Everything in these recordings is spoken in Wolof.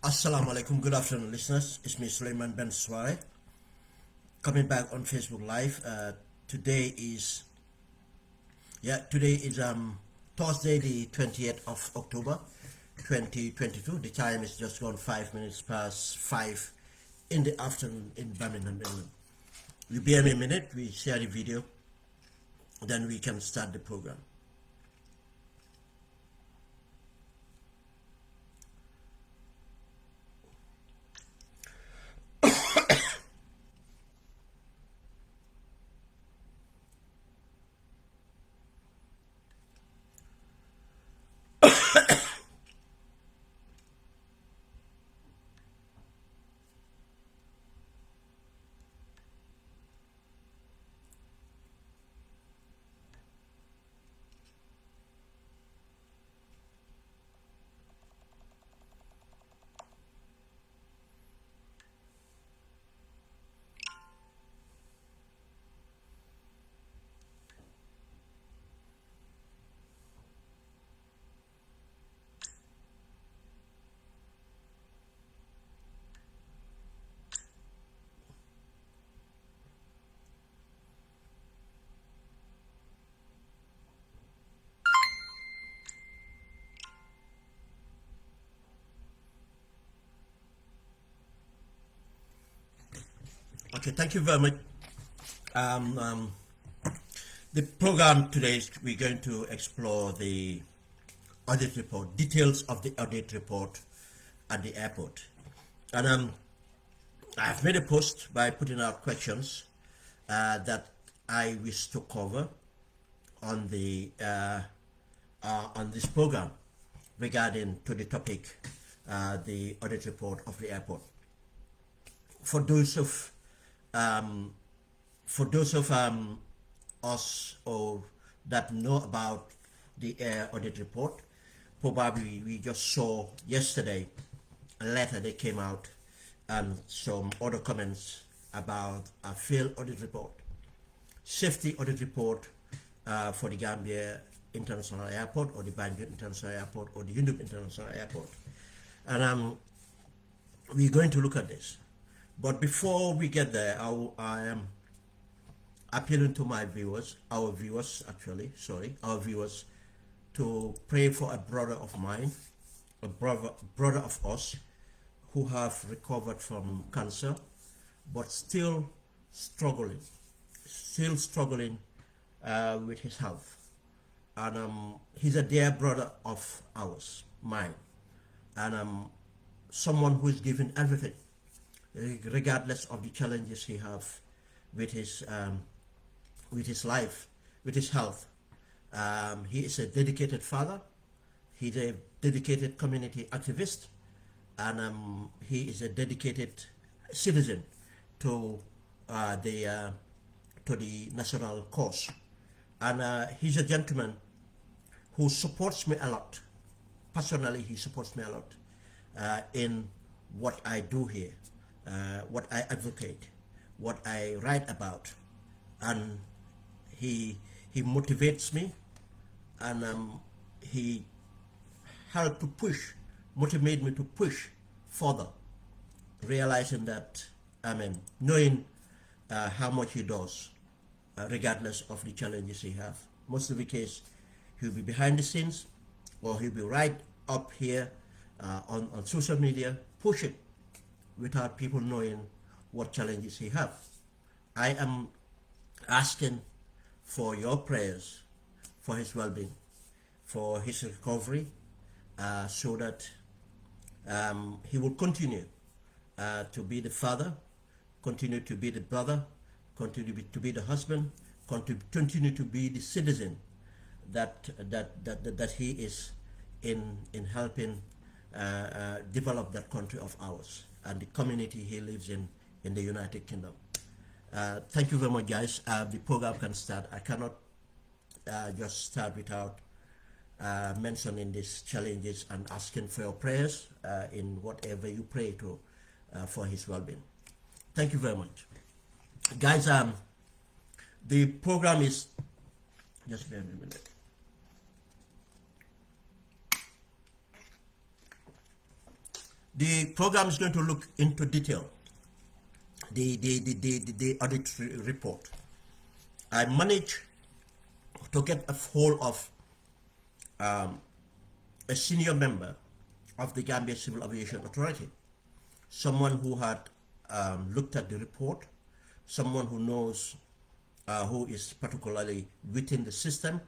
Assalamu alaikum, good afternoon listeners, it's me Suleiman Ben Swai coming back on Facebook Live. Today is Thursday the 28th of October 2022. The time is just gone 5 minutes past 5 in the afternoon in Birmingham, England. You bear me a minute, we share the video, then we can start the program. Okay, thank you very much. Um, um, the program today is we're going to explore the audit report, details of the audit report at the airport. And I've made a post by putting out questions that I wish to cover on the on this program regarding to the topic, the audit report of the airport. For those of um, us or that know about the air audit report, probably we just saw yesterday a letter that came out and some other comments about a failed audit report, safety audit report for the Gambia International Airport or the Banjul International Airport or the Yundum International Airport. And we're going to look at this. But before we get there, I am appealing to my viewers, our viewers, to pray for a brother of mine, a brother of us, who have recovered from cancer, but still struggling with his health. And he's a dear brother of ours, mine, and someone who is giving everything, regardless of the challenges he have with his life, with his health. He is a dedicated father. He's a dedicated community activist, and he is a dedicated citizen to the national cause. And he's a gentleman who supports me a lot. Personally, he supports me a lot in what I do here, what I advocate, what I write about, and he motivates me, and he helped to motivate me to push further, realizing that, knowing how much he does, regardless of the challenges he have. Most of the case, he'll be behind the scenes, or he'll be right up here on social media, pushing without people knowing what challenges he have. I am asking for your prayers for his well-being, for his recovery, so that he will continue to be the father, continue to be the brother, continue to be the husband, continue to be the citizen that he is in helping develop that country of ours and the community he lives in the United Kingdom. Thank you very much, guys. The program can start. I cannot just start without mentioning these challenges and asking for your prayers in whatever you pray to for his well-being. Thank you very much, guys. The program is just bear with me a minute. The program is going to look into detail the audit report. I managed to get a hold of a senior member of the Gambia Civil Aviation Authority, someone who had looked at the report, someone who knows, who is particularly within the system,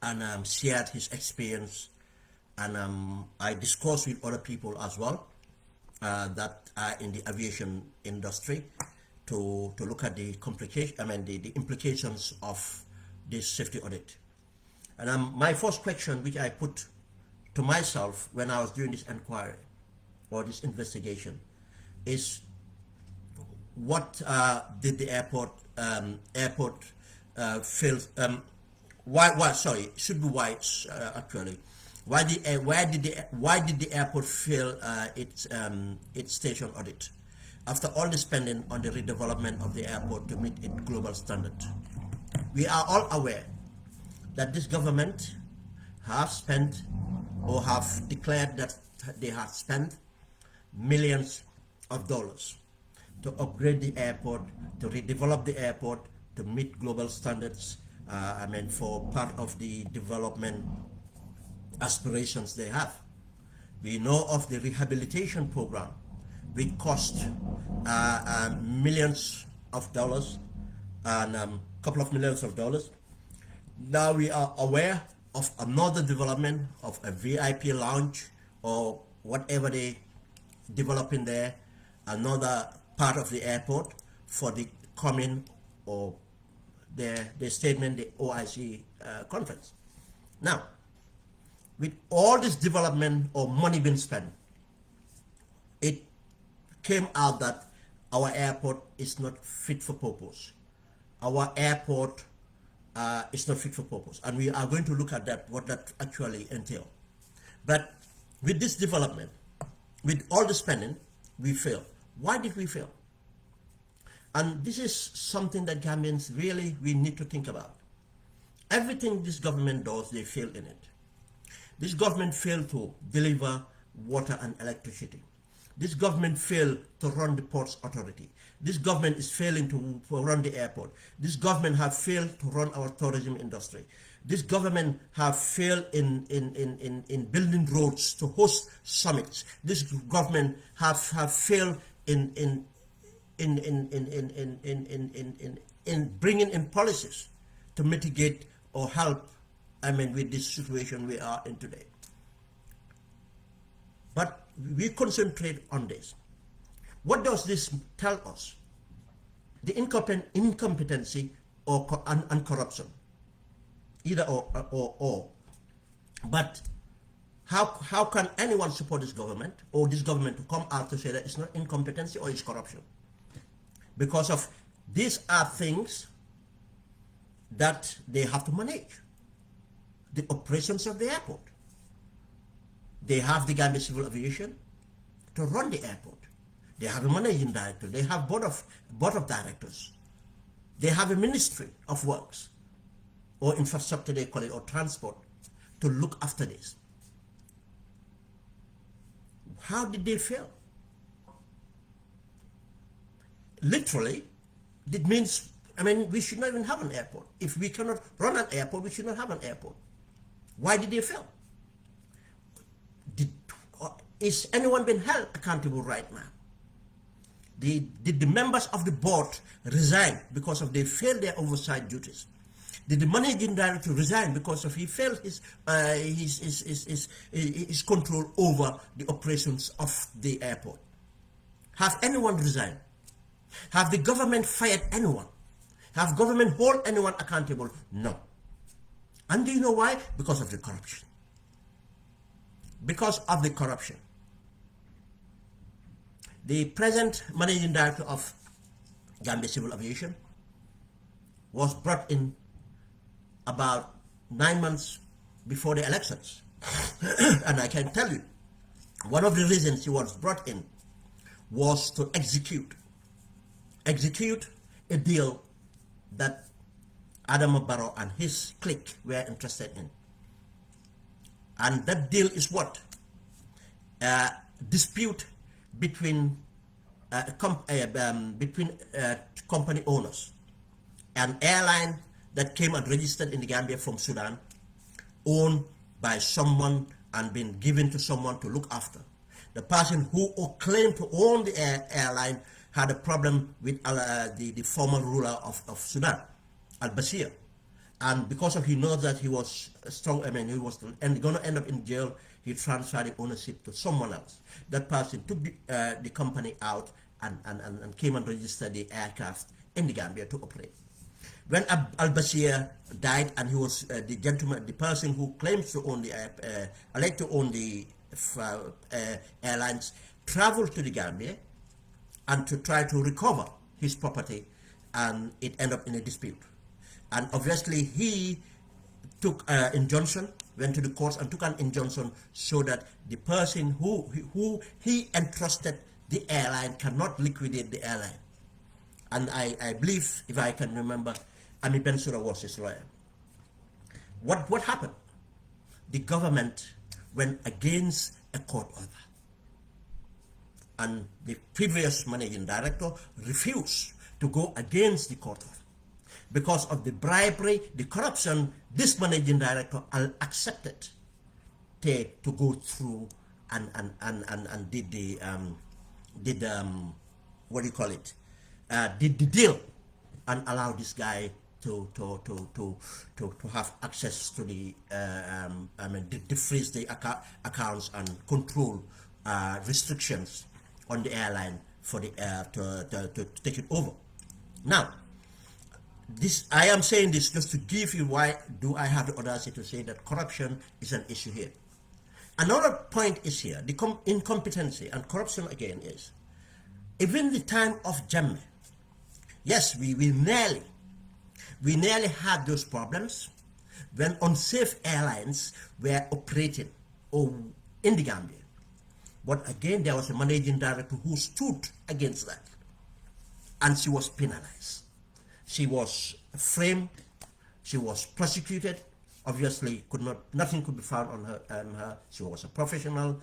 and shared his experience. And I discussed with other people as well that are in the aviation industry to look at the the implications of this safety audit. And my first question, which I put to myself when I was doing this inquiry or this investigation, is what did the airport fail? Why? Sorry, should be why actually. Why did the airport fail its station audit after all the spending on the redevelopment of the airport to meet its global standard? We are all aware that this government have spent or have declared that they have spent millions of dollars to upgrade the airport, to redevelop the airport to meet global standards. For part of the development aspirations they have. We know of the rehabilitation program which cost millions of dollars and couple of millions of dollars. Now we are aware of another development of a VIP lounge or whatever they developing there, another part of the airport for the coming or their statement, the OIC conference. Now, with all this development or money being spent, it came out that our airport is not fit for purpose. Our airport is not fit for purpose, and we are going to look at that, what that actually entails. But with this development, with all the spending, we fail. Why did we fail? And this is something that Gambians really, we need to think about. Everything this government does, they fail in it. This government failed to deliver water and electricity. This government failed to run the ports authority. This government is failing to run the airport. This government have failed to run our tourism industry. This government have failed in building roads to host summits. This government have failed in bringing in policies to mitigate or help, with this situation we are in today. But we concentrate on this. What does this tell us? The incompetency and corruption. Either or. But how can anyone support this government or this government to come out to say that it's not incompetency or it's corruption? Because of these are things that they have to manage. The operations of the airport. They have the Gambia Civil Aviation to run the airport. They have a managing director. They have board of directors. They have a ministry of works or infrastructure, they call it, or transport, to look after this. How did they fail? Literally, it means, we should not even have an airport. If we cannot run an airport, we should not have an airport. Why did they fail? Is anyone being held accountable right now? Did the members of the board resign because of they failed their oversight duties? Did the managing director resign because of he failed his control over the operations of the airport? Have anyone resigned? Have the government fired anyone? Have government hold anyone accountable? No. And do you know why? Because of the corruption. Because of the corruption. The present managing director of Gambia Civil Aviation was brought in about 9 months before the elections. And I can tell you, one of the reasons he was brought in was to execute a deal that Adam Barrow and his clique were interested in. And that deal is what? Dispute between company owners. An airline that came and registered in the Gambia from Sudan, owned by someone and been given to someone to look after. The person who claimed to own the airline had a problem with the former ruler of Sudan, al-Bashir. And because of he knows that he was strong, he was going to end up in jail, he transferred the ownership to someone else. That person took the company out and came and registered the aircraft in the Gambia to operate. When al-Bashir died, and he was the person who claims to own the airlines, traveled to the Gambia and to try to recover his property, and it ended up in a dispute. And obviously he took injunction, went to the courts and took an injunction so that the person who he entrusted the airline cannot liquidate the airline. And I believe, if I can remember, Ami Bensura was his lawyer. What happened? The government went against a court order. And the previous managing director refused to go against the court order. Because of the bribery, the corruption, this managing director accepted to go through and did the did what do you call it? Did the deal and allow this guy to have access to the freeze the accounts and control restrictions on the airline for the to take it over. Now, this I am saying this just to give you why do I have the audacity to say that corruption is an issue here. Another point is here, the incompetency and corruption again is, even the time of Jammeh, yes, we nearly had those problems when unsafe airlines were operating in the Gambia. But again, there was a managing director who stood against that, and she was penalized. She was framed, she was prosecuted. Obviously, nothing could be found on her. She was a professional.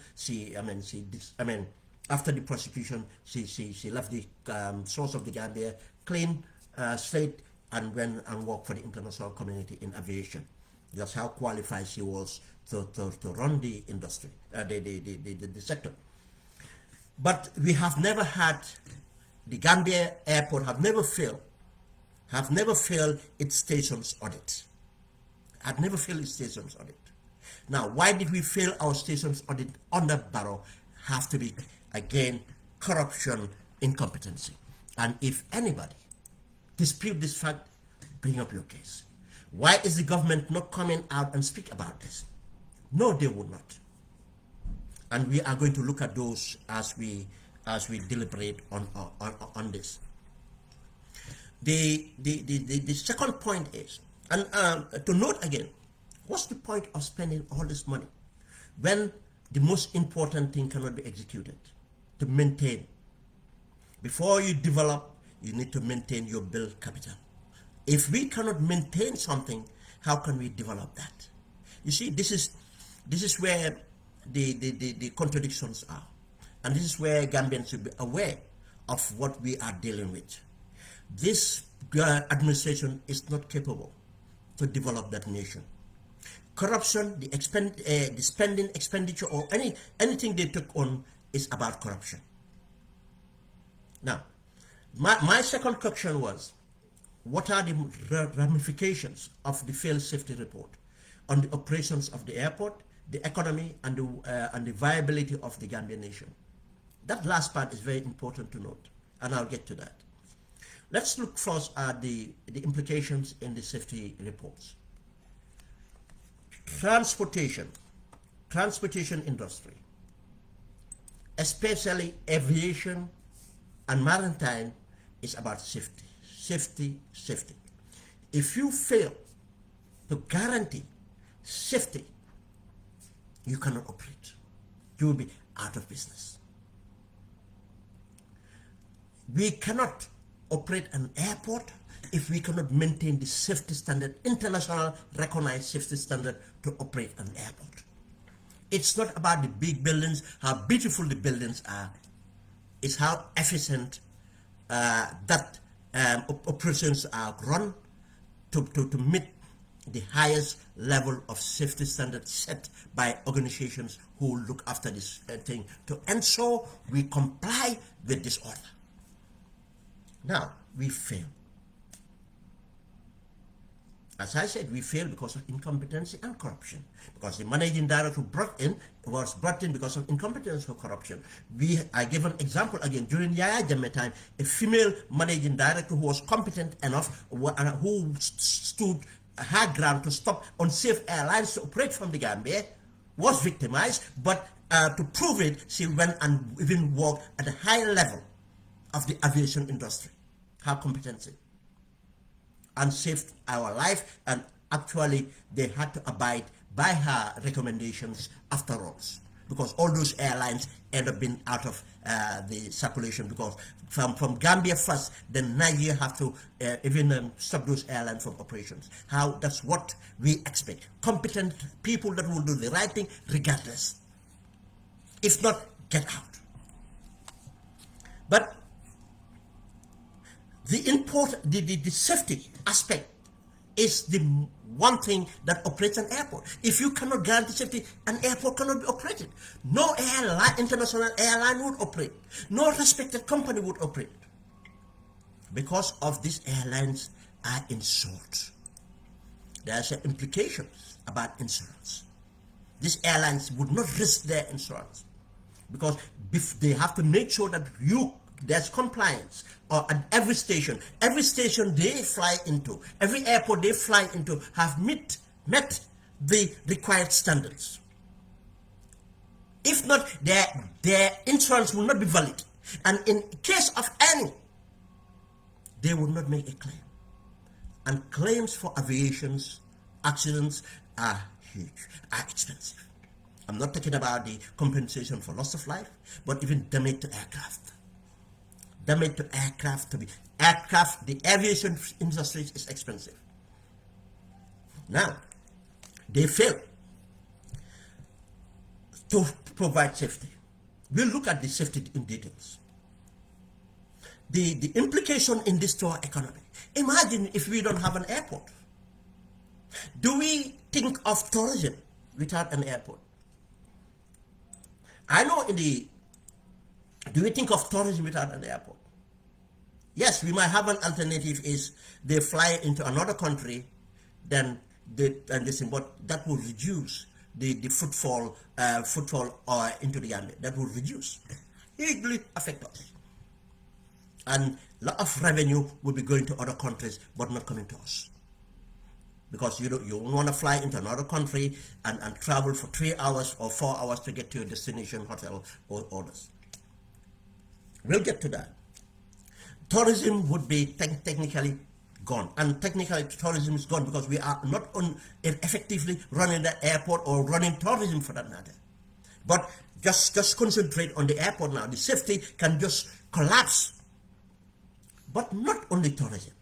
After the prosecution, she left the source of the Gambia, clean slate, and went and worked for the international community in aviation. That's how qualified she was to run the industry, the sector. But we have never had, the Gambia airport have never failed its stations audit. Had never failed its stations audit. Now, why did we fail our stations audit under Barrow? Have to be, again, corruption, incompetency. And if anybody dispute this fact, bring up your case. Why is the government not coming out and speak about this? No, they would not. And we are going to look at those as we deliberate on this. The second point is, and to note again, what's the point of spending all this money when the most important thing cannot be executed? To maintain. Before you develop, you need to maintain your build capital. If we cannot maintain something, how can we develop that? You see, this is where the contradictions are. And this is where Gambians should be aware of what we are dealing with. This administration is not capable to develop that nation. Corruption, the spending, expenditure, or anything they took on is about corruption. Now, my second question was, what are the ramifications of the failed safety report on the operations of the airport, the economy, and the viability of the Gambian nation? That last part is very important to note, and I'll get to that. Let's look first at the implications in the safety reports. Transportation industry, especially aviation and maritime, is about safety. If you fail to guarantee safety, you cannot operate. You will be out of business. We cannot operate an airport if we cannot maintain the safety standard, international recognized safety standard to operate an airport. It's not about the big buildings, how beautiful the buildings are. It's how efficient that operations are run to meet the highest level of safety standards set by organizations who look after this thing to ensure we comply with this order. Now, we fail. As I said, we fail because of incompetency and corruption. Because the managing director was brought in because of incompetence or corruption. I give an example again. During Yaya Jammeh time, a female managing director who was competent enough, who stood high ground to stop unsafe airlines to operate from the Gambia, was victimized. But to prove it, she went and even worked at a high level of the aviation industry. Her competency. And saved our life, and actually they had to abide by her recommendations after all, because all those airlines end up being out of the circulation, because from Gambia first, then Nigeria have to even stop those airlines from operations. That's what we expect. Competent people that will do the right thing regardless. If not, get out. But the safety aspect is the one thing that operates an airport. If you cannot guarantee safety, an airport cannot be operated. No airline, international airline would operate. No respected company would operate. Because of these airlines are insured. There are some implications about insurance. These airlines would not risk their insurance because they have to make sure that there's compliance at every station they fly into, every airport they fly into have met the required standards. If not, their insurance will not be valid, and in case of any, they will not make a claim. And claims for aviation accidents are huge, are expensive. I'm not talking about the compensation for loss of life, but even damage to aircraft. Damage to aircraft, the aviation industry is expensive. Now, they fail to provide safety. We'll look at the safety in details. The implication in this to our economy. Imagine if we don't have an airport. Do we think of tourism without an airport? I know do we think of tourism without an airport? Yes, we might have an alternative is they fly into another country, but that will reduce the footfall into the Gambia. That will reduce, hugely affect us. And a lot of revenue will be going to other countries, but not coming to us. Because you don't want to fly into another country and travel for 3 hours or 4 hours to get to your destination hotel or others. We'll get to that. Tourism would be technically gone, and technically tourism is gone because we are not effectively running that airport or running tourism for that matter. But just concentrate on the airport now. The safety can just collapse. But not only tourism.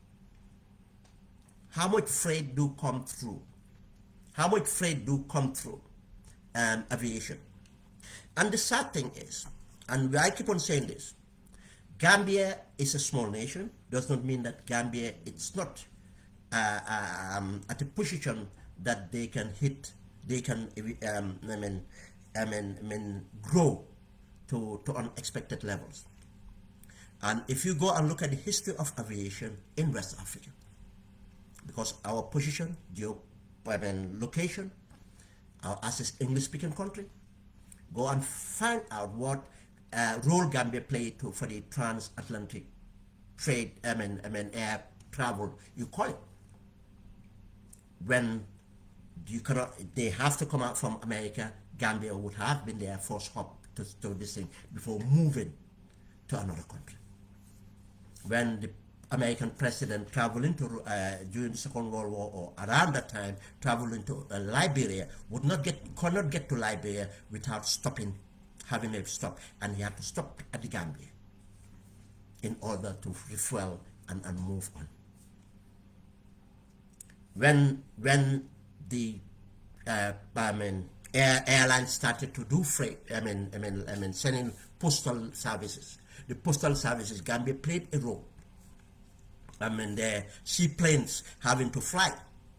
How much freight do come through? How much freight do come through aviation? And the sad thing is, and I keep on saying this, Gambia is a small nation. Does not mean that Gambia it's not at a position that they can hit. They can grow to unexpected levels. And if you go and look at the history of aviation in West Africa, because our position, location, as an English-speaking country, go and find out what role Gambia played for the transatlantic trade, air travel, you call it. When they have to come out from America, Gambia would have been their first hop to this thing before moving to another country. When the American president traveled into during the Second World War or around that time, traveled into Liberia, cannot get to Liberia without having a stop, and he had to stop at the Gambia in order to refuel and move on. When the airlines started to do freight, sending postal services. The postal services, Gambia played a role. The seaplanes having to fly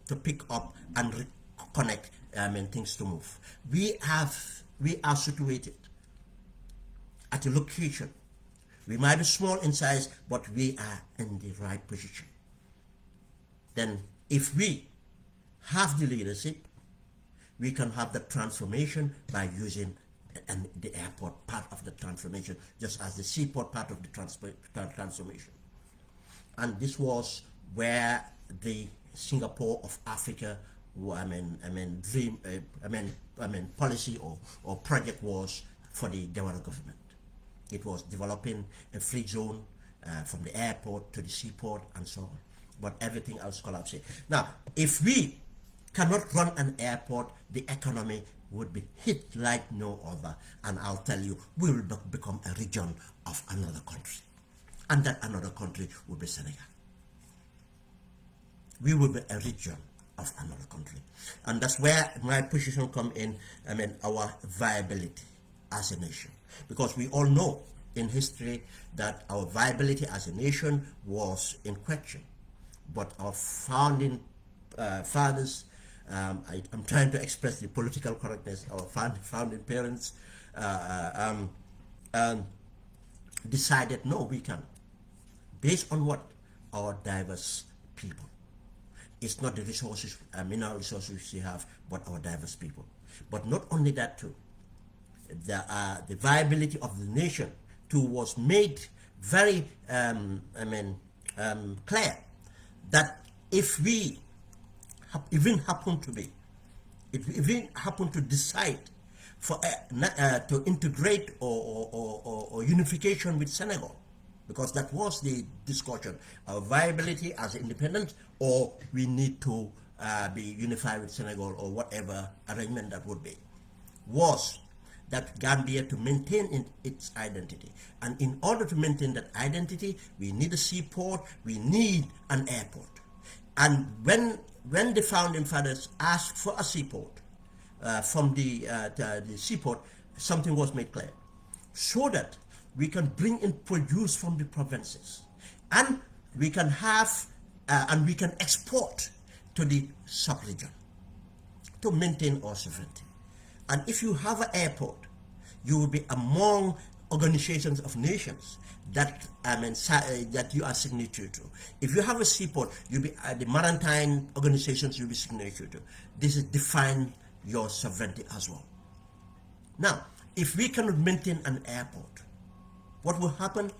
to pick up and reconnect things to move. We are situated at a location. We might be small in size, but we are in the right position. Then if we have the leadership, we can have the transformation by using the airport part of the transformation, just as the seaport part of the transformation. And this was where the Singapore of Africa, policy or project was for the Jawara government. It was developing a free zone from the airport to the seaport and so on. But everything else collapsed. Now, if we cannot run an airport, the economy would be hit like no other. And I'll tell you, we will become a region of another country. And that another country will be Senegal. We will be a region of another country. And that's where my position come in, our viability as a nation. Because we all know in history that our viability as a nation was in question. But our founding fathers, I'm trying to express the political correctness, our founding parents decided, no, we can. Based on what? Our diverse people. It's not the resources, mineral resources we have, but our diverse people. But not only that too, the viability of the nation too was made very clear, that if we even happen to decide for to integrate or unification with Senegal, because that was the discussion, our viability as independent, or we need to be unified with Senegal, or whatever arrangement that would be, was that Gambia to maintain its identity. And in order to maintain that identity, we need a seaport, we need an airport. And when the founding fathers asked for a seaport from the seaport, something was made clear, so that we can bring in produce from the provinces, and we can have and we can export to the sub-region to maintain our sovereignty. And if you have an airport, you will be among organizations of nations that that you are signatory to. If you have a seaport, you'll be the maritime organizations you'll be signatory to. This is define your sovereignty as well. Now, if we cannot maintain an airport, what will happen?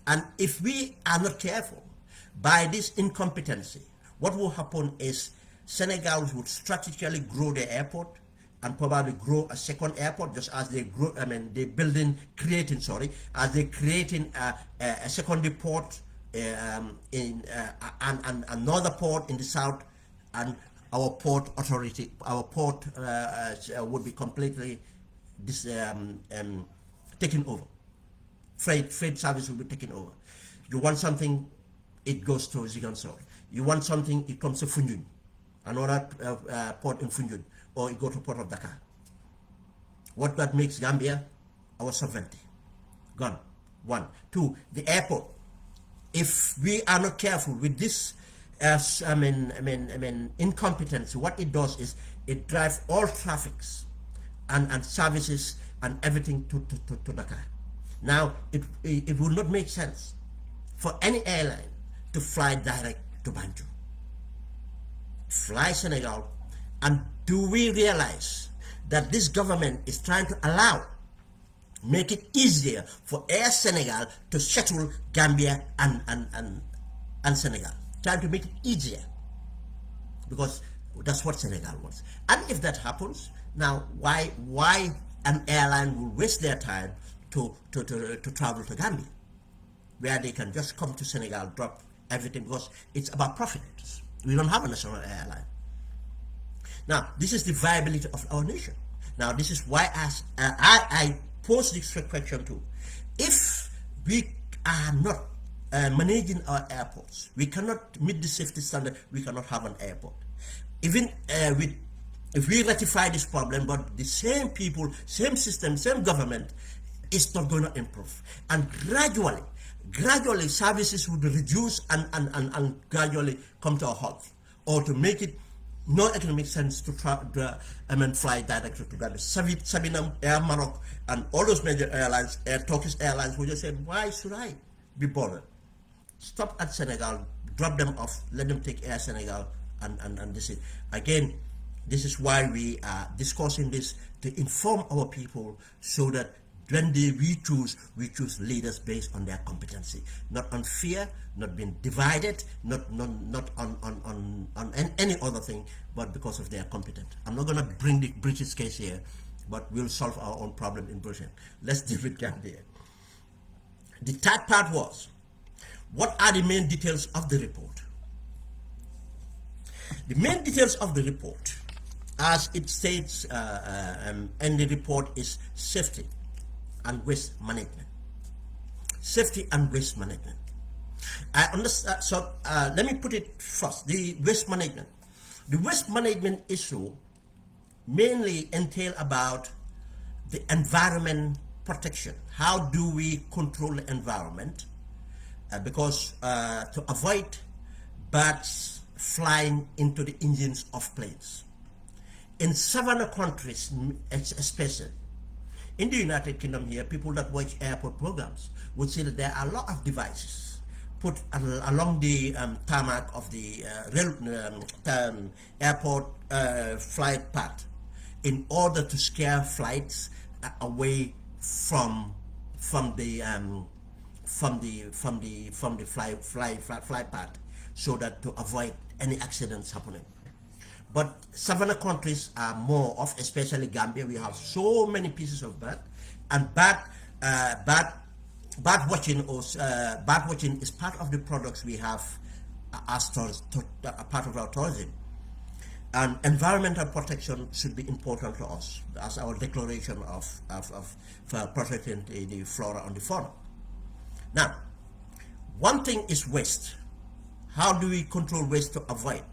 And if we are not careful by this incompetency, what will happen is Senegal would strategically grow their airport and probably grow a second airport, just as they grow, as they creating a secondary port and another port in the south, and our port authority, our port would be completely taken over. Freight service will be taken over. You want something, it goes to Ziguinchor. You want something, it comes to Foundiougne, another port in Foundiougne, or it go to Port of Dakar. What that makes Gambia? Our sovereignty gone. One. Two, the airport. If we are not careful with this, incompetence, what it does is it drives all traffics and services and everything to Dakar. Now, it will not make sense for any airline to fly direct to Banjul. Fly Senegal. And do we realize that this government is trying to make it easier for Air Senegal to shuttle Gambia and Senegal? Trying to make it easier, because that's what Senegal wants. And if that happens, now why an airline will waste their time to travel to Gambia, where they can just come to Senegal, drop everything, because it's about profit. We don't have a national airline. Now, this is the viability of our nation. Now, this is why I pose this question too. If we are not managing our airports, we cannot meet the safety standard, we cannot have an airport. Even if we ratify this problem, but the same people, same system, same government, is not going to improve. And gradually services would reduce and gradually come to a halt, or to make it no economic sense to fly directly to Ghana. Sabinam, Air Maroc, and all those major airlines, Turkish Airlines, would just say, why should I be bothered? Stop at Senegal, drop them off, let them take Air Senegal, and this is, again, this is why we are discussing this, to inform our people, so that when we choose leaders based on their competency, not on fear, not being divided, not on any other thing, but because of their competence. I'm not going to bring the British case here, but we'll solve our own problem in Britain. Let's deal with Gambia. The third part was, what are the main details of the report? The main details of the report, as it states in the report, is safety and waste management. Safety and waste management. I understand. So let me put it first. The waste management. The waste management issue mainly entail about the environment protection. How do we control the environment? Because to avoid birds flying into the engines of planes. In several countries, especially in the United Kingdom here, people that watch airport programs would see that there are a lot of devices put along the tarmac of the airport flight path in order to scare flights away from the flight path, so that to avoid any accidents happening. But several countries are more of, especially Gambia. We have so many pieces of bird, and bird watching is part of the products we have as part of our tourism. And environmental protection should be important to us as our declaration for protecting the flora and the fauna. Now, one thing is waste. How do we control waste to avoid?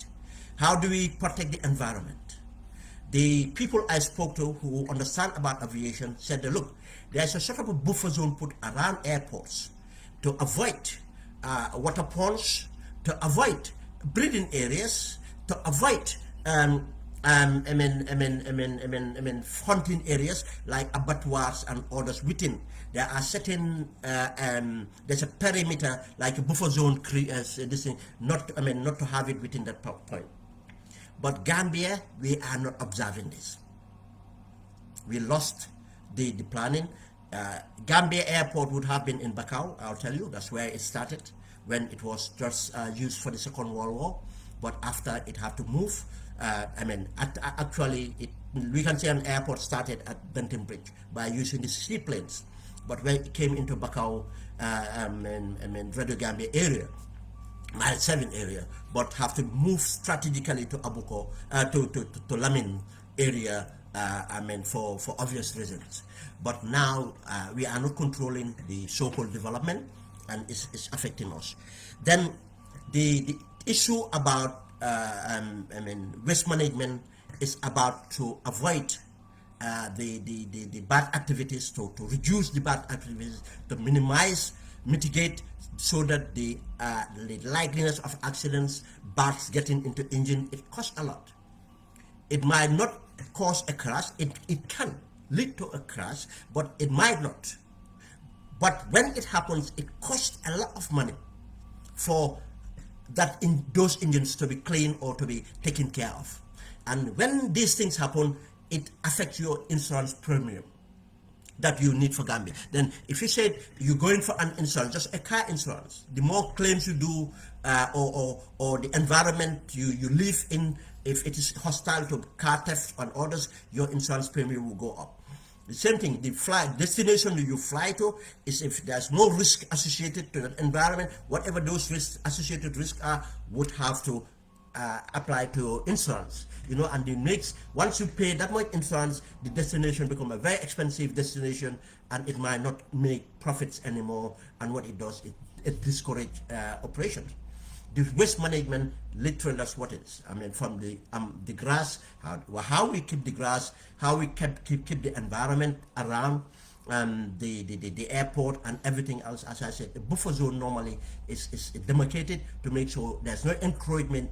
How do we protect the environment? The people I spoke to who understand about aviation said that, look, there's a sort of a buffer zone put around airports to avoid water ponds, to avoid breeding areas, to avoid hunting areas like abattoirs and others within. There are certain there's a perimeter like a buffer zone this thing, not to have it within that point. But Gambia, we are not observing this. We lost the planning. Gambia airport would have been in Bakau, I'll tell you. That's where it started when it was just used for the Second World War. But after it had to move, actually, we can say an airport started at Benton Bridge by using the seaplanes. But when it came into Bakau, Radio Gambia area, Mile 7 area, but have to move strategically to Abuko, to Lamin area, for obvious reasons. But now we are not controlling the so-called development, and it's affecting us. Then the issue about waste management is about to avoid the bad activities, to reduce the bad activities, to mitigate, so that the likeliness of accidents, birds getting into engine, it costs a lot. It might not cause a crash. It can lead to a crash, but it might not. But when it happens, it costs a lot of money for those engines to be cleaned or to be taken care of. And when these things happen, it affects your insurance premium that you need for Gambia. Then if you said you're going for an insurance, just a car insurance, the more claims you do, or the environment you live in, if it is hostile to car theft and others, your insurance premium will go up. The same thing, the destination you fly to, is if there's no risk associated to that environment, whatever those associated risks are, would have to apply to insurance. And it makes, once you pay that much insurance, the destination become a very expensive destination, and it might not make profits anymore. And what it does, it discourages operations. The waste management, literally, that's what it is. From the grass, how we keep the grass, how we keep the environment around the airport and everything else. As I said, the buffer zone normally is demarcated to make sure there's no encroaching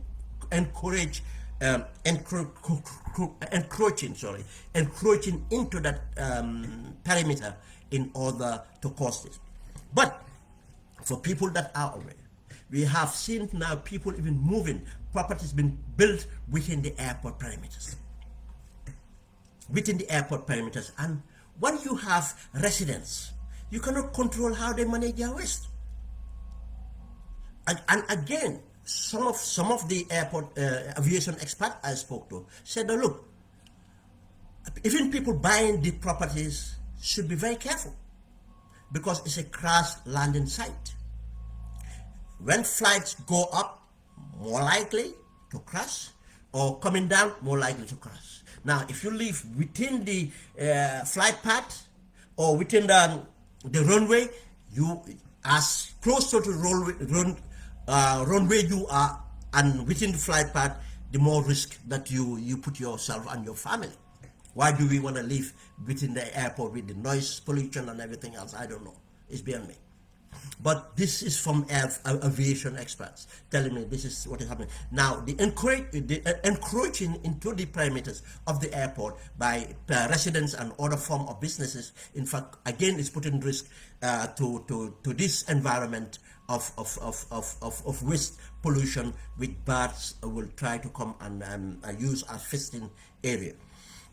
into that perimeter in order to cause this. But for people that are aware, we have seen now people even moving, properties being built within the airport perimeters. And when you have residents, you cannot control how they manage their waste. And again, some of the airport aviation experts I spoke to said, look, even people buying the properties should be very careful, because it's a crash landing site. When flights go up, more likely to crash, or coming down, more likely to crash. Now, if you live within the flight path or within the runway, you as close to the runway you are, and within the flight path, the more risk that you put yourself and your family. Why do we want to live within the airport with the noise pollution and everything else? I don't know. It's beyond me. But this is from aviation experts telling me this is what is happening. Now, the encroaching into the perimeters of the airport by residents and other form of businesses, in fact, again, is putting risk to this environment of waste pollution, which birds will try to come and use as feasting area.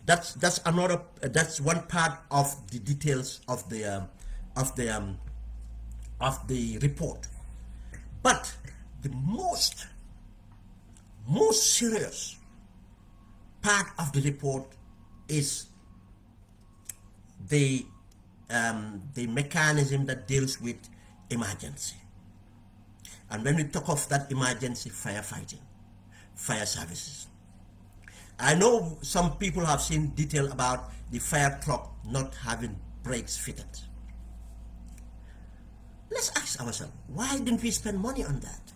That's another. That's one part of the details of the report. But the most serious part of the report is the mechanism that deals with emergency. And when we talk of that emergency, firefighting, fire services. I know some people have seen detail about the fire truck not having brakes fitted. Let's ask ourselves, why didn't we spend money on that?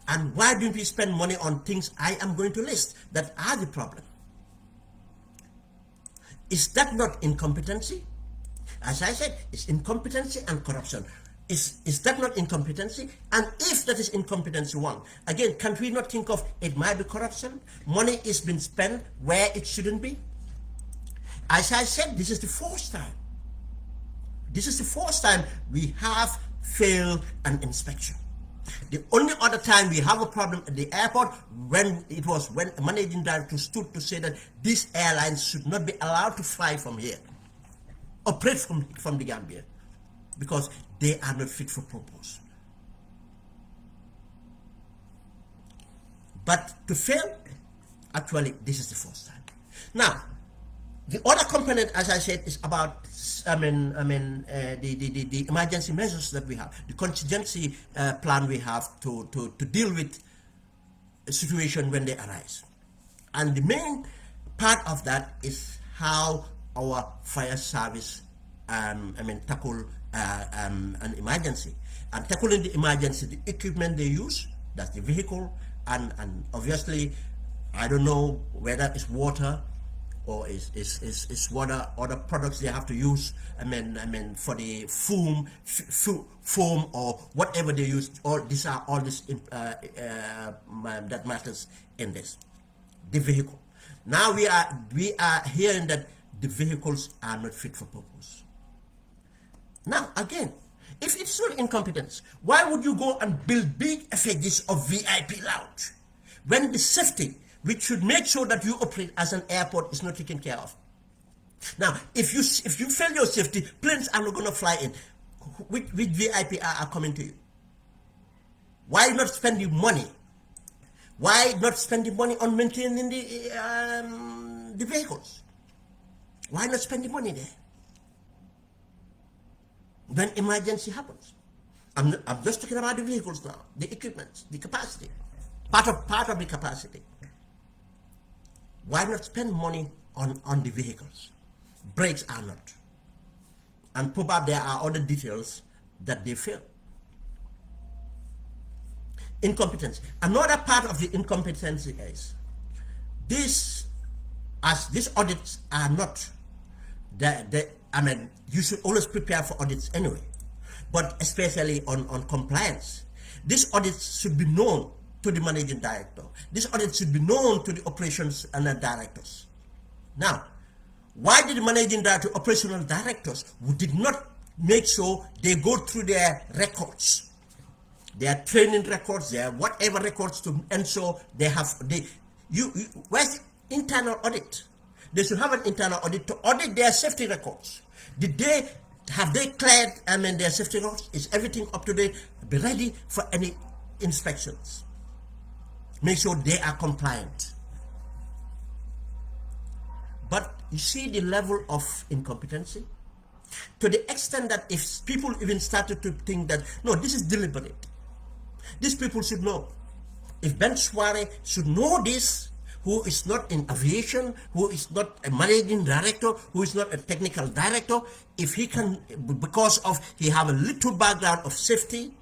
And why didn't we spend money on things I am going to list that are the problem? Is that not incompetency? As I said, it's incompetency and corruption. Is that not incompetency? And if that is incompetency one, again, can't we not think of it might be corruption? Money is being spent where it shouldn't be. As I said, this is the fourth time. This is the fourth time we have failed an inspection. The only other time we have a problem at the airport when a managing director stood to say that these airlines should not be allowed to fly from here, operate from the Gambia, because they are not fit for purpose. But to fail, actually, this is the first time. Now, the other component, as I said, is about the emergency measures that we have, the contingency plan we have to deal with a situation when they arise. And the main part of that is how our fire service tackle an emergency. And tackling the emergency, the equipment they use, that's the vehicle, and obviously, I don't know whether it's water or is water, other products they have to use, for the foam or whatever they use. All this that matters in this. The vehicle. Now we are hearing that the vehicles are not fit for purpose. Now again, if it's not incompetence, why would you go and build big effigies of VIP lounge when the safety, which should make sure that you operate as an airport, is not taken care of? Now, if you fail your safety, planes are not going to fly in. Which VIP are coming to you? Why not spend the money? Why not spend the money on maintaining the vehicles? Why not spend the money there when emergency happens? I'm just talking about the vehicles now, the equipment, the capacity, part of the capacity. Why not spend money on the vehicles? Brakes are not. And probably there are other details that they fail. Incompetence. Another part of the incompetency is these audits are not you should always prepare for audits anyway, but especially on compliance. These audits should be known to the managing director. This audit should be known to the operations and the directors. Now, why did the managing director, operational directors, who did not make sure they go through their records, their training records, their whatever records, to ensure they have where's internal audit? They should have an internal audit to audit their safety records. Have they cleared their safety records? Is everything up to date? Be ready for any inspections. Make sure they are compliant. But you see the level of incompetency, to the extent that if people even started to think that, no, this is deliberate, these people should know. If Ben Suare should know this, who is not in aviation, who is not a managing director, who is not a technical director, if he can, because of he have a little background of safety,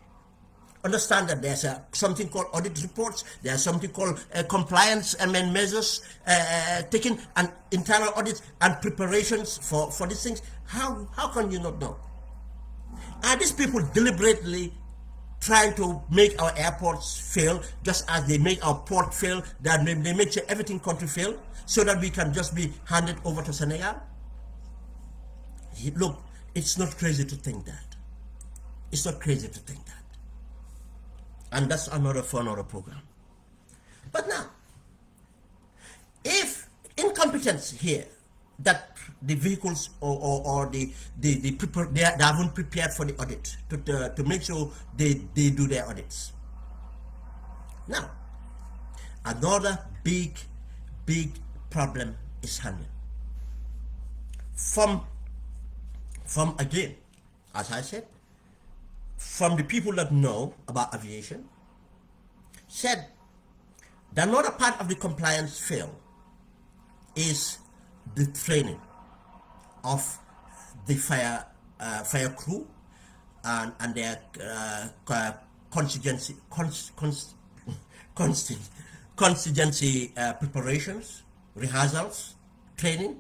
understand that there's something called audit reports, there's something called compliance measures taken, and internal audits and preparations for these things. How can you not know? Are these people deliberately trying to make our airports fail, just as they make our port fail, that they make sure everything country fail, so that we can just be handed over to Senegal? Look, it's not crazy to think that. It's not crazy to think that. And that's another for another program. But now, if incompetence here, that the vehicles or they haven't prepared for the audit to make sure they do their audits. Now, another big problem is handling. From again, as I said, from the people that know about aviation, said that another part of the compliance fail is the training of the fire crew and their contingency preparations, rehearsals, training.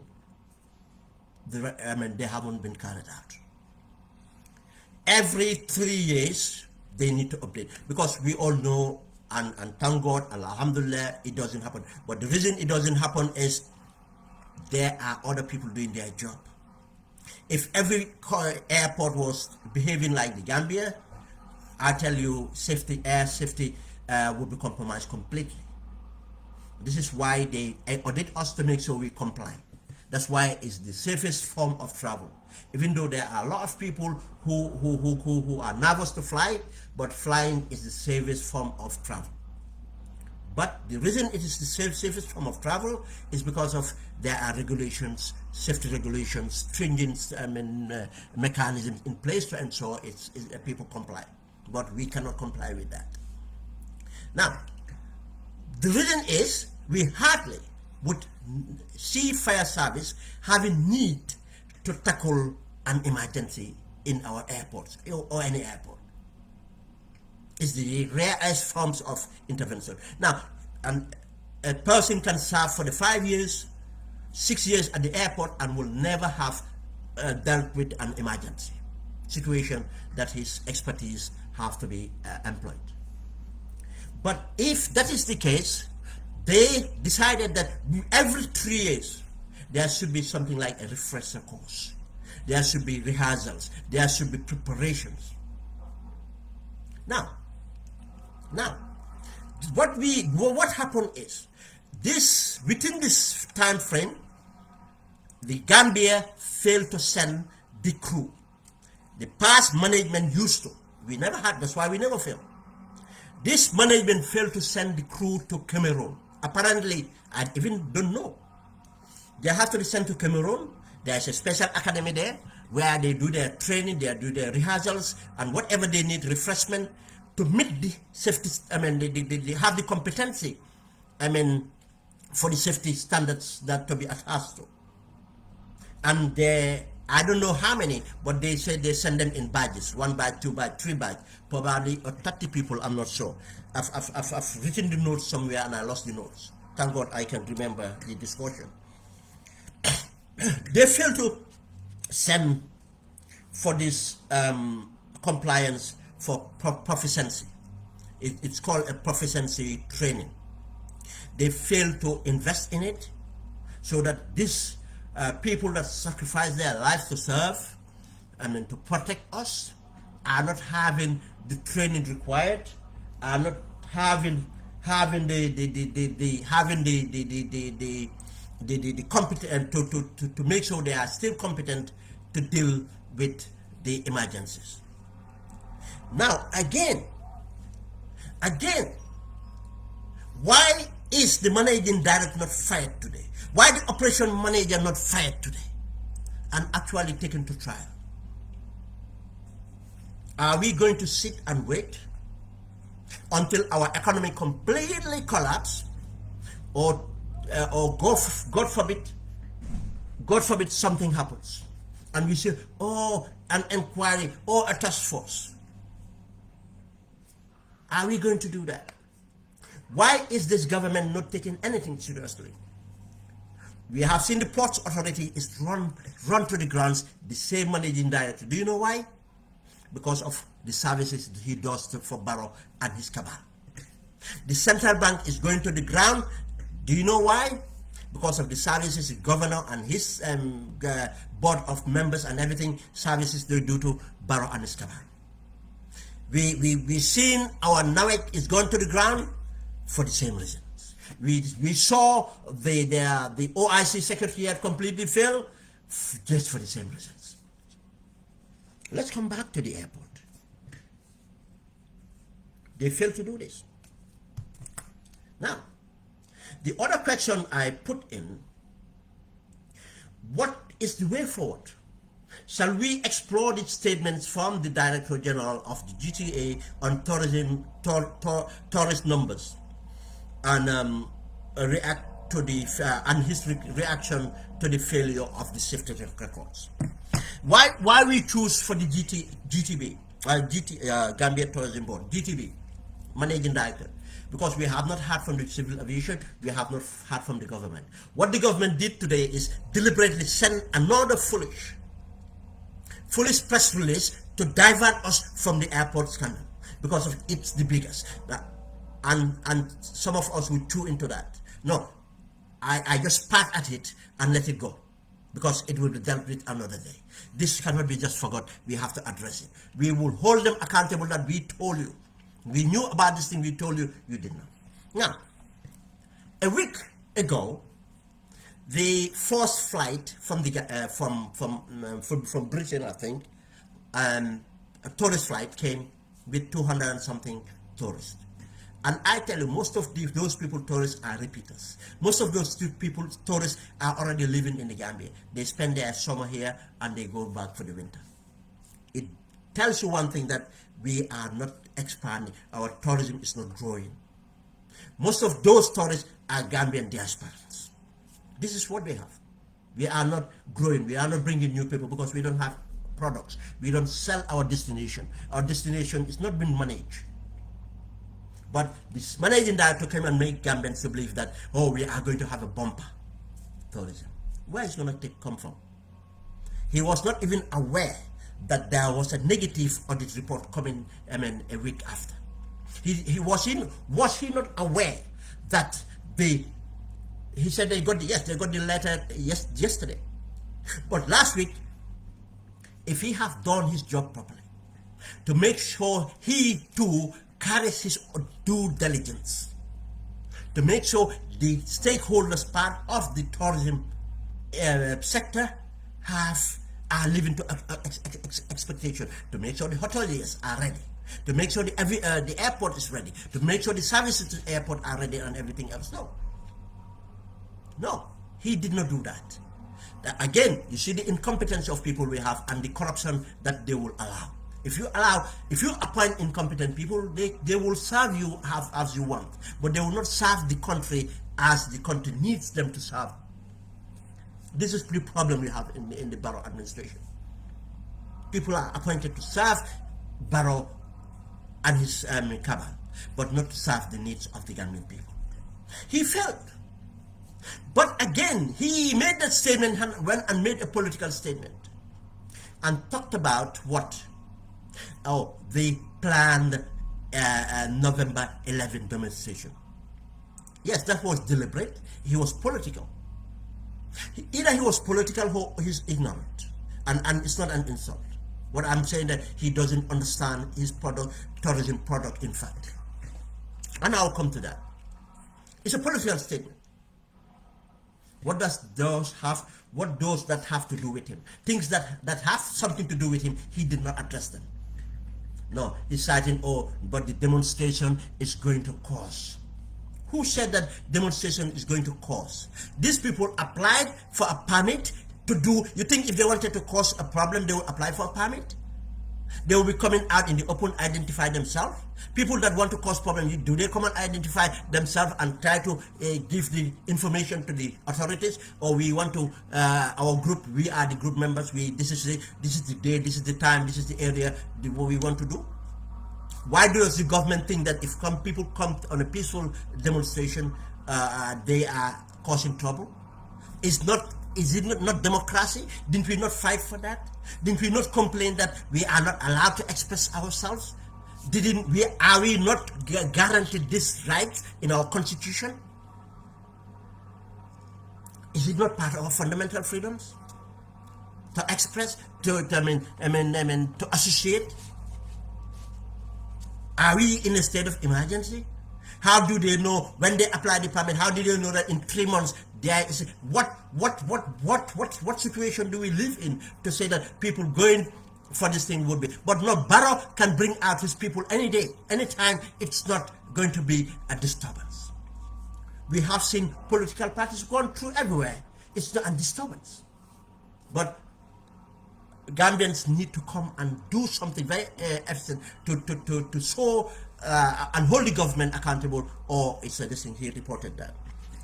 They haven't been carried out. Every 3 years they need to update, because we all know, and thank God, alhamdulillah, it doesn't happen. But the reason it doesn't happen is there are other people doing their job. If every airport was behaving like the Gambia, I tell you, air safety would be compromised completely. This is why they audit us, to make sure we comply. That's why it's the safest form of travel. Even though there are a lot of people who are nervous to fly, but flying is the safest form of travel. But the reason it is the safest form of travel is because of there are regulations, safety regulations, stringent mechanisms in place to ensure people comply. But we cannot comply with that. Now, the reason is we hardly would see fire service having need to tackle an emergency in our airports or any airport. It's the rarest forms of intervention. Now, a person can serve for the 5 years, 6 years at the airport and will never have dealt with an emergency situation that his expertise have to be employed. But if that is the case, they decided that every 3 years there should be something like a refresher course. There should be rehearsals. There should be preparations. Now, what happened is, within this time frame, the Gambia failed to send the crew. The past management used to. We never had. That's why we never failed. This management failed to send the crew to Cameroon. Apparently, I even don't know. They have to be sent to Cameroon. There's a special academy there where they do their training, they do their rehearsals, and whatever they need, refreshment, to meet the safety. They have the competency. For the safety standards that to be attached to. And I don't know how many, but they say they send them in badges, 1 badge, 2 badge, 3 badge, probably 30 people. I'm not sure. I've written the notes somewhere and I lost the notes. Thank God I can remember the discussion. They fail to send for this compliance for proficiency. It's called a proficiency training. They fail to invest in it, so that these people that sacrifice their lives to serve and to protect us are not having the training required, are not having the competent to make sure they are still competent to deal with the emergencies. Now again, why is the managing director not fired today? Why the operation manager not fired today and actually taken to trial? Are we going to sit and wait until our economy completely collapses, or God forbid something happens, and we say, oh, an inquiry or a task force? Are we going to do that? Why is this government not taking anything seriously? We have seen the Ports Authority is run to the grounds, the same managing director. Do you know why? because of the services he does for Barrow and his cabal. The central bank is going to the ground. Do you know why? Because of the services the governor and his board of members and everything, services they do to Barrow and his cabal. We seen our NAWEC is going to the ground for the same reasons. We saw the OIC secretariat completely fail just for the same reasons. Let's come back to the airport. They failed to do this. Now, the other question I put in, what is the way forward? Shall we explore the statements from the Director General of the GTA on tourism, tourist numbers, and react to the and his reaction to the failure of the safety records? Why we choose for the GTB, Gambia Tourism Board, GTB, Managing Director? Because we have not heard from the civil aviation, we have not heard from the government. What the government did today is deliberately send another foolish press release to divert us from the airport scandal, because of it's the biggest. And some of us will chew into that. No, I just pat at it and let it go, because it will be dealt with another day. This cannot be just forgot. We have to address it. We will hold them accountable that we told you. We knew about this thing, we told you, you did not. Now, a week ago, the first flight from the from Britain, I think, a tourist flight came with 200 and something tourists. And I tell you, most of those people, tourists, are repeaters. Most of those people, tourists, are already living in the Gambia. They spend their summer here and they go back for the winter. It tells you one thing, that we are not expanding. Our tourism is not growing. Most of those tourists are Gambian diasporans. This is what we have. We are not growing. We are not bringing new people because we don't have products. We don't sell our destination. Our destination is not being managed. But this managing director came and made Gambians to believe that, oh, we are going to have a bumper tourism. Where is it going to come from? He was not even aware that there was a negative audit report coming, a week after. Was he not aware that he said they got the letter yesterday. But last week, if he have done his job properly, to make sure he too carries his due diligence, to make sure the stakeholders part of the tourism sector are living to expectation, to make sure the hoteliers are ready, to make sure the airport is ready, to make sure the services to the airport are ready and everything else. No, he did not do that. Again, you see the incompetence of people we have and the corruption that they will allow. If you appoint incompetent people, they will serve you as you want, but they will not serve the country as the country needs them to serve. This is the problem we have in the Barrow administration. People are appointed to serve Barrow and his cabal, but not to serve the needs of the Gambian people. He failed. But again, he made that statement and went and made a political statement and talked about what? Oh, the planned November 11 demonstration. Yes, that was deliberate. He was political. Either he was political or he's ignorant. And it's not an insult. What I'm saying that he doesn't understand his tourism product, in fact. And I'll come to that. It's a political statement. What does those that have to do with him? Things that have something to do with him, he did not address them. No, he's citing, but the demonstration is going to cause. Who said that demonstration is going to cause? These people applied for a permit to do. You think if they wanted to cause a problem, they will apply for a permit? They will be coming out in the open, identify themselves. People that want to cause problems, do they come and identify themselves and try to give the information to the authorities? Or we want to, our group, we are the group members, this is the day, this is the time, this is the area, what we want to do? Why does the government think that if people come on a peaceful demonstration, they are causing trouble? It's not Is it not democracy? Didn't we not fight for that? Didn't we not complain that we are not allowed to express ourselves? Are we not guaranteed this right in our constitution? Is it not part of our fundamental freedoms? To express, to associate? Are we in a state of emergency? How do they know when they apply the permit? How do they know that in 3 months there is what situation do we live in to say that people going for this thing would be? But no, Barrow can bring out his people any day, anytime. It's not going to be a disturbance. We have seen political parties going through everywhere. It's not a disturbance. But Gambians need to come and do something very efficient to show and hold the government accountable, or it's this thing. He reported that.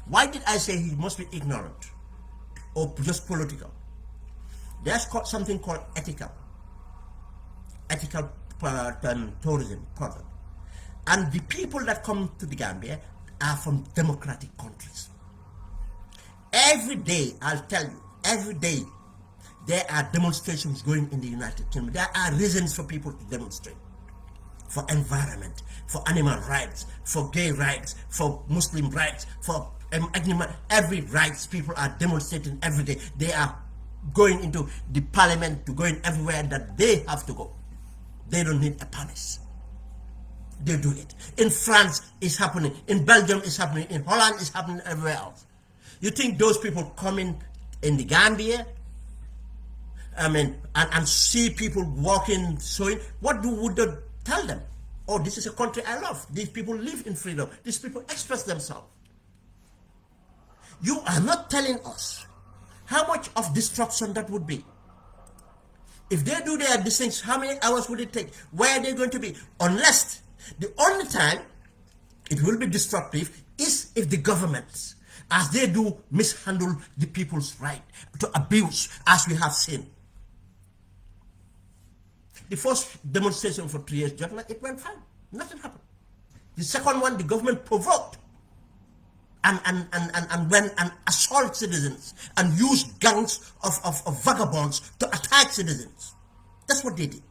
Why did I say he must be ignorant or just political? There's something called ethical tourism project, and the people that come to the Gambia are from democratic countries. Every day, I'll tell you, every day there are demonstrations going in the United Kingdom. There are reasons for people to demonstrate. For environment, for animal rights, for gay rights, for Muslim rights, for every rights. People are demonstrating every day. They are going into the parliament, to going everywhere that they have to go. They don't need a permit. They do it. In France, it's happening. In Belgium, it's happening. In Holland, it's happening everywhere else. You think those people coming in the Gambia, and see people walking, showing, what would they tell them? Oh, this is a country I love. These people live in freedom. These people express themselves. You are not telling us how much of destruction that would be. If they do these things, how many hours would it take? Where are they going to be? Unless the only time it will be destructive is if the governments, as they do, mishandle the people's right to abuse, as we have seen. The first demonstration for 3 years, it went fine. Nothing happened. The second one, the government provoked and went and assault citizens and used gangs of vagabonds to attack citizens. That's what they did.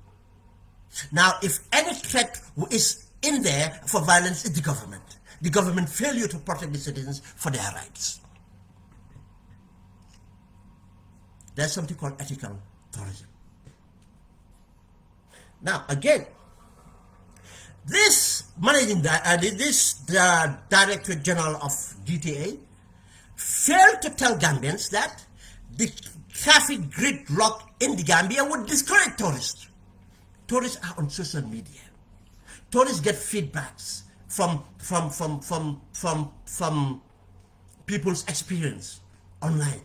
Now, if any threat is in there for violence, it's the government. The government failure to protect the citizens for their rights. There's something called ethical tourism. Now, again, this Director General of GTA failed to tell Gambians that the traffic gridlock in the Gambia would discourage tourists. Tourists are on social media. Tourists get feedbacks from people's experience online.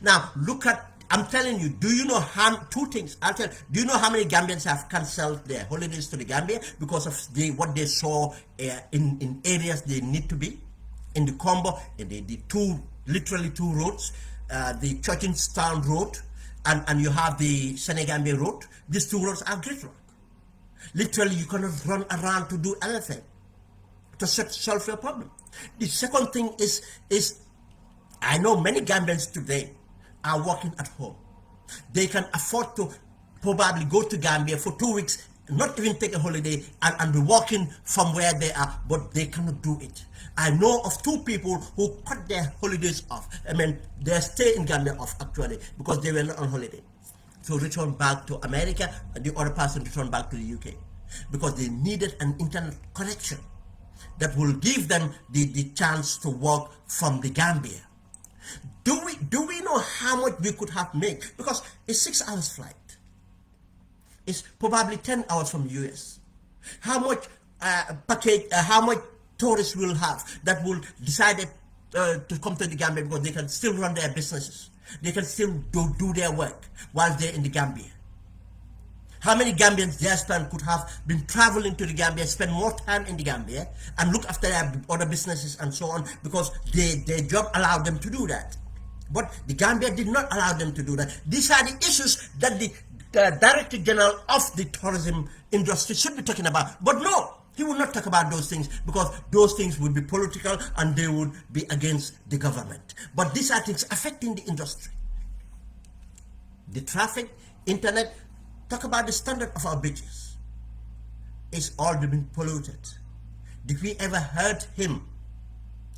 Now, look at, I'm telling you, do you know two things? I'll tell you, do you know how many Gambians have cancelled their holidays to the Gambia because of what they saw in areas they need to be? In the combo, in the literally two roads, the Churchillstown Road, and you have the Senegambia Road. These two roads are gridlock. Literally, you cannot run around to do anything to solve your problem. The second thing is I know many Gambians today are working at home. They can afford to probably go to Gambia for 2 weeks, not even take a holiday, and be working from where they are, but they cannot do it. I know of 2 people who cut their holidays off. I mean, their stay in Gambia off actually, because they were not on holiday. To return back to America, and the other person return back to the UK, because they needed an internet connection that will give them the chance to work from the Gambia. Do we know how much we could have made? Because it's 6 hours flight. It's probably 10 hours from US. How much how much tourists will have that will decide to come to the Gambia because they can still run their businesses. They can still do their work while they're in the Gambia. How many Gambians diaspora could have been traveling to the Gambia, spend more time in the Gambia, and look after their other businesses and so on, because their job allowed them to do that. But the Gambia did not allow them to do that. These are the issues that the Director General of the tourism industry should be talking about. But no, He would not talk about those things because those things would be political and they would be against the government. But these are things affecting the industry. The traffic, internet, talk about the standard of our beaches. It's all been polluted. Did we ever heard him,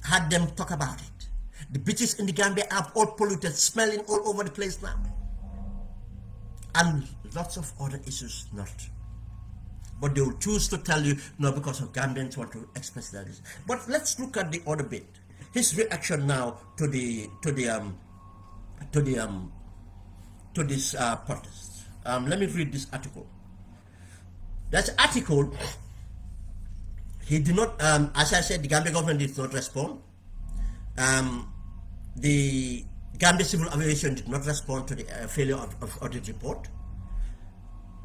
had them talk about it? The beaches in the Gambia are all polluted, smelling all over the place now. And lots of other issues not. But they will choose to tell you, no, because of Gambians want to express that. But let's look at the other bit. His reaction now to this protest. Let me read this article. That article, he did not, as I said, the Gambia government did not respond. The Gambia Civil Aviation did not respond to the failure of audit report.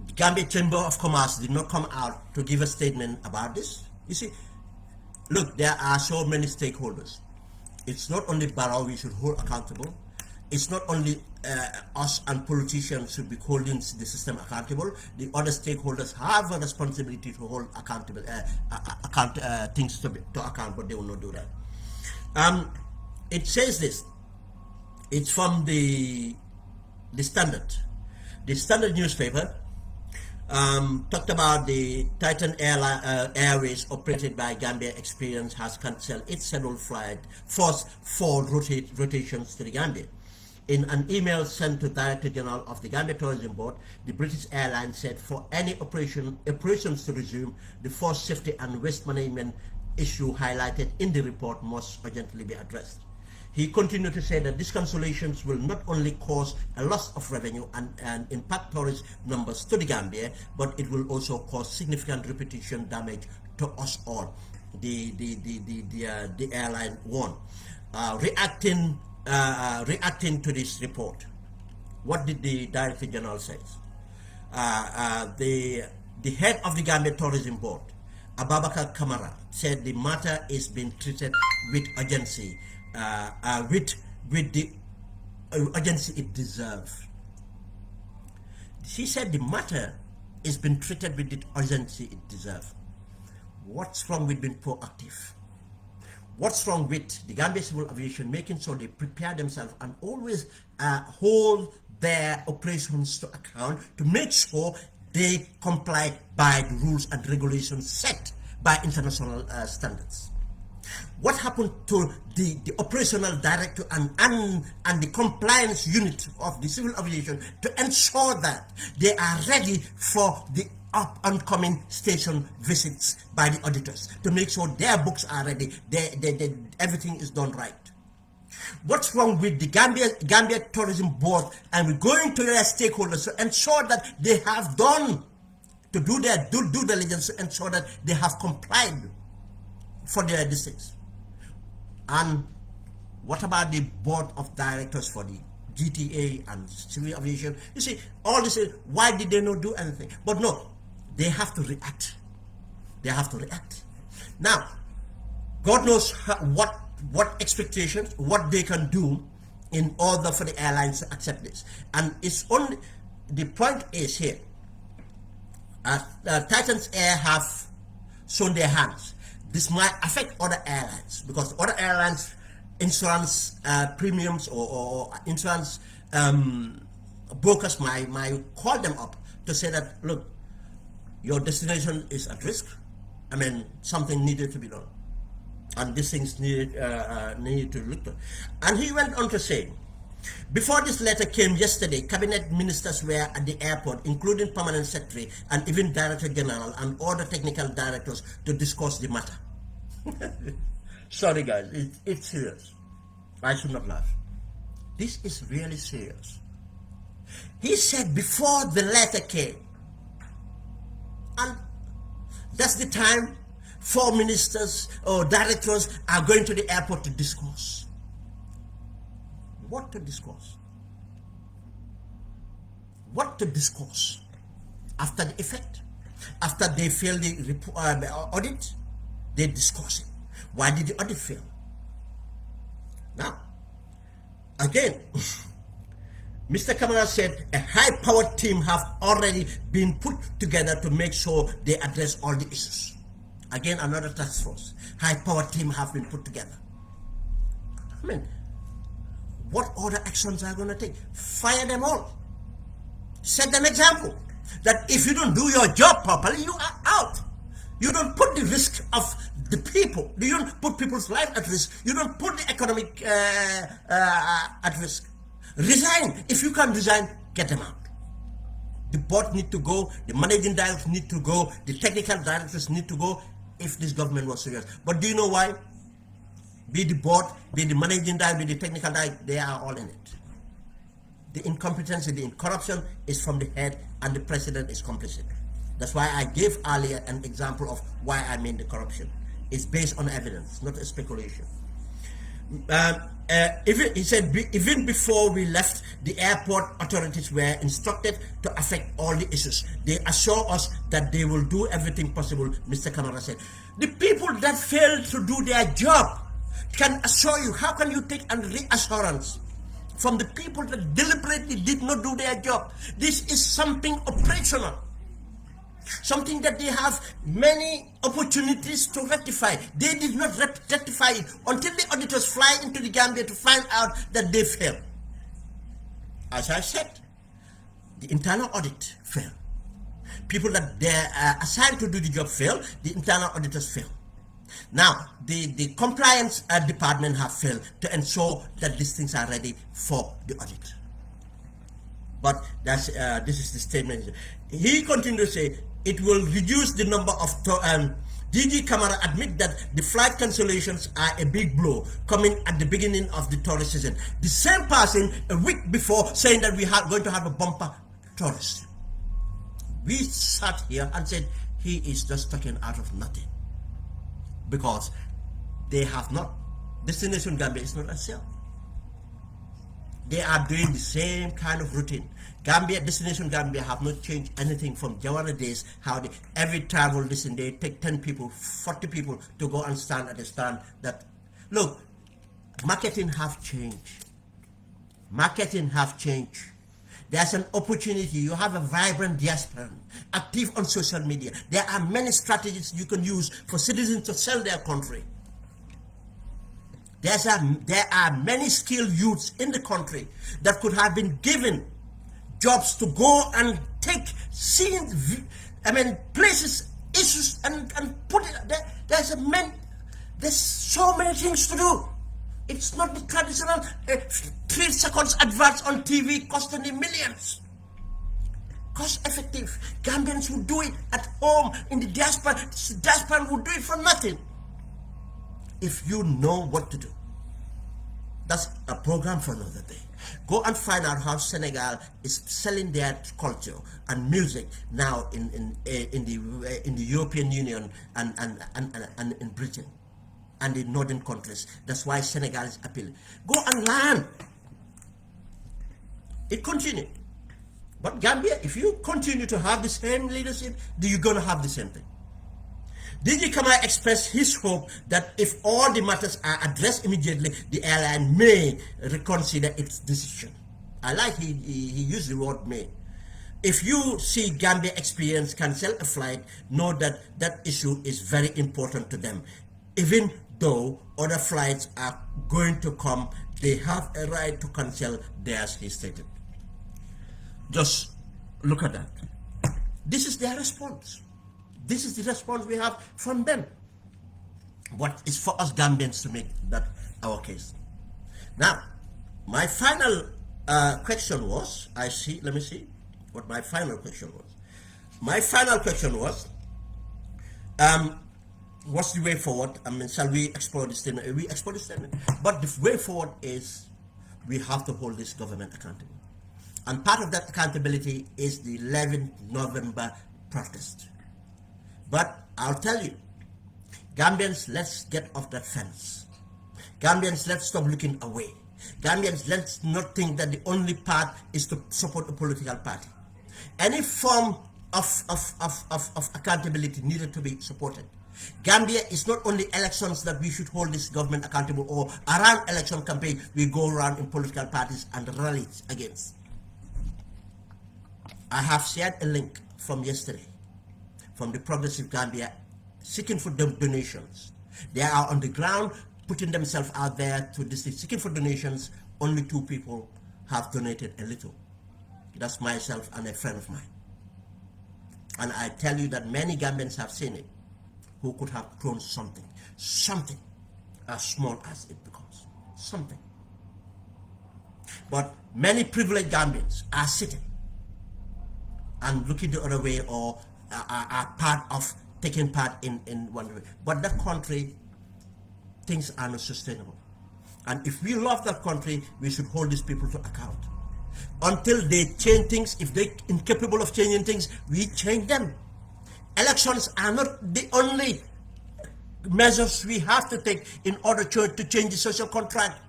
The Gambia Chamber of Commerce did not come out to give a statement about this. You see, look, there are so many stakeholders. It's not only Barrow we should hold accountable. It's not only us and politicians should be holding the system accountable. The other stakeholders have a responsibility to hold accountable things to account, but they will not do that. It says this. It's from the Standard. The Standard newspaper talked about the Titan Airways operated by Gambia Experience has cancelled its scheduled flight, forced 4 rotations to the Gambia. In an email sent to Director General of the Gambia Tourism Board, the British airline said for any operations to resume, the forced safety and waste management issue highlighted in the report must urgently be addressed. He continued to say that these cancellations will not only cause a loss of revenue and impact tourist numbers to the Gambia, but it will also cause significant reputation damage to us all. The airline warned. Reacting to this report, what did the Director General say? The head of the Gambia Tourism Board, Ababakar Kamara, said the matter is being treated with urgency, with the urgency it deserves. She said the matter is being treated with the urgency it deserves. What's wrong with being proactive? What's wrong with the Gambia Civil Aviation making sure they prepare themselves and always hold their operations to account to make sure they comply by the rules and regulations set by international standards? What happened to the operational director and the compliance unit of the civil aviation to ensure that they are ready for the up and coming station visits by the auditors, to make sure their books are ready, everything is done right? What's wrong with the Gambia Tourism Board and we're going to their stakeholders to ensure that they have done, to do their due diligence, to ensure that they have complied for their districts? And what about the board of directors for the GTA and civil aviation? You see, all this, why did they not do anything? But no, they have to react. They have to react. Now, God knows what expectations, what they can do in order for the airlines to accept this. And it's only, the point is here, Titans Air have shown their hands. This might affect other airlines because other airlines insurance premiums or insurance brokers might call them up to say that, look, your destination is at risk. I mean, something needed to be done, and these things needed to look at. And he went on to say, before this letter came yesterday, cabinet ministers were at the airport, including permanent secretary and even director general and other technical directors, to discuss the matter. Sorry guys, it's serious. I should not laugh. This is really serious. He said before the letter came, and that's the time 4 ministers or directors are going to the airport to discuss. What to discuss? What to discuss? After the effect, after they failed the audit, they discuss it. Why did the audit fail? Now, again, Mr. Kamara said a high-powered team have already been put together to make sure they address all the issues. Again, another task force, high-powered team have been put together. I mean, what other actions are going to take? Fire them all. Set an example that if you don't do your job properly, you are out. You don't put the risk of the people. You don't put people's life at risk. You don't put the economic at risk. Resign. If you can't resign, get them out. The board need to go. The managing directors need to go. The technical directors need to go if this government was serious. But do you know why? Be the board, be the managing director, be the technical director, they are all in it. The incompetency, the corruption is from the head, and the president is complicit. That's why I gave earlier an example of why I mean the corruption. It's based on evidence, not a speculation. He said, even before we left, the airport authorities were instructed to affect all the issues. They assure us that they will do everything possible, Mr. Kamara said. The people that fail to do their job can assure you. How can you take a reassurance from the people that deliberately did not do their job? This is something operational. Something that they have many opportunities to rectify. They did not rectify it until the auditors fly into the Gambia to find out that they failed. As I said, the internal audit failed. People that they are assigned to do the job fail. The internal auditors fail. Now, the compliance department have failed to ensure that these things are ready for the audit. But that's this is the statement. He continued to say, it will reduce the number of DG Kamara admit that the flight cancellations are a big blow coming at the beginning of the tourist season. The same person a week before saying that we are going to have a bumper tourist. We sat here and said he is just talking out of nothing, because they have not, Destination Gambia is not a sale. They are doing the same kind of routine. Destination Gambia have not changed anything from Jawara days, how every travel listen, they take 10 people, 40 people to go and stand at the stand. That, look, marketing have changed. Marketing have changed. There's an opportunity. You have a vibrant diaspora, active on social media. There are many strategies you can use for citizens to sell their country. There are many skilled youths in the country that could have been given jobs to go and take places, issues, and put it there. There's so many things to do. It's not the traditional 3 seconds adverts on TV costing the millions. Cost effective. Gambians would do it at home in the diaspora. The diaspora would do it for nothing. If you know what to do. That's a program for another day. Go and find out how Senegal is selling their culture and music now in the European Union and in Britain and the northern countries. That's why Senegal is appealing. Go and learn. It continues. But Gambia, if you continue to have the same leadership, then you're going to have the same thing. DG Kamara expressed his hope that if all the matters are addressed immediately, the airline may reconsider its decision. I like he used the word may. If you see Gambia Experience cancel a flight, know that that issue is very important to them. Even though other flights are going to come, they have a right to cancel theirs, he stated. Just look at that. This is their response. This is the response we have from them. What is for us Gambians to make that our case. Now, my final question was, let me see what my final question was. My final question was, what's the way forward? Shall we explore this statement? We explore this statement. But the way forward is we have to hold this government accountable. And part of that accountability is the 11th November protest. But I'll tell you, Gambians, let's get off that fence. Gambians, let's stop looking away. Gambians, let's not think that the only path is to support a political party. Any form of accountability needed to be supported. Gambia is not only elections that we should hold this government accountable, or around election campaign we go around in political parties and rallies against. I have shared a link from yesterday from the Progressive Gambia seeking for donations. They are on the ground putting themselves out there to this, seeking for donations. Only 2 people have donated a little. That's myself and a friend of mine. And I tell you that many Gambians have seen it, who could have thrown something, as small as it becomes, something. But many privileged Gambians are sitting and looking the other way, or are part of taking part in one way. But that country, things are not sustainable. And if we love that country, we should hold these people to account. Until they change things, if they're incapable of changing things, we change them. Elections are not the only measures we have to take in order to change the social contract.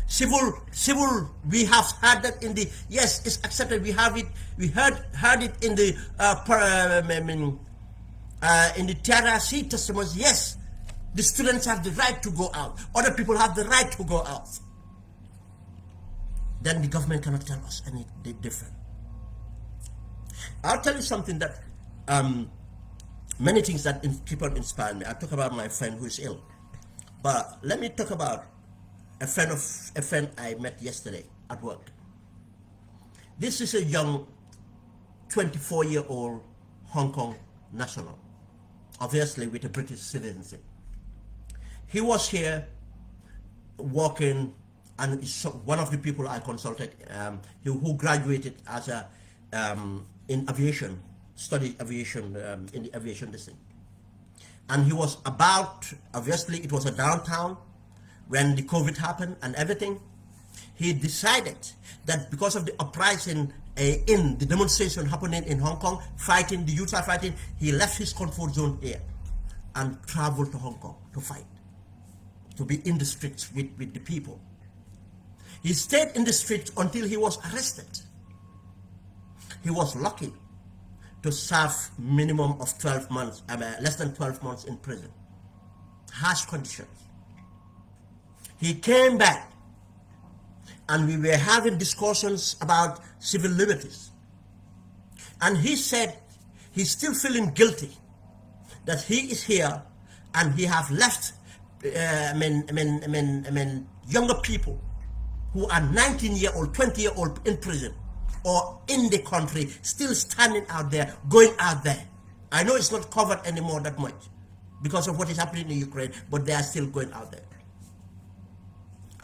Civil, we have had that in the, yes, it's accepted, we have it, we heard it in the TRC testimonies. Yes, the students have the right to go out, other people have the right to go out. Then the government cannot tell us any different. I'll tell you something that, many things that keep on inspiring me. I'll talk about my friend who is ill. But let me talk about a friend I met yesterday at work. This is a young 24-year-old Hong Kong national, obviously with a British citizenship. He was here working, and is one of the people I consulted, who graduated as a in aviation, studied aviation in the aviation district. And he was about, obviously it was a downtown when the COVID happened and everything. He decided that because of the uprising in the demonstration happening in Hong Kong, fighting, the youth are fighting, he left his comfort zone here and traveled to Hong Kong to fight, to be in the streets with the people. He stayed in the streets until he was arrested. He was lucky to serve minimum of 12 months, less than 12 months in prison. Harsh conditions. He came back and we were having discussions about civil liberties. And he said he's still feeling guilty that he is here and he have left younger people who are 19-year-old, 20-year-old in prison or in the country, still standing out there, going out there. I know it's not covered anymore that much because of what is happening in Ukraine, but they are still going out there.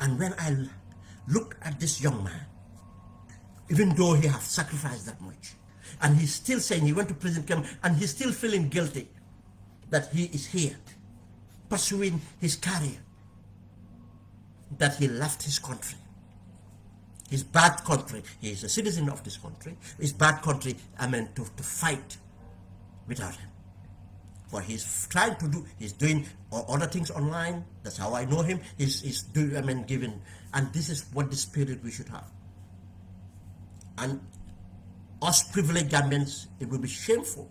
And when I look at this young man, even though he has sacrificed that much, and he's still saying he went to prison camp, and he's still feeling guilty that he is here, pursuing his career, that he left his country. His bad country, he is a citizen of this country, his bad country, to fight without him. What he's trying to do, he's doing other things online, that's how I know him, he's doing, giving, and this is what the spirit we should have. And us privileged Gambians, it will be shameful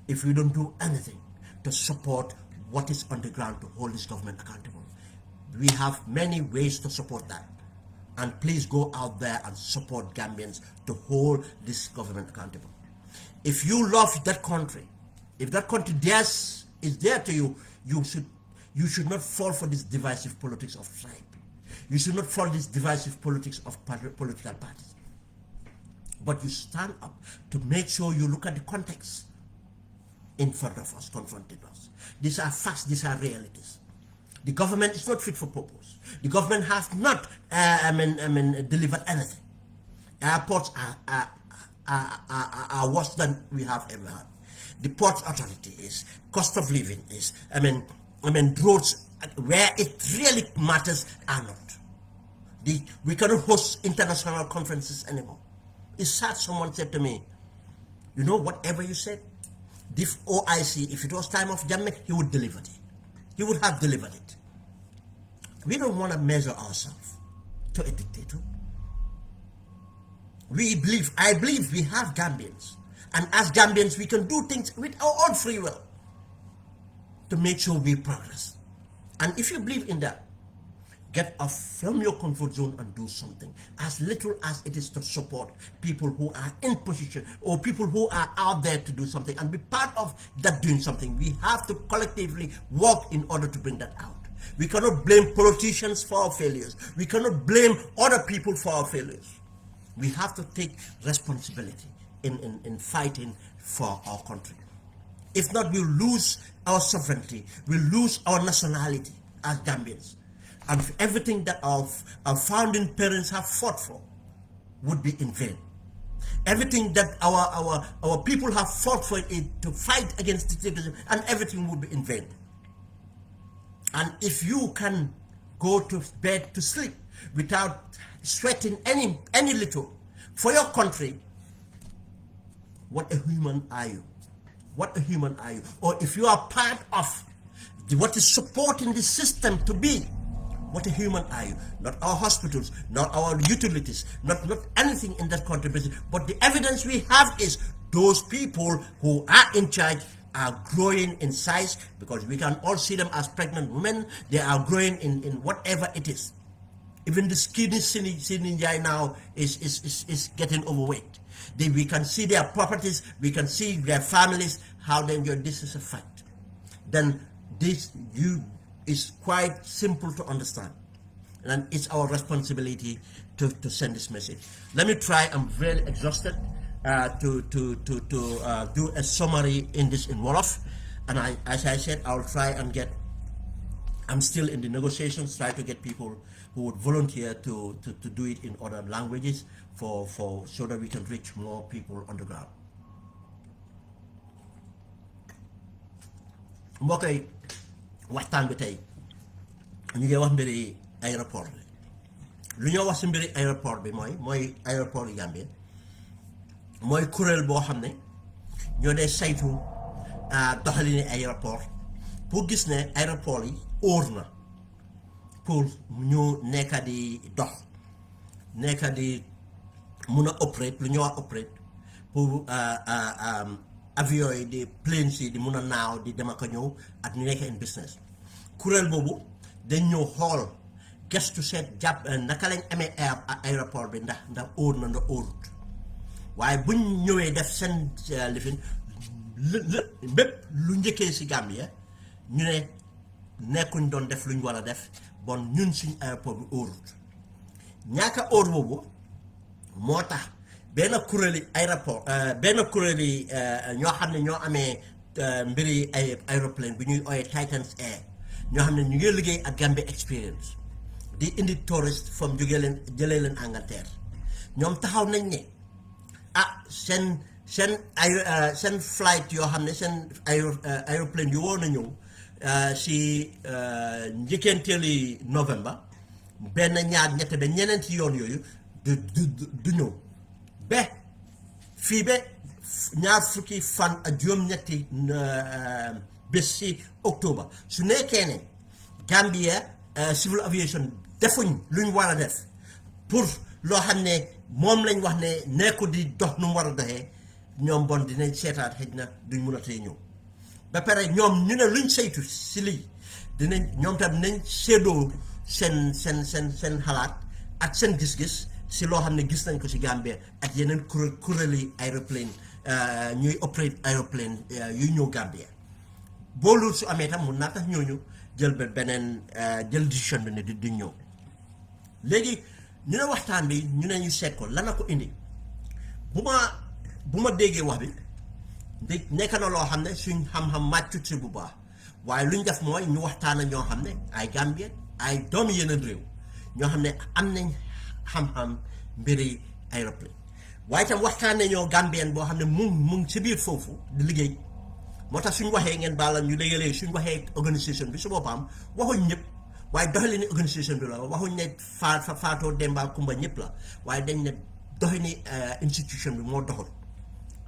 if we don't do anything to support what is on the ground to hold this government accountable. We have many ways to support that. And please go out there and support Gambians to hold this government accountable. If you love that country, if that country is there to you, you should not fall for this divisive politics of tribe. You should not fall this divisive politics of political parties. But you stand up to make sure you look at the context in front of us, confronting us. These are facts, these are realities. The government is not fit for purpose. The government has not delivered anything. Airports are worse than we have ever had. The port authority is, cost of living is, roads where it really matters are not. We cannot host international conferences anymore. It's sad. Someone said to me, you know, whatever you said, this OIC, if it was time of Jammeh, he would deliver it. He would have delivered it. We don't want to measure ourselves to a dictator. I believe we have Gambians. And as Gambians, we can do things with our own free will to make sure we progress. And if you believe in that, get off from your comfort zone and do something, as little as it is to support people who are in position or people who are out there to do something and be part of that doing something. We have to collectively work in order to bring that out. We cannot blame politicians for our failures. We cannot blame other people for our failures. We have to take responsibility in fighting for our country. If not, we'll lose our sovereignty, we'll lose our nationality as Gambians. And everything that our founding parents have fought for would be in vain. Everything that our people have fought for it to fight against dictatorship, and everything would be in vain. And if you can go to bed to sleep without sweating any little for your country, what a human are you? What a human are you? Or if you are part of what is supporting the system to be, what a human are you? Not our hospitals, not our utilities, not anything in that country, but the evidence we have is those people who are in charge are growing in size, because we can all see them as pregnant women. They are growing in whatever it is. Even the skinny guy now is getting overweight. We can see their properties, we can see their families, how they enjoy. This is a fact. Then this is quite simple to understand, and it's our responsibility to send this message. Let me try. I'm very exhausted to do a summary in Wolof, and as I said, I'll try and get. I'm still in the negotiations, try to get people who would volunteer to do it in other languages for so that we can reach more people on the ground. mbokk yi waxtaan bi tey ñu ngi wax mbiri aéroport bi. lu ñoo wax si mbiri aéroport bi mooy aéroport yi Gambie mooy kuréel boo xam ne ñoo dee saytu doxalini aéroport pour gis ne aéroport yi óor na pour ñu nekka di dox, nekka di mun a operate, lu ñoo wax operate pour avion yi di planes yi di mun a naaw di dem ak a ñëw ak ñu nekk in business. kuréel boobu dañ ñëw xool gestu seet jàpp naka lañ amee aéroport bi ndax óor na ndax óorut. waaye buñ ñëwee def seen lifin bépp lu njëkkee si Gambia ñu ne nekkuñ doon def luñ war a def, bon ñun suñ aéroport bi óorut. ñaaka óor boobu moo tax benn kuréeli aéroport benn kuréeli ñoo xam ne ñoo amee mbiri ay aéroplane bi ñuy ooyee Titans Air, ñoo xam ne ñu ngi liggéey ak Gambia Experience di indi touriste fam jëlee leen Angleterre. ñoom taxaw nañ ne seen flight yoo xam ne seen aéroplane yu woon a ñëw si njëkkenteeli novembre benn ñaar ñett ba ñeneenti yoon yooyu du ñëw ba fii ba ñaar fukki fan ak juróom-ñetti bés si octobre. su nekkee ne Gambia civil aviation defuñ luñ war a def pour loo xam ne moom lañ wax ne nekku di dox nu mu war a doxee, ñoom bon dinañ seetaat xëj na duñ mun a tey ñëw. ba pare ñoom ñu ne luñ saytu si lii ñoom tam nañ séddoo seen xalaat ak seen gis-gis si loo xam ne gis nañ ko si Gambia ak yeneen kuréeli aéroplane ñuy operate aéroplane yuy ñëw Gambia. boo loolu su amee tam mun naa tax ñooñu jël beneen jël décision bi ne di ñëw. léegi ñu ne waxtaan bi ñu ne ñu seet ko lan la ko indi. bu ma déggee wax bi nekk na loo xam ne suñ xam-xam màccut si bu baax, waaye luñ def mooy ñu waxtaan ak ñoo xam ne ay Gambien ay doomi yeneen réew ñoo xam ne am nañ xam-xam mbiri aéroplane. waaye tam waxtaan nañoo Gambien boo xam ne mu ngi si biir foofu di liggéey. moo tax suñ waxee ngeen baal ñu léegi-léegi suñ waxee organisation bi su boppam waxuñ ñëpp, waaye doxali ni organisation bi la waxuñ ne faatoo Demba Kumba ñëpp la, waaye dañ ne doxi ni institution bi moo doxul.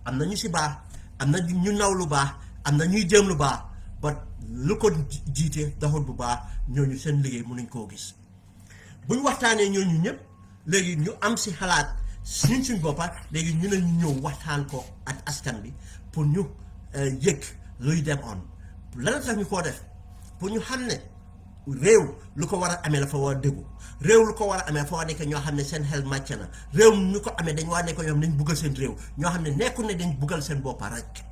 am na ñu si baax, am na ñu naw lu baax, am na ñuy jëm lu baax, ba lu ko jiite doxul bu baax, ñooñu seen liggéey mënuñ koo gis. buñ waxtaanee ñooñu ñëpp léegi ñu am si xalaat suñ boppa, léegi ñu ne ñu ñëw waxtaan ko ak askan bi pour ñu yëg luy dem on. lan tax ñu koo def pour ñu xam ne réew lu ko war a amee la fa war a déggu réew lu ko war a amee fa war a nekk ñoo xam ne seen xel màcc na réew ñu ko amee dañ war a nekk ñoom dañ buggal seen réew ñoo xam ne nekkul ne dañ buggal seen boppa rek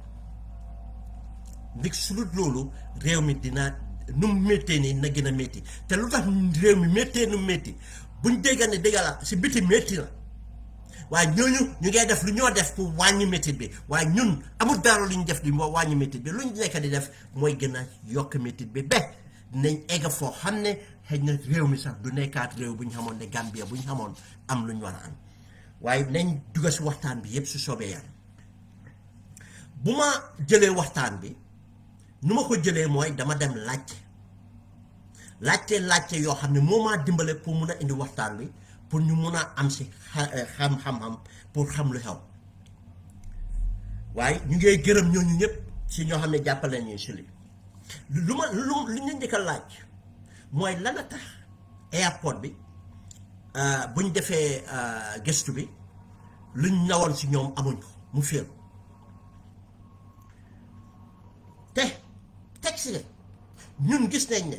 ndig su dul loolu réew mi dina nu mu méttee nii na gën a métti te lu tax réew mi méttee nu mu métti buñ dégga ne dégga la si biti métti na waaye ñooñu ñu ngay def lu ñoo def pour wàññi métit bi waaye ñun amul dara lu ñu def di moo wàññi métit bi lu ñu nekk di def mooy gën a yokk métit bi ba dinañ egg foo xam ne xëy na réew mi sax du nekkaat réew bu ñu xamoon ne Gambia bu ñu xamoon am lu ñu war a am waaye nañ dugga si waxtaan bi yëpp su soobee yàlla bu ma jëlee waxtaan bi nu ma ko jëlee mooy dama dem laajte yoo xam ne moo maa dimbale pour mun a indi waxtaan bi pour ñu mun a am si xam-xam pour xam lu xew waaye ñu ngay gërëm ñooñu ñëpp si ñoo xam ne jàppale ñu si li lu ñu njëkk a laaj mooy lan a tax airport bi buñ defee gëstu bi luñ nawoon si ñoom amuñ ko mu féer te teg si ñun gis nañ ne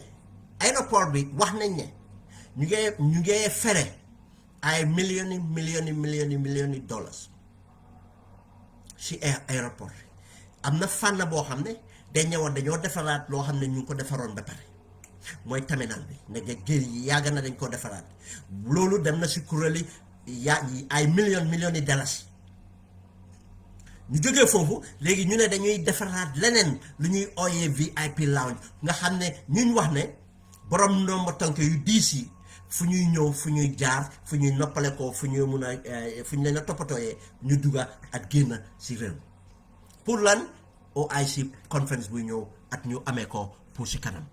aéroport bi wax nañ ne ñu ngee fere ay millions dollars si aéroport bi am na fànn boo xam ne dañ ñëwoon dañoo defaraat loo xam ne ñu ngi ko defaroon ba pare mooy terminal bi nekk géej yi yàgg na dañ ko defaraat loolu dem na si kuréel yi ay millions yi dollars ñu jógee foofu léegi ñu ne dañuy defaraat leneen lu ñuy ooyee VIP lounge nga xam ne ñuñ wax ne borom ndomba tànk yu diis yi fu ñuy ñëw fu ñuy jaar fu ñuy noppale ko fu ñuy mun a fu ñu leen a toppatooyee ñu dugga ak génn si réew pour lan OIC conference buy ñëw at ñu amee ko pour si kanam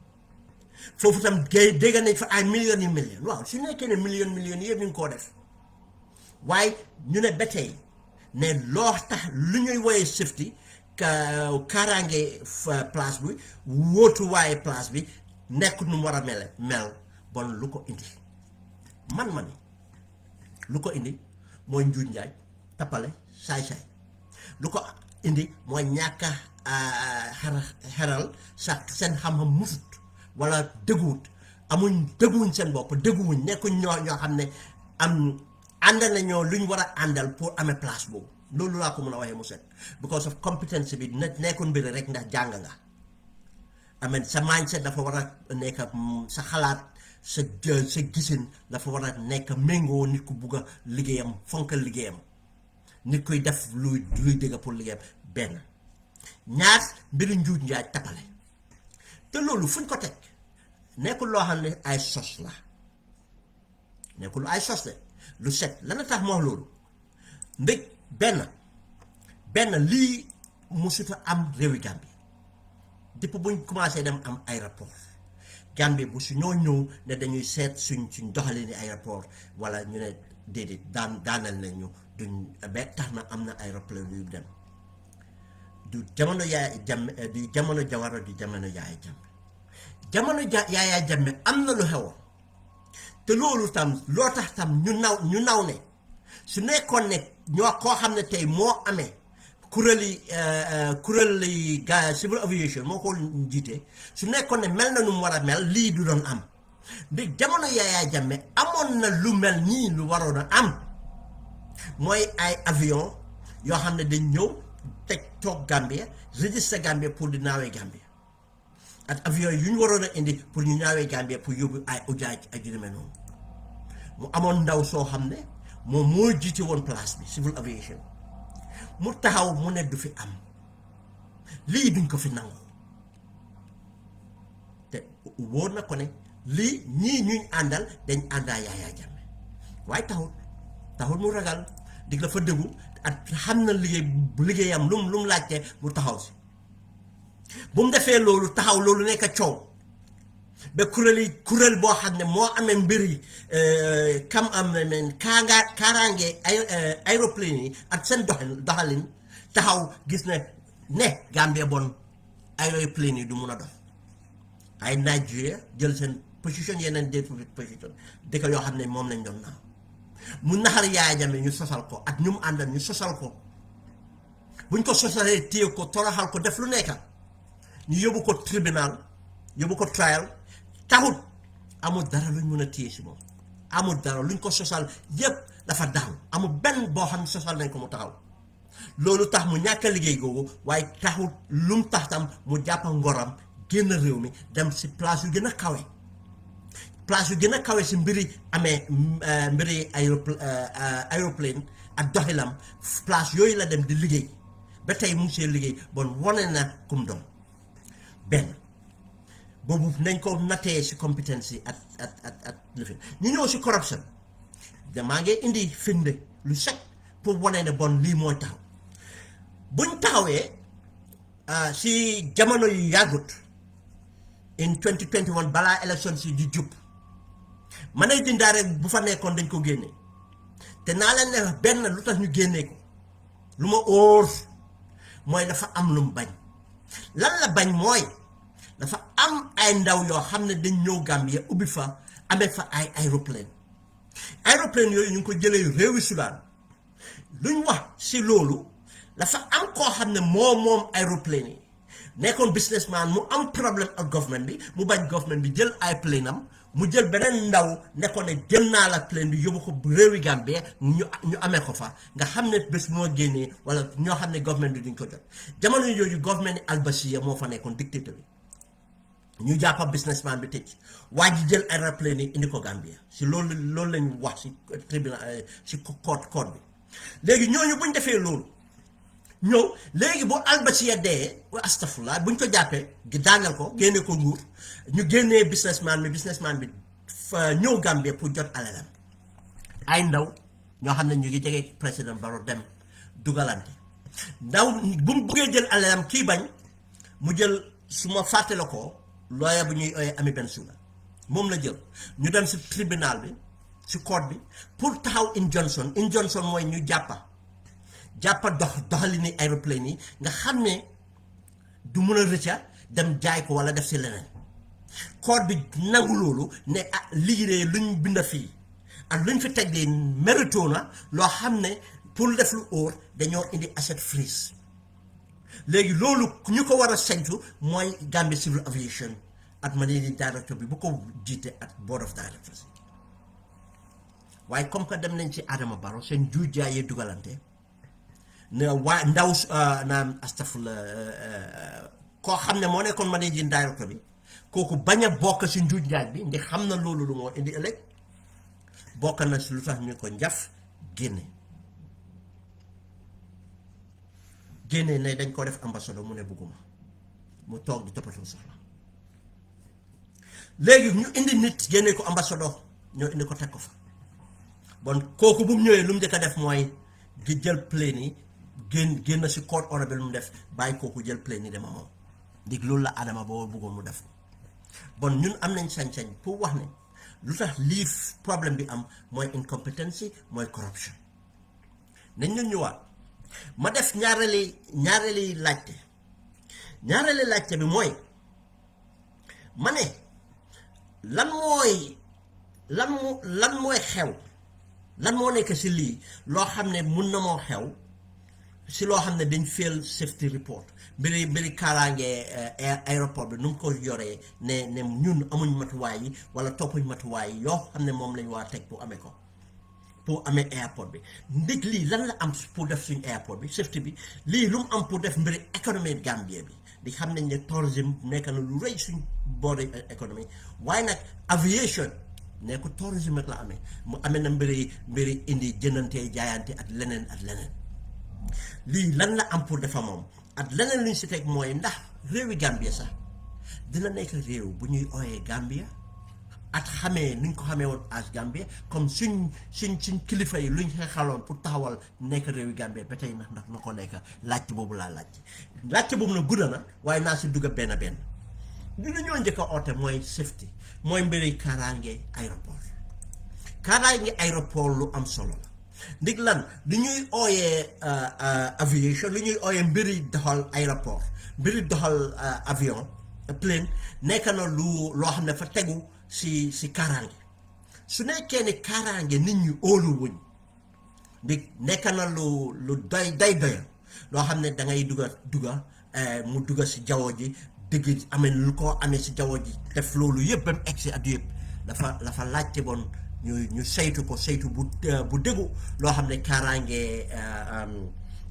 foofu tam dégg nañ fa ay millions waaw su nekkee ne millions yëpp ñu ngi koo def waaye ñu ne ba tey ne loo tax lu ñuy woyee safety kaaraange place bi wóotuwaaye place bi nekk nu mu war a mel bon lu ko indi man ni lu ko indi mooy njuuj njaaj tappale saay-saay lu ko indi mooy ñàkka xeral sax seen xam-xam musut wala dëgguwut dëgguwuñ seen bopp dëgguwuñ nekkuñ ñoo xam ne am àndal nañoo lu ñu war a àndal pour amee place boobu loolu laa ko mën a waxee mu set because of competence bi nekkul mbir rek ndax jàng nga amen sa mindset dafa war a nekk sa xalaat sa gisin dafa war a nekk méngoo nit ku bugg a liggéeyam fonkal liggéeyam nit kuy def luy dëgg pour liggéeyam benn ñaar mbiru njuuj njaaj tappale te loolu fuñ ko teg nekkul loo xam ne ay sos la nekkul ay sos de lu set lana tax moo loolu ndëg benn lii musuta am réewi Gambie depuis buñ commencé dem am aéroport Gambie bu su ñoo ñëw ne dañuy seet suñ doxalin ni aéroport wala ñu ne déedéet daanal nañu duñ ba tax na am na aéroport yu dem du jamono Yaaya Jammeh du jamono Jawara du jamono Yaaya Jammeh jamono Yaaya Jammeh am na lu xewoon te loolu tam loo tax tam ñu naw ne su nekkoon ne ñoo koo xam ne tey moo amee kuréeli civil aviation moo ko jiite su nekkoon ne mel na nu mu war a mel lii du doon am ndi jamono Yaaya Jammeh amoon na lu mel nii lu waroon a am mooy ay avion yoo xam ne dañ ñëw teg toog Gambia registré Gambia pour di naawee Gambia ak avion yu ñu waroon a indi pour ñu naawee Gambia pour yóbbu ay ujaaj ak yu demee noonu mu amoon ndaw soo xam ne moom moo jiite woon place bi civil aviation mu taxaw mu ne du fi am lii duñ ko fi nangu te wóor na ko ne lii ñii ñuñ àndal dañ àndaa Yaaya Jammeh waaye taxul mu ragal dig la fa dëggu ak xam na liggéeyam lu mu laajte mu taxaw si bu mu defee loolu taxaw loolu nekk coow ba kuréel boo xam ne moo amee mbiri kaaraange aéroplane yi ak seen doxalin taxaw gis ne Gambia bon aéroplane yi du mun a dox ay Nigeria jël seen position yeneen position dëkk yoo xam ne moom lañ doon naaw mu naxar Yaaya Jammeh ñu sosal ko ak ñu mu àndal ñu sosal ko buñ ko sosalee téye ko toroxal ko def lu nekka ñu yóbbu ko tribunal yóbbu ko trial taxut amul dara luñ mën a téye si moom amul dara luñ ko sosal yépp dafa daanu amul benn boo xam ne sosal nañ ko mu taxaw loolu tax mu ñàkk a liggéey googu waaye taxul lum tax tam mu jàppa ngoram génn réew mi dem si place yu gën a kawe place yu gën a kawe si mbiri amee mbiri aéroplane ak doxilam place yooyu la dem di liggéey ba tey mu ngi see liggéey bon wane na kum doon benn boobu nañ ko nattee si compétence yi at lifin ñu ñëw si corruption damaa ngi indi firnde lu set pour wane ne bon lii mooy taxaw buñ taxawee si jamono yu yàggut in 2021 balaa élection si di jub managing director bu fa nekkoon dañ ko génne te naa leen ne benn lu tax ñu génnee ko lu ma óor mooy dafa am lu mu bañ lan la bañ mooy dafa am ay ndaw yoo xam ne dañ ñëw Gambia ubbi fa amee fa ay aéroplane yooyu ñu ngi ko jëlee réewi Sudan luñ wax si loolu dafa am koo xam ne moom aéroplane yi nekkoon businessman mu am problème ak government bi mu bañ government bi jël ay plane am mu jël beneen ndaw nekkoon ne jël naa la plane bi yóbbu ko réewi Gambie ñu amee ko fa nga xam ne bés moo génnee wala ñoo xam ne government bi duñ ko jot jamono yooyu government ni Al-Bashir moo fa nekkoon dictateur bi ñu jàppa businessman bi tëj waa ji jël aéroplane yi indi ko Gambia si loolu lañu wax si tribunal si court bi léegi ñooñu buñ defee loolu ñëw léegi bu Al-Bashir dee astafurlah buñ ko jàppee daangal ko génne ko nguur ñu génnee businessman bi fa ñëw Gambie pour jot alalam ay ndaw ñoo xam ne ñu ngi jege président Barrow dem dugalante ndaw bu mu buggee jël alalam kii bañ mu jël su ma fàtte la ko lawyer bu ñuy ooyee Ami Bensouda moom la jël ñu dem si tribunal bi si court bi pour taxaw injunction mooy ñu jàppa doxali ni aéroplane yi nga xam ne du mun a rëcca dem jaay ko wala def si leneen court bi nangu loolu ne liggéey luñ bind fii ak luñ fi teg de mérito na loo xam ne pour def lu óor dañoo indi asset freeze léegi loolu ñu ko war a saytu mooy Gambia Civil Aviation ak managing director bi bu ko jiite ak board of directors waaye comme que dem nañ ci Adama Barrow seen juuj jaayee dugalante ne waa ndaw naam astafurlah koo xam ne moo nekkoon managing director bi kooku bañ a bokk si njuuj njaaj bi ndi xam na loolu lu moo indi ëllëg bokk na si lu tax ñu ko njaf génne ne dañ ko def ambassadeur mu ne bugguma mu toog di toppatoo soxla léegi ñu indi nit génne ko ambassadeur ñoo indi ko teg ko fa bon kooku bu mu ñëwee lu mu njëkk a def mooy di jël plane yi génn si court order bi lu mu def bàyyi kooku jël plane yi dama moom ndig loolu la Adama boobu bëggoon mu def ko bon ñun am nañ sañ-sañ pour wax ne lu tax lii problème bi am mooy incompetence mooy corruption nañ ñu ñëwaat ma def ñaareeli laajte bi mooy ma ne lan mooy xew lan moo nekk si lii loo xam ne mun na moo xew si loo xam ne dañ fail safety report mbiri kaaraange aéroport bi nu mu ko yoree ne ñun amuñ matuwaay yi wala toppuñ matuwaay yi yoo xam ne moom lañ waa teg pour amee airport bi ndig lii lan la am pour def suñ airport bi safety bi lii lu mu am pour def mbiri économie Gambie bi di xam nañ ne tourisme nekk na lu rëy suñ boori économie waaye nag aviation ne ko tourisme rek la amee mu amee na mbiri indi jëndante jaayante ak leneen lii lan la am pour defa moom ak leneen luñ si teg mooy ndax réewi Gambia sax dina nekk réew bu ñuy ooyee Gambia at xamee nuñ ko xamee woon as Gambia comme suñ kilifa yi luñ xeexaloon pour taxawal nekk réewi Gambia ba tey ndax na ko nekk laajte boobu laa laajte boobu nag gudda na waaye naa si dugg benn li ñoo njëkk a oote mooy safety mooy mbiri kaaraange aéroport lu am solo la ndig lan li ñuy ooyee aviation li ñuy ooyee mbiri doxal aéroport mbiri doxal avion plane nekk na loo xam ne fa tegu si kaaraange su nekkee ne kaaraange nit ñi óolu wuñ ndig nekk na lu day doya loo xam ne da ngay mu dugga si jaww ji dëgg amee lu ko amee si jaww ji def loolu yëpp ba mu egg si at yëpp dafa laajte bon ñu saytu ko saytu bu dëggu loo xam ne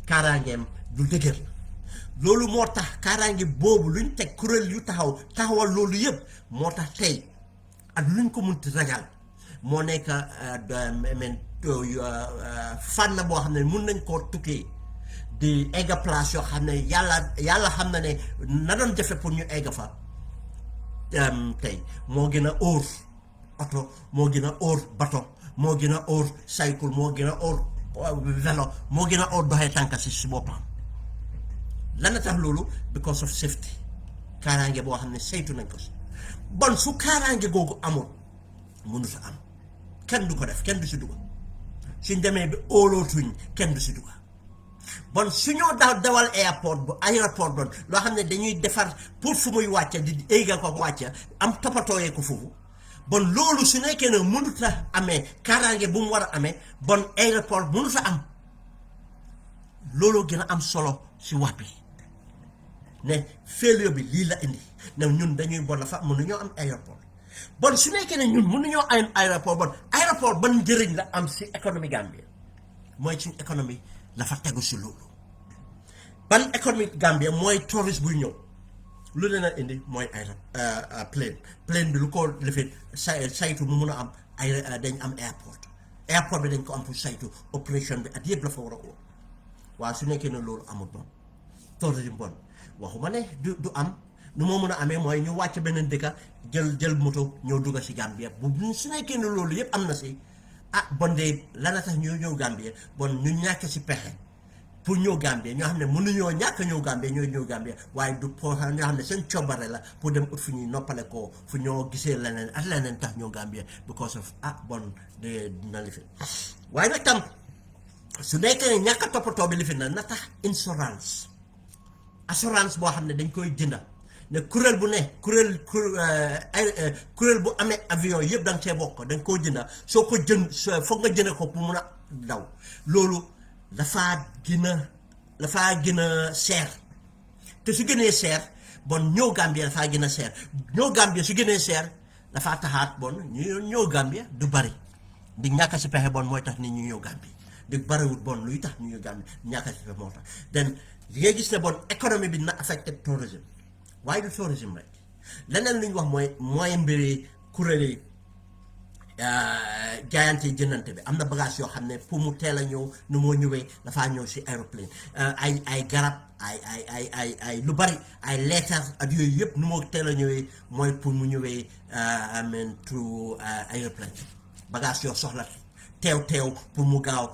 kaaraangeem du dëgër loolu moo tax kaaraange boobu luñ teg kuréel yu taxawal loolu yëpp moo tax tey ak luñ ko munti ragal moo nekk fànn boo xam ne mun nañ koo tukkee di egga place yoo xam ne yàlla xam na ne na doon jafe pour ñu egga fa tey moo gën a óor oto moo gën a óor bato moo gën a óor cycle moo gën a óor vélo moo gën a óor doxee tànka si boppam lan la tax loolu because of safety kaaraange boo xam ne saytu nañ ko si bon su kaaraange googu amul mënut a am kenn du ko def kenn du si dugg suñ demee bi óolootuñ kenn du si dugg bon suñoo dawal airport bon loo xam ne dañuy defar pour fu muy wàcca di éega ko wàcca am toppatooyee ko foofu bon loolu su nekkee ne mënut a amee kaaraange bu mu war a amee bon aéroport mënut a am loolu gën a am solo si wax bi ne failure bi lii la indi ne ñun dañuy bon la fa mënuñoo am aéroport bon su nekkee ne ñun mënuñoo am aéroport ban njëriñ la am si économie Gambie mooy suñ économie la fa tegu si loolu ban économie Gambie mooy touriste buy ñëw lu leen a indi mooy plane bi lu ko lifin saytu mu mun a am dañ am airport bi dañ ko am pour saytu opération bi at yëpp la fa war a oo waaw su nekkee ne loolu amul bon tourisme bon waxuma ne du am nu moo mun a amee mooy ñu wàcc beneen dëkka jël moto ñëw dugga si Gambie bu su nekkee ne loolu yëpp am na si bon de lana tax ñu ñëw Gambie bon ñu ñàkk si pexe pour ñëw Gambie ñoo xam ne mënuñoo ñàkk ñëw Gambie ñooy ñëw Gambie waaye du pour ñoo xam ne seen coobare la pour dem ut fu ñuy noppale ko fu ñoo gisee leneen ak leneen tax ñëw Gambie because of bon de dina lifin waaye nag tam su nekkee ñàkk a toppatoo bi lifin na tax assurance boo xam ne dañ koy jënda ne kuréel bu ne kuréel bu amee avion yëpp da nga cee bokk da nga koo jënda soo ko foog nga jënde ko pour mun a daw loolu dafaa gën a seer te su gënee seer bon ñëw Gambie dafaa gën a seer ñëw Gambie su gënee seer dafaa taxaat bon ñu ñëw Gambie du bari di ñàkk si pexe bon mooy tax nit ñu ñëw Gambie di bariwut bon luy tax ñu ñëw Gambie ñàkk si pexe moo tax den li ngay gis ne bon économie bi na affecté tourisme waaye du tourisme rek leneen lu ñu wax mooy mbiri kuréeli jaayante jëndante bi am na bagage yoo xam ne pour mu teel a ñëw nu moo ñëwee dafaa ñëw si aéroplane ay garab ay lu bari ay leetar ak yooyu yëpp nu moo teel a ñëwee mooy pour mu ñëwee through aéroplane bagage yoo soxla teew pour mu gaaw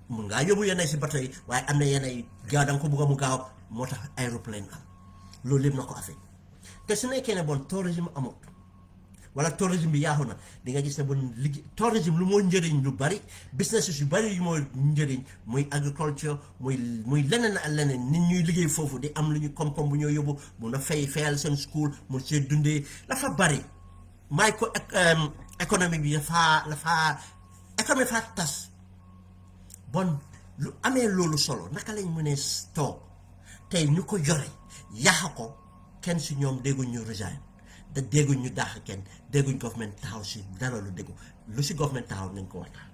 mun ngaa yóbbu yenn si bato yi waaye am na yenn gaaw da nga ko bëgg mu gaaw moo tax aéroplane am loolu lépp na ko affecté te su nekkee ne bon tourisme amut wala tourisme bi yaaxu na di nga gis ne bon tourisme lu moo njëriñ lu bari business yu bari yu moo njëriñ muy agriculture muy leneen ak leneen nit ñuy liggéey foofu di am lu ñu koom-koom bu ñoo yóbbu mun a fayal seen school mun see dundee dafa bari may ko économie bi économie dafa tas bon lu amee loolu solo naka lañ mënee toog tey ñu ko yore yàq ko kenn si ñoom dégguñ ñu resign da dégguñ ñu daax kenn dégguñ government taxaw si dara lu déggu lu si government taxaw nañ ko waxtaan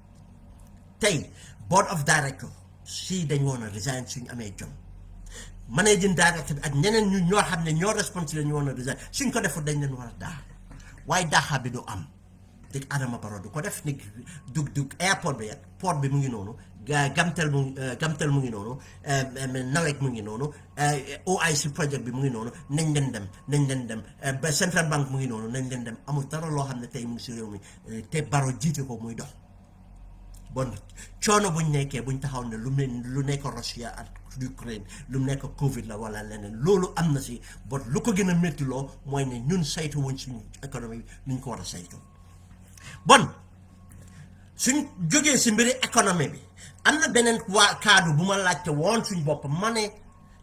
tey board of director si dañ woon a resign suñu amee jom managing director bi ak ñeneen ñu ñoo xam ne ñoo responsable ñu woon a resign suñ ko defut dañ leen war a daax waaye daaxa bi du am dëgg Adama Barrow du ko def ni dug airport bi port bi mu ngi noonu gamtel mu ngi noonu nawet mu ngi noonu OIC project bi mu ngi noonu nañ leen dem ba Central Bank mu ngi noonu nañ leen dem amul dara loo xam ne tey mu ngi si réew mi te Barrow jiite ko muy dox bon coono buñ nekkee buñ taxaw ne lu nekk Russia ak Ukraine lu nekk Covid la wala leneen loolu am na si bon lu ko gën a métti loo mooy ne ñun saytu wuñ suñu économie bi nuñ ko war a saytu bon suñ jógee si mbiri économie bi am na beneen kaddu bu ma laajte woon suñ bopp ma ne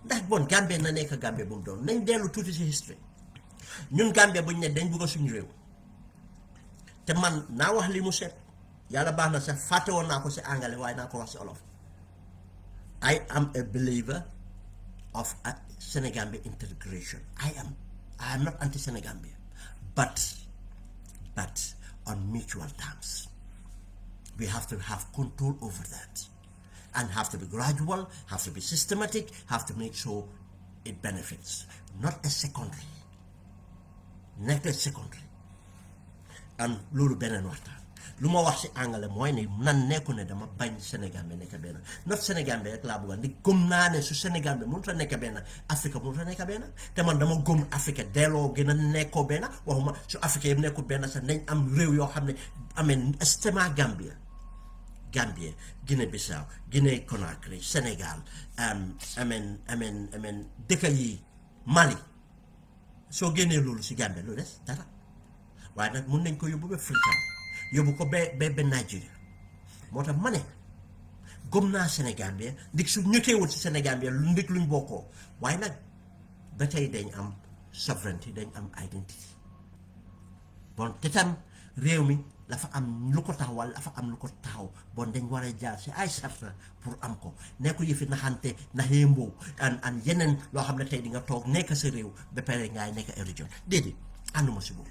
ndax bon Gambie na nekk Gambie bu mu doon nañ dellu tuuti si history ñun Gambie buñ ne dañ bëgg suñu réew te man naa wax li mu set yàlla baax na sax fàtte woon naa ko si anglais waaye naa ko wax si olof I am a believer of Senegambia integration. I am not anti-Senegambia, but on mutual terms. We have to have control over that, and have to be gradual, have to be systematic, have to make sure it benefits, not a secondary. Nekk a secondary. And loolu beneen waxtaan lu ma wax si angale mooy ne nan nekku ne dama bañ Sénégal bi nekk benn not Sénégal bi rek laa bëgg ndi gëm naa ne su Sénégal bi mënut a nekk benn Afrique mënut a nekk benn te man dama gëm Afrique delloo gën a nekkoo benn waxuma su Afrique yëpp nekkul benn sax nañ am réew yoo xam ne amee estement Gambia Guinée Bissau Guinée Conakry Sénégal ameen dëkk yi Mali soo génnee loolu si Gambia lu des dara waaye nag mun nañ ko yóbbu ba Freetown yóbbu ko ba Nigeria moo tax ma ne gëm naa Sénégal bi ndig su ñëkkeewul si Sénégal bi lu ndig luñ bokkoo waaye nag ba tey dañ am sovereignty dañ am identity bon te tam réew mi dafa am lu ko taxawal dafa am lu ko taxaw bon dañ war a jaar si ay sarta pour am ko nekku yëfi naxante naxee mboo an yeneen loo xam ne tey di nga toog nekk sa réew ba pare ngaay nekk religion déedéet ànduma si boobu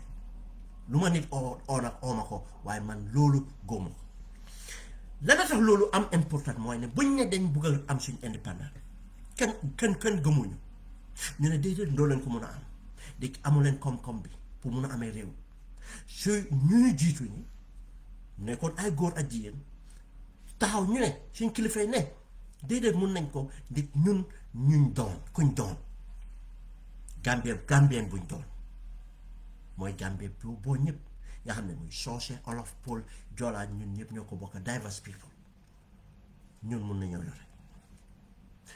lu ma nit ooma ko waaye man loolu góoma ko la tax loolu am important mooy ne buñ ne dañ bugg a am suñ indépendant kenn gëmuñu ñu ne déedéet ndoo leen ko mun a am di amu leen koom-koom bi pour mun a amee réew su ñu jiitu ñi nekkoon ay góor ak jigéen taxaw ñu ne suñ kilifa yi ne déedéet mun nañ ko di ñuñ doon kuñ doon Gambien buñ doon mooy Gambie boo ñëpp nga xam ne muy soose olof pël joolaa ñun ñëpp ñoo ko bokk diverse people ñun mun nañoo yore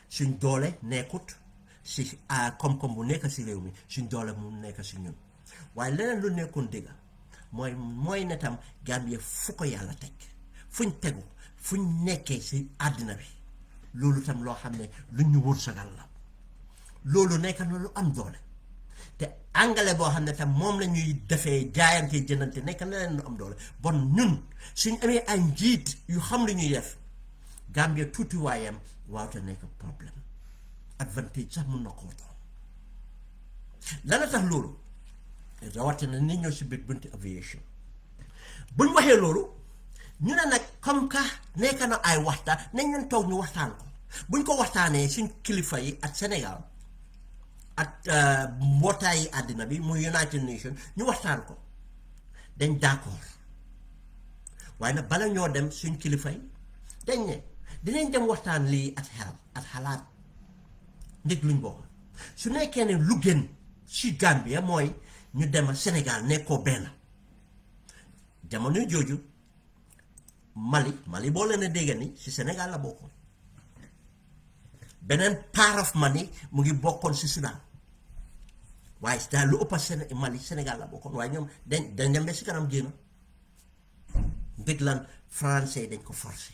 suñ doole nekkut si koom-koom bu nekk si réew mi suñ doole mu nekk si ñun waaye leneen lu nekkoon dëgg mooy ne tam Gambie fu ko yàlla teg fuñ tegu fuñ nekkee si àddina bi loolu tam loo xam ne lu ñu wërsëgal la loolu nekk na lu am doole te angale boo xam ne tam moom la ñuy defee jaayante jëndante nekk na leen lu am doole bon ñun suñ amee ay njiit yu xam lu ñuy def Gambie tuuti waayam waawte nekk problème advantage sax mun na koo doon lana tax loolu rawatina nit ñoo si biir bunti aviation buñ waxee loolu ñu ne nag comme que nekk na ay waxtaan nañ leen toog ñu waxtaan ko buñ ko waxtaanee suñ kilifa yi ak Sénégal ak mbootaayi àddina bi muy United Nations ñu waxtaan ko dañ d'accord waaye nag bala ñoo dem suñ kilifa yi dañ ne dinañ dem waxtaan lii ak xelam ak xalaat ndig luñ bokk su nekkee ne lu gën si Gambia mooy ñu dem Sénégal nekkoo benn jamono jooju Mali boo leen a dégg ni si Sénégal la bokkoon beneen part of Mali mu ngi bokkoon si Sudan waaye daal lu ëpp Mali Sénégal la bokkoon waaye ñoom dañ dem ba si kanam génn mbég lan français dañ ko forcé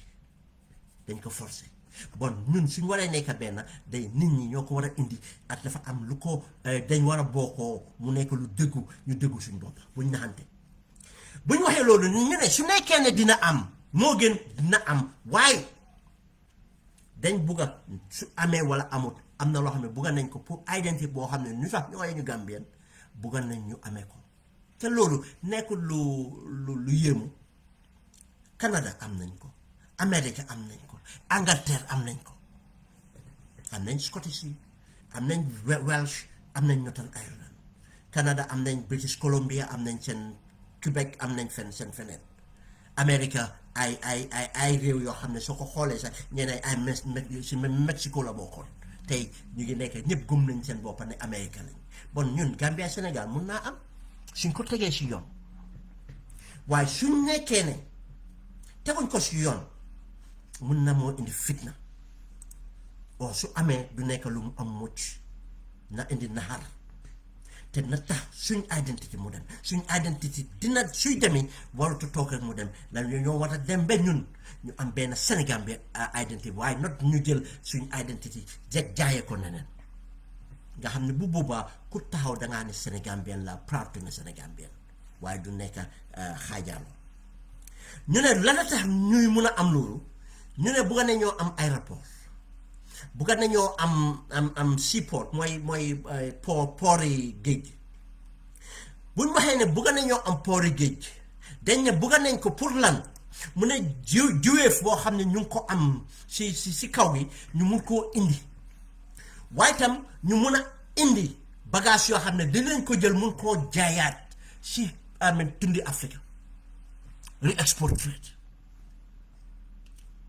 bon ñun suñ waree nekk benn day nit ñi ñoo ko war a indi ak dafa am lu ko dañ war a bokkoo mu nekk lu dëggu ñu dëggu suñ bopp buñ naxante buñ waxee loolu ñu ne su nekkee ne dina am moo gën dina am waaye dañ bugga su amee wala amut am na loo xam ne bugga nañ ko pour identité boo xam ne ñu sax ñooy ñu Gambien bugga nañ ñu amee ko te loolu nekkul lu yéemu Canada am nañ ko Amérique am nañ ko Angleterre am nañ ko am nañ Scottish yi am nañ Welsh am nañ Northern Ireland Canada am nañ British Columbia am nañ seen Quebec am nañ seen feneen Amérique ay réew yoo xam ne soo ko xoolee sax ñeneen ay si Mexico la bokkoon tey ñu ngi nekk ñëpp gëm nañ seen bopp ne Amérique lañ bon ñun Gambia Sénégal mun naa am suñ ko tegee si yoon waaye suñ nekkee ne teguñ ko si yoon mun na moo indi fitna oo su amee du nekk lu mu am mucc na indi naxar te na tax suñ identité mu dem suñ identité dina suy demee warut a toog rek mu dem la ñoo war a dem ba ñun ñu am benn Sénégal bi identité waaye not ñu jël suñ identité jaayee ko neneen nga xam ne bu boobaa ku taxaw dangaa ne Sénégambien la proud na Sénégambien waaye du nekk xaajaaloo ñu ne la tax ñuy mun a am loolu ñu ne bugga nañoo am aéroport bugga nañoo am seaport mooy poori géej buñ waxee ne bugga nañoo am poori géej dañ ne bugga nañ ko pour lan mu ne jiweef boo xam ne ñu ngi ko am si kaw gi ñu mun koo indi waaye tam ñu mun a indi bagage yoo xam ne dinañ ko jël mun koo jaayaat si tundi Afrique re-export trade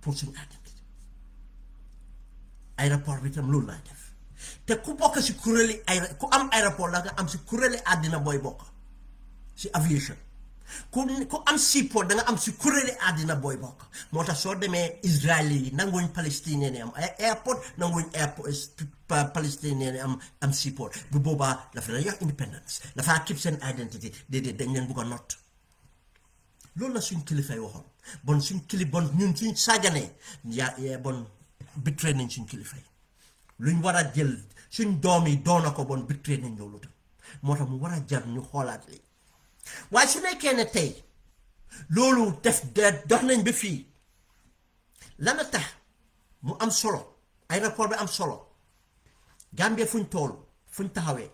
pour suñu identité aéroport bi tam loolu laay def te ku bokk si kuréeli ku am aéroport la nga am si kuréeli àddina booy bokk si aviation ku am seaport da nga am si kuréeli àddina booy bokk moo tax soo demee Israël yi nanguñ palestinien am airport nanguñ palestinien am seaport bu boobaa dafa la yox independence dafaa keep seen identity déedéet dañ leen bugg a not loolu la suñ kilifay waxoon bon suñ bon ñun suñ sàgganee bon bitré nañ suñ kilifay luñ war a jël suñ doom yi doona ko bon bitré nañ loolu tam moo tax mu war a jar ñu xoolaat li waaye su nekkee ne tey loolu dox nañ ba fii lana tax mu am solo aéroport bi am solo Gambia fuñ tool fuñ taxawee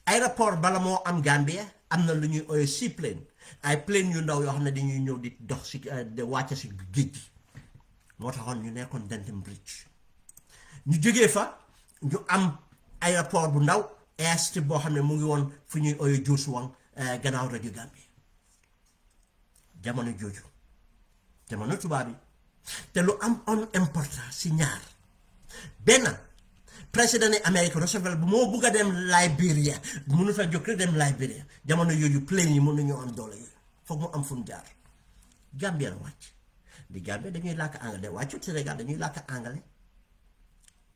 aéroport bala moo am Gambia am na lu ñuy ooyee seaplane ay plane yu ndaw yoo xam ne dañuy ñëw di dox si wàcce si géej gi moo taxoon ñu nekkoon Denton Bridge ñu jógee fa ñu am aéroport bu ndaw airstrip boo xam ne mu ngi woon fu ñuy ooyee Josuwang gannaaw rajo Gambie jamono jooju jamono tubaab bi te lu am important si ñaar benn président Amérique Roosevelt bu moo bugg a dem Liberia mënu fa jóg rek dem Liberia jamono yooyu plane yi mën nañoo am doole yooyu foog mu am fu mu jaar Gambia la wàcc di Gambia dañuy làkk anglais wàccut Sénégal dañuy làkk anglais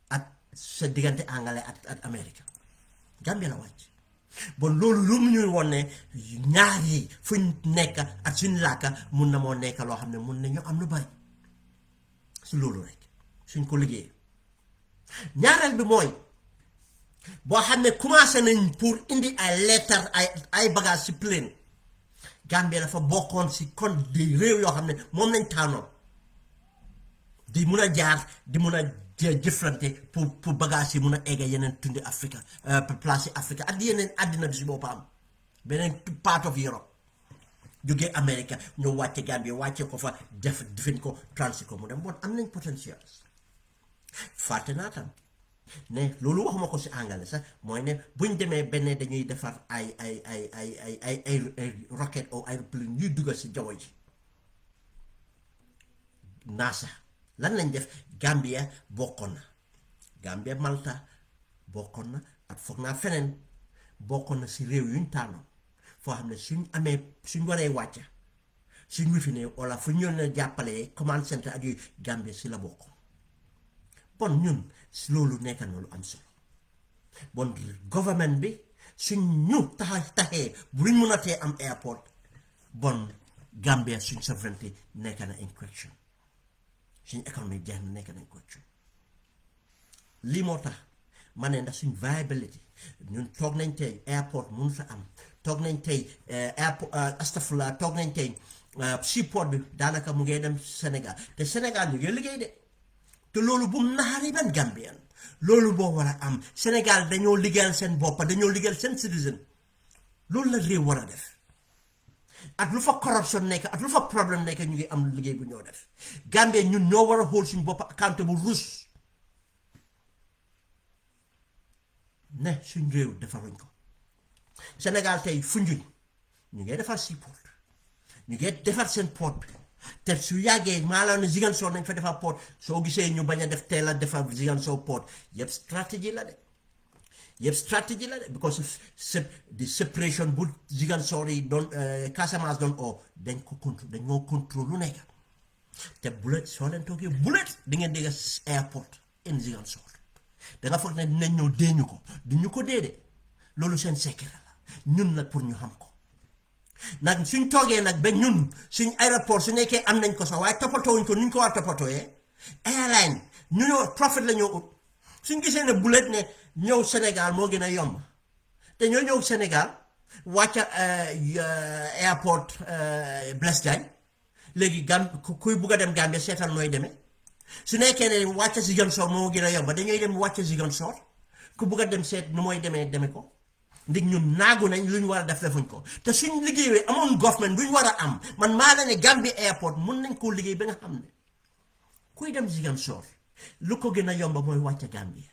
ak sa diggante anglais ak Amérique Gambia la wàcc bon loolu lu mu ñuy woon ne ñaar yi fuñ nekk ak suñ làkka mun na moo nekk loo xam ne mun nañu am lu bari si loolu rek suñ ko liggéey ñaareel bi mooy boo xam ne commencé nañ pour indi ay lettre ay bagage si plane Gambie dafa bokkoon si kon di réew yoo xam ne moom lañ taanoon di mun a jaar di mun a jëflante pour bagage yi mun a egga yeneen tundi Afrique place yi Afrique ak yeneen àddina bi si boppam beneen part of Europe jógee Amérique ñoo wàcce Gambie wàcce ko fa defin ko transit ko mu dem bon am nañ potentiel fàtte naa tam ne loolu waxuma ko si anglais sax mooy ne buñ demee benn dañuy defar ay rocket ou aéroplane ñuy dugal si jaww ji NASA lan lañ def Gambia bokkoon na Gambia Malta bokkoon na ak foog naa feneen bokkoon na si réew yuñ tànnoon foo xam ne suñ waree wàcca suñ wifi ne wala fu ñu ne jàppalee command center ak yooyu Gambia si la bokk bon ñun si loolu nekk na lu am solo bon government bi suñ ñu taxee bu luñ mun a tee am airport bon Gambia suñ sovereignty nekk na in question suñ économie jeex na nekk nañ ko ci lii moo tax ma ne ndax suñ viability ñun toog nañ tey airport mun fa am toog nañ tey airport astafurlah toog nañ tey seaport bi daanaka mu ngee dem Sénégal te Sénégal ñu ngi liggéey de te loolu bu mu naxari ban Gambien loolu boo war a am Sénégal dañoo liggéeyal seen boppa dañoo liggéeyal seen citizen loolu la réew war a def ak lu fa corruption nekk ak lu fa problème nekk ñu ngi am liggéey bu ñoo def Gambie ñun ñoo war a xool suñu bopp accountable rus ne suñ réew defaruñ ko Sénégal tey Foundiougne ñu ngi defar seaport ñu ngi defar seen port bi te su yàggee maanaam ne Ziguinchor nañ fa defar port soo gisee ñu bañ a def teel a defar Ziguinchor port yëpp stratégie la de because of the separation bu Ziguinchor yi doon Casamance doon dañ ko dañoo contrôle lu nekk te bulet soo leen toogee bulet di ngeen dégg airport in Ziguinchor da nga foog ne dinañ ñëw déeñu ko duñu ko déedee loolu seen secret la ñun nag pour ñu xam ko nag suñ toogee nag ba ñun suñ aéroport su nekkee am nañ ko sax waaye toppatoowuñ ko nuñ ko war toppatooyee airline ñu ñoo profit la ñoo ut suñ gisee ne bulet ne ñëw Sénégal moo gën a yomb te ñoo ñëw Sénégal wàcca airport Blaise Diagne léegi kuy bugg a dem Gambie seetal nooy demee su nekkee ne wàcca Ziguinchor moo gën a yomb dañuy dem wàcca Ziguinchor ku bugg a dem seet nu mooy demee ko ndig ñun naagu nañ luñ war a def defuñ ko te suñ liggéeyee amoon government buñ war a am man maa la ne Gambia airport mun nañ koo liggéey ba nga xam ne kuy dem Ziguinchor lu ko gën a yomba mooy wàcce Gambia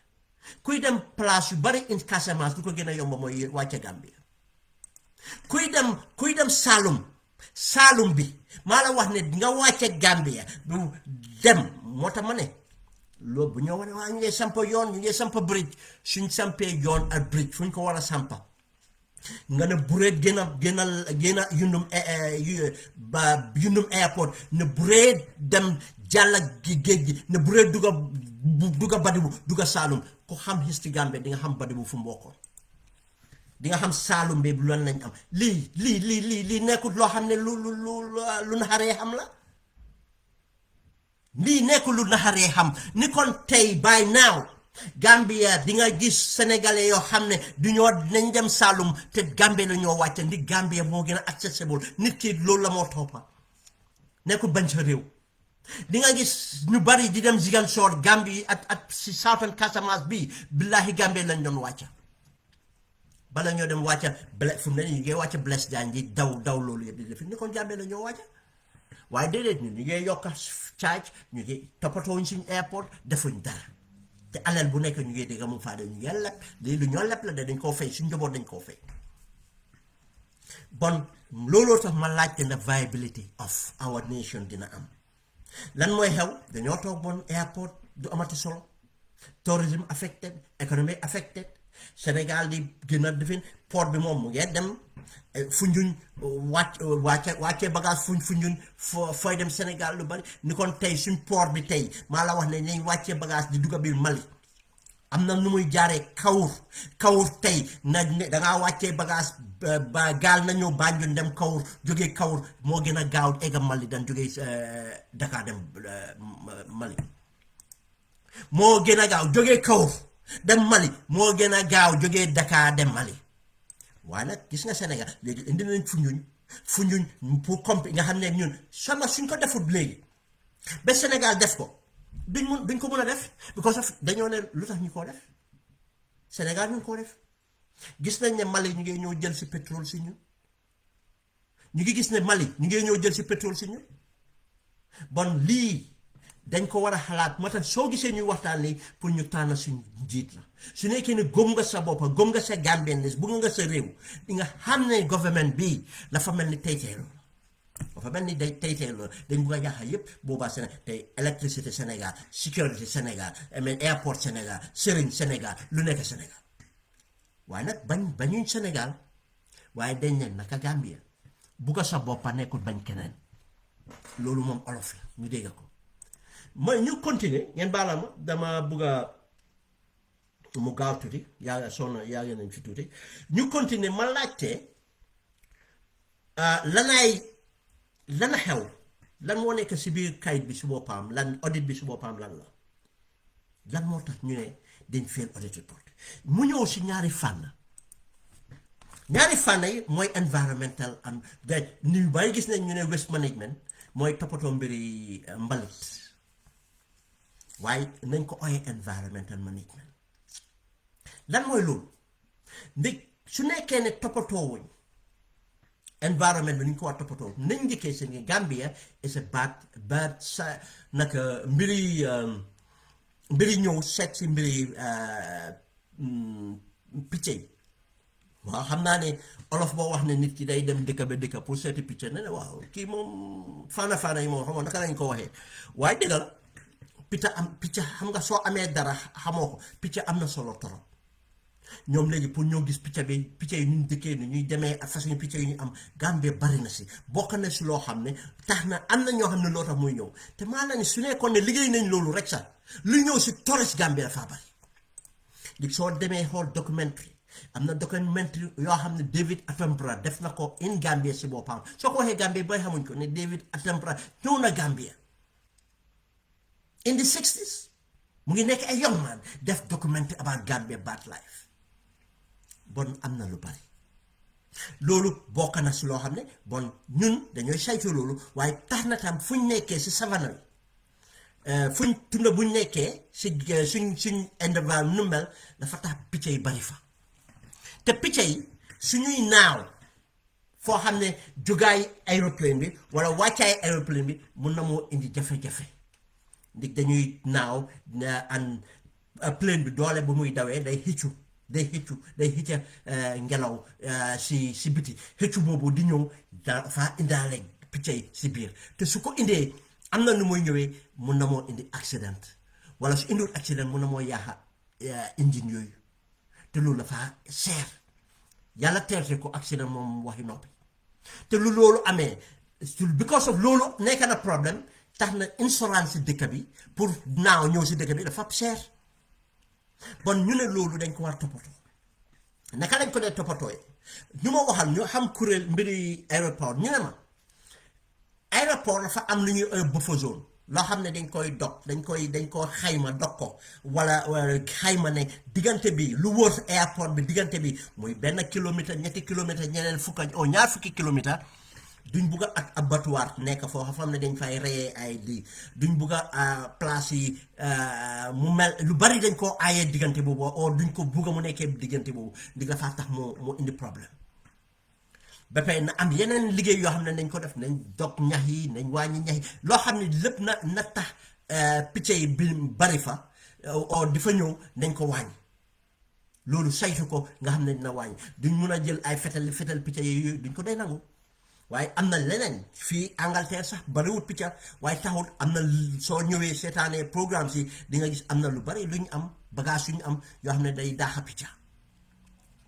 kuy dem place yu bari in Casamance lu ko gën a yomba mooy wàcce Gambia kuy dem Saalum bi maa la wax ne nga wàcce Gambia du dem moo tax ma ne loolu bu ñoo wane waa ñu ngi sampa yoon ñu ngi sampa bridge suñ sampee yoon ak bridge fu ñu ko war a sampa nga ne bureet gën a Yundum airport ne bureet dem jàlla géej gi ne bureet dugga Badibu dugga Saalum ku xam history Gambia di nga xam Badibu fu mbokkoon di nga xam Saalum bi loolu lañ am lii nekkul loo xam ne lu naxaree xam la lii nekkul lu naxaree xam ni kon tey by now Gambia di nga gis sénégalais yoo xam ne nañ dem Saalum te Gambia la ñoo wàcce ndi Gambia moo gën a accessible nit ki loolu la moo toppa nekkul bañ sa réew di nga gis ñu bari di dem Ziguinchor Gambie at si Southern Casamance bi billahi Gambia lañ doon wàcca bala ñoo dem wàcca fu mu ne ñu ngi wàcca Blaise Diagne di daw loolu yëpp di def ni kon Gambia la ñoo wàcca waaye déedéet ñu ngi yokka charge ñu ngi toppatooñ suñ airport defuñ dara te alal bu nekk ñu ngi dégg mu faade ñu ngi lepp lii lu ñoo lepp la dañ koo fay suñ njaboot dañ koo fay bon looloo tax ma laajte na viability of our nation dina am lan mooy xew dañoo toog bon airport du amati solo tourism affected economy affected Sénégal di gën a defin port bi moom mu ngee dem Foundiougne wàccee bagage Foundiougne fooy dem Sénégal lu bari ni kon tey suñ port bi tey maa la wax ne nañ wàccee bagage di dugga biir Mali am na nu muy jaaree Kawur tey dangaa wàccee bagage ba gaal nañoo Banjul dem Kawur jógee Kawur moo gën a gaaw egga Mali dan jógee Dakar dem Mali moo gën a gaaw jógee Kawur dem Mali moo gën a gaaw jógee Dakar dem Mali waaye nag gis nga Sénégal léegi indi nañ Foundiougne pour comp nga xam ne ñun sama suñ ko defut léegi ba Sénégal def ko duñ ko mën a def because of dañoo ne lu tax ñu koo def Sénégal ñu koo def gis nañ ne Mali ñu ngi ñëw jël si pétrole si ñun ñu ngi gis ne Mali ñu ngi ñëw jël si pétrole si ñun bon lii dañ ko war a xalaat moo tax soo gisee ñuy waxtaan lii pour ñu tànn suñ njiit la su nekkee ne gëm nga sa boppa gëm nga sa Gambien bugg nga sa réew di nga xam ne government bii dafa mel ni teyteeloo dafa mel ni teyteeloo dañ bugg a yàqa yëpp boobaa Sénégal tey électricité Sénégal sécurité Sénégal airport Sénégal sëriñ Sénégal lu nekk Sénégal waaye nag bañuñ Sénégal waaye dañ ne naka Gambia bugg sa boppa nekkul bañ keneen loolu moom olof la ñu dégg ko mooy ñu continuer ngeen baala ma dama bugg a mu gaaw tuuti yaa nañ fi tuuti ñu continuer ma laajte lana xew lan moo nekk si biir kayit bi si boppam lan audit bi si boppam lan moo tax ñu ne dañ fail audit report mu ñëw si ñaari fànn yi mooy environmental am de ñu bari gis nañ ñu ne waste management mooy toppatoo mbiri mbalit waaye nañ ko ooyee environmental management lan mooy loolu ndig su nekkee ne toppatoo wuñ environment bi ni ñu ko war toppatoo nañ njëkkee seen Gambia is a bad sa naka mbiri ñëw seet si mbiri picc yi waaw xam naa ne olof boo wax ne nit ki day dem dëkka ba dëkka pour seeti picc ne waaw kii moom faana yi moom xam nga naka lañ ko waxee waaye dëgg la picc xam nga soo amee dara xamoo ko picc am na solo torop ñoom léegi pour ñoo gis picc yi ñu dëkkee ni ñuy demee ak façon picc yi ñu am Gambie bari na si bokk na si loo xam ne tax na am na ñoo xam ne loo tax muy ñëw te maa la ne su nekkoon ne liggéey nañ loolu rek sax lu ñëw si tourist Gambie dafa bari li soo demee xool documentary am na documentary yoo xam ne David Attenborough def na ko in Gambie si boppam soo ko waxee Gambie bay xamuñ ko ne David Attenborough ñëw na Gambie in the 60s mu ngi nekk ay young man def documentary about Gambia bad life bon am na lu bari loolu bokk na si loo xam ne bon ñun dañooy saytu loolu waaye tax na tam fuñ nekkee si savana bi fuñ tunda buñ nekkee si suñ environnement nu mel dafa tax picc yi bari fa te picc yi suñuy naaw foo xam ne jógaay aéroplane bi wala wàccaay aéroplane bi mun na moo indi jafe-jafe ndig dañuy naaw an plane bi doole bu muy dawee day xëcca ngelaw si biti xëccu boobu di ñëw dafa indaale picc yi si biir te su ko indee am na nu muy ñëwee mun na moo indi accident wala su indiwul accident mun na moo yaaxa engine yooyu te loolu dafa seer yàlla teerte ko accident moom waxi noppi te lu loolu amee because of loolu nekk na problème tax na insurance si dëkk bi pour naaw ñëw si dëkk bi dafa seer bon ñu ne loolu dañ ko war toppatoo naka lañ ko dee toppatooyee ñu ma waxal ñu xam kuréel mbiri aéroport ñu ne ma aéroport dafa am lu ñuy buffer zone loo xam ne dañ koy dog dañ ko xayma dog ko wala xayma ne diggante bi lu wóor airport bi diggante bi muy benn kilomètre ñetti kilomètre ñeneen ñaar fukki kilomètre duñ bugg ak abattoir nekk foofu xam ne dañ fay reyee ay lii duñ bugg a place yi mu mel lu bari dañ koo aayee diggante boobu oo duñ ko bugg mu nekkee diggante boobu di nga faa tax moo indi problème ba pare na am yeneen liggéey yoo xam ne nañ ko def nañ dog ñax yi nañ wàññi ñax yi loo xam ne lépp na tax picc yi bi bari fa oo di fa ñëw nañ ko wàññi loolu saytu ko nga xam ne dina wàññi duñ mun a jël ay fetal picc yi yooyu duñ ko day nangu waaye am na leneen fii Angleterre sax bariwul picca waaye taxul am na soo ñëwee seetaanee programme si di nga gis am na lu bari lu ñu am bagage yu ñu am yoo xam ne day daaxa picca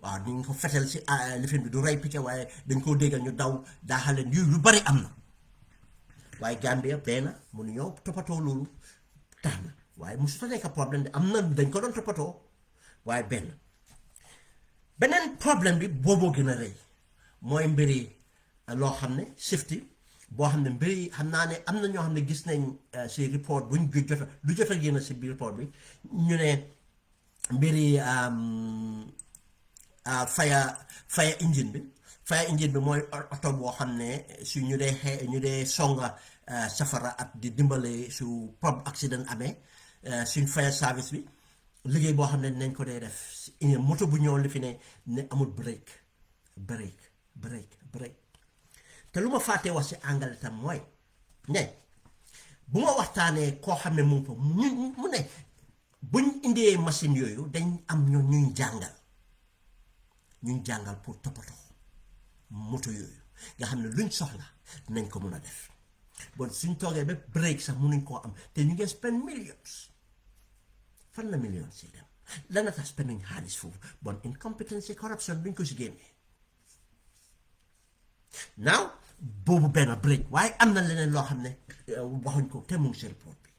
waaw ñu ko fetal si lifin bi du rey picca waaye dañ koo déggal ñu daw daaxaleen yu lu bari am na waaye Gambia benn mënuñoo toppatoo loolu tax na waaye mu su fa nekk problème bi am na dañ ko doon toppatoo waaye beneen problème bi booboo gën a rëy mooy mbiri loo xam ne safety boo xam ne mbiri xam naa ne am na ñoo xam ne gis nañ si report buñ lu jot a génn si biir report bi ñu ne mbiri fire engine bi mooy oto boo xam ne su ñu dee songa safara ak di dimbale su prob accident amee suñ fire service bi liggéey boo xam ne nañ ko dee def moto bu ñëw li fi ne amul break te lu ma fàttee wax si anglais tam mooy ne bu ma waxtaanee koo xam ne mu ngi fa mu ne buñ indee machine yooyu dañ am ñuy jàngal pour toppatoo moto yooyu nga xam ne luñ soxla nañ ko mun a def bon suñ toogee ba break sax munuñ koo am te ñu ngi spend millions fan la millions si dem lana tax spenduñ xaalis foofu bon incompetence corruption duñ ko si génnee now boobu benn break waaye am na leneen loo xam ne waxuñ ko te mu ngi si report bi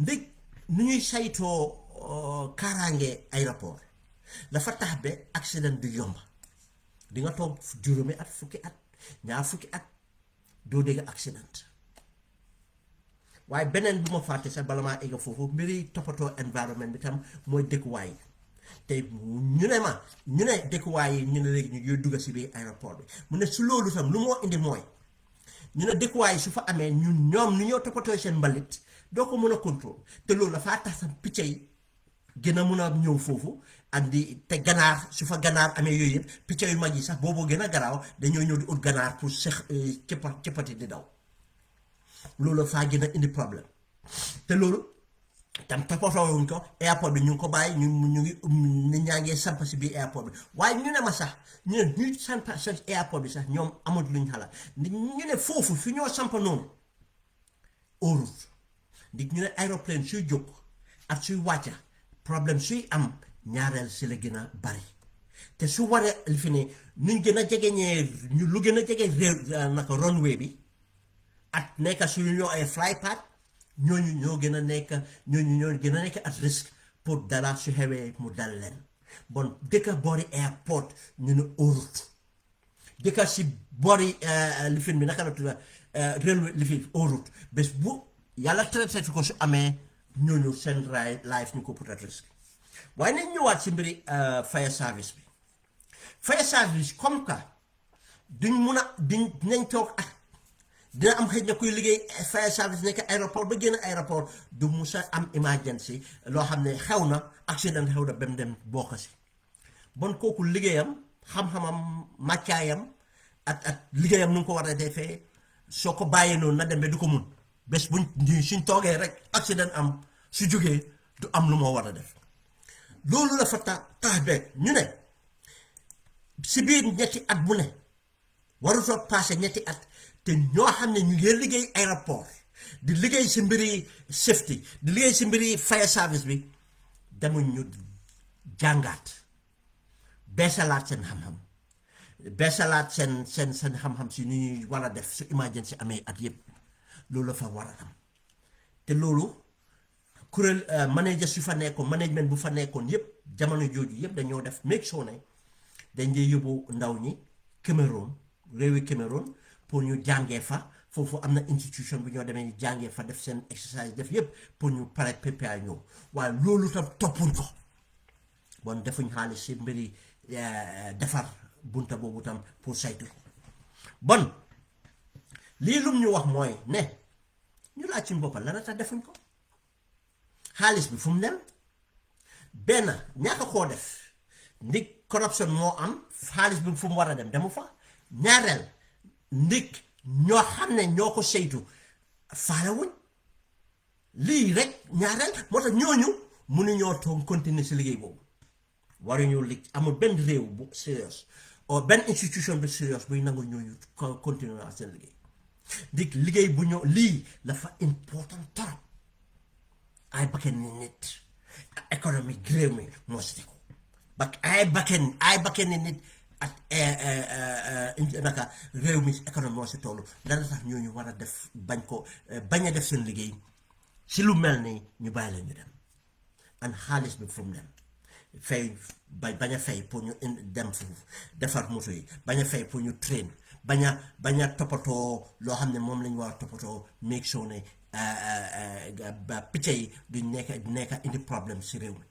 ndég nu ñuy saytoo kaaraange aéroport dafa tax ba accident du yomba di nga toog juróomi at fukki at ñaar fukki at doo dégg accident waaye beneen bu ma fàtte sax bala maa egg foofu mbiri toppatoo environnement bi tam mooy dëkkuwaay yi te ñu ne dëkkuwaay yi ñu ne léegi ñu dugg si biir aéroport bi mu ne su loolu tam lu moo indi mooy ñu ne dëkkuwaay su fa amee ñoom ni ñoo toppatoo seen mbalit doo ko mën a contrôle te loolu dafaa tax sa picc yi gën a mun a ñëw foofu andi te ganaar su fa ganaar amee yooyu yëpp picc yu mag yi sax booboo gën a garaaw dañoo ñëw di ut ganaar pour sex cëppati di daw loolu faa gën a indi problème te loolu tam toppatoo wuñ ko airport bi ñu ngi ko bàyyi ñu ngi nit ñaa ngi samp si biir airport bi waaye ñu ne ma sax ñu ne ñuy samp seen airport bi sax ñoom amul luñ xalaat ñu ne foofu fi ñoo samp noonu au route ndig ñu ne aéroplane suy jóg ak suy wàcca problème suy am ñaareel si la gën a bari te su waree li fi ne nuñ gën a jegeñee ñu lu gën a jege réew naka runway bi ak nekk suñu ñoo ay fly pad ñooñu ñoo gën a nekk at risque pour dara su xewee mu dal leen bon dëkka boori airport ñu ne au route dëkka si boori lifin bi naka la tudd railway lifin au route bés bu yàlla traité ko su amee ñooñu seen life ñu ko put at risque waaye nañ ñëwaat si mbiri fire service comme que dinañ toog ak dina am xëy na kuy liggéey fire service nekk aéroport ba génn aéroport du musa am emergency loo xam ne xew na accident xew na ba mu dem bokk si bon kooku liggéeyam xam-xamam màccaayam ak liggéeyam nu nga ko war a defee soo ko bàyyee noonu na dem ba du ko mun bés buñ suñ toogee rek accident am su jógee du am lu moo war a def loolu la fa tax ba ñu ne si biir ñetti at bu ne warutoo passé ñetti at te ñoo xam ne ñu ngi liggéey aéroport di liggéey si mbiri safety di liggéey si mbiri fire service bi demuñ ñu jàngaat beesalaat seen xam-xam beesalaat seen xam-xam si ni ñuy war a def su emergency amee at yëpp loolu la fa war a am te loolu kuréel manager su fa nekkoon management bu fa nekkoon yëpp jamono jooju yëpp dañoo def make sure ne dañ dee yóbbu ndaw ñi Cameroon réewi Cameroon pour ñu jàngee fa foofu am na institution bu ñoo demee ñu jàngee fa def seen exercice def yëpp pour ñu pare prépare ñëw waaye loolu tam toppuñ ko bon defuñ xaalis si mbiri defar bunta boobu tam pour saytu bon lii lum ñu wax mooy ne ñu laaj suñ boppam lan a tax defuñ ko xaalis bi fu mu dem benn ñaaka koo def ndig corruption moo am xaalis bi fu mu war a dem demu fa ñaareel ndig ñoo xam ne ñoo ko saytu faalewuñ lii rek ñaareel moo tax ñooñu mënuñoo toog continuer si liggéey boobu waruñu amul benn réew bu serious o benn institution bu serious buy nangu ñooñu continuer seen liggéey ndig liggéey bu ñoo lii dafa important trop ay bakken ni nit économique réew mi moo si tegu ay bakken ni nit ak naka réew mi économie moo si toll dana tax ñooñu war a def bañ a def seen liggéey si lu mel ni ñu bàyyi la ñu dem an xaalis bi fu mu dem fay bañ a fay pour ñu dem foofu defar moto yi bañ a fay pour ñu train bañ a toppatoo loo xam ne moom lañu war a toppatoo make sure ne picc yi duñ nekka indi problème si réew mi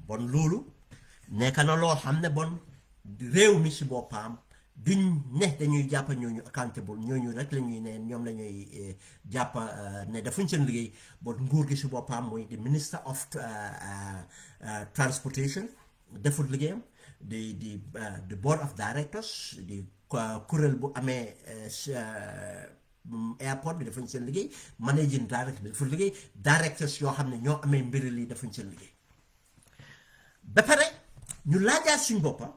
bon loolu nekk na loo xam ne bon réew mi si boppam duñ ne dañuy jàpp ñooñu accountable ñooñu rek la ñuy ne ñoom la ñuy jàpp ne defuñ seen liggéey bon nguur gi si boppam mooy the minister of transportation deful liggéeyam di board of directors di kuréel bu amee airport bi defuñ seen liggéey managing director bi deful liggéey directors yoo xam ne ñoo amee mbiri lii defuñ seen liggéey ba pare ñu laajaat suñ boppa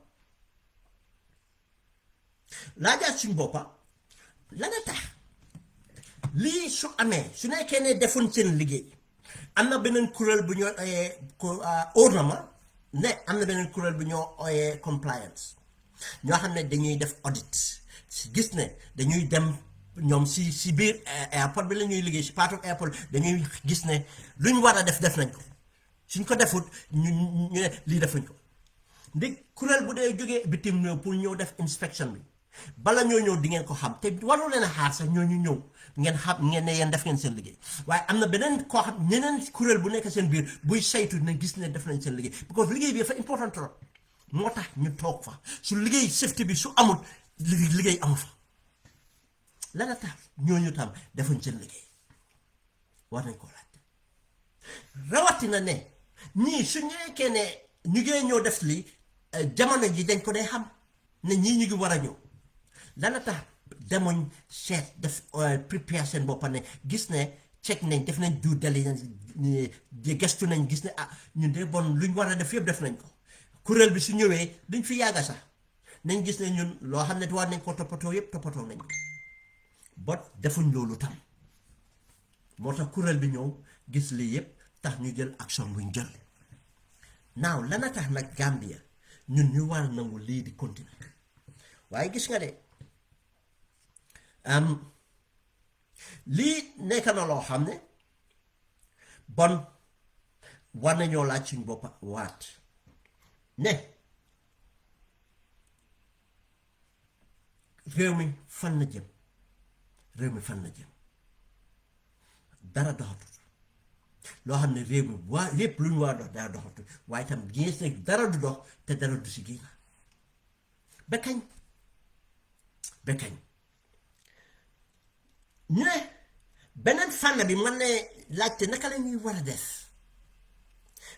lan a tax lii su amee su nekkee ne defuñ seen liggéey am na beneen kuréel bu ñoo ooyee ornement ne am na beneen kuréel bu ñoo ooyee compliance ñoo xam ne dañuy def audit gis ne dañuy dem ñoom si biir airport bi la ñuy liggéey si part of airport dañuy gis ne lu ñu war a def nañ ko suñ ko defut ñu ne lii defuñ ko ndig kuréel bu dee jógee bitim réew pour ñëw def inspection bi bala ñoo ñëw di ngeen ko xam te waru leen a xaar sax ñooñu ñëw ngeen xam ngeen ne yéen def ngeen seen liggéey waaye am na beneen koo xam ñeneen kuréel bu nekk seen biir buy saytu ne gis ne def nañ seen liggéey because liggéey bi dafa important trop moo tax ñu toog fa su liggéey safety bi su amul liggéey amu fa lana tax ñooñu tam defuñ seen liggéey war nañ koo laaj rawatina ne ñii su nekkee ne ñu ngee ñëw def lii jamono ji dañ ko dee xam ne ñii ñu ngi war a ñëw lana tax demuñ seet def prépare seen boppa ne gis ne check nañ def nañ due diligence gestu nañ gis ne ñun de bon luñ war a def yëpp def nañ ko kuréel bi su ñëwee duñ fi yàgga sax nañ gis ne ñun loo xam ne war nañ ko toppatoo yëpp toppatoo nañ ko bot defuñ loolu tam moo tax kuréel bi ñëw gis lii yëpp tax ñu jël action buñ jël naaw lana tax nag Gambia ñun ñu war a nangu lii di continuer waaye gis nga de lii nekk na loo xam ne bon war nañoo laaj suñ boppa waat ne réew mi fan la jëm dara doxatut loo xam ne réew mi waa lépp lu ñu war a dox dara doxatut waaye itam gis ne dara du dox te dara du si génn ba kañ ñu ne beneen fànn bi mën ne laajte naka la ñuy war a def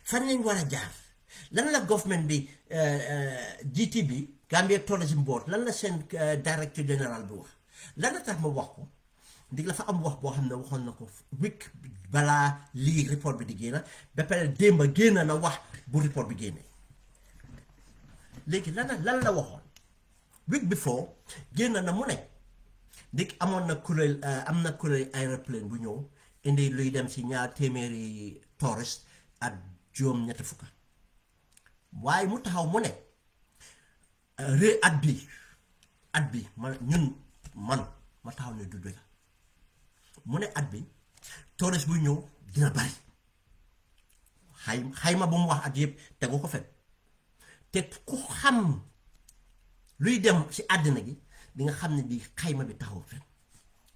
fan lañ war a jaar lan la government bi GTB Gambia Tourism Board lan la seen directeur général bi wax lan la tax ma wax ko ndig la fa am wax boo xam ne waxoon na ko week balaa lii report bi di génn ba pare démba génn na wax bu report bi génnee léegi lan la waxoon week before génn na mu ne ndig amoon na kuréel am na kuréel aéroplane bu ñëw indi luy dem si 2 téeméeri tourist ak juróom ñetti fukka waaye mu taxaw mu ne at bi man ma taxaw ne du dëgg mu ne at bi tourist bu ñëw dina bari xayma bu mu wax at yëpp tegu ko fen te ku xam luy dem si àddina gi di nga xam ne bii xayma bi taxaw fen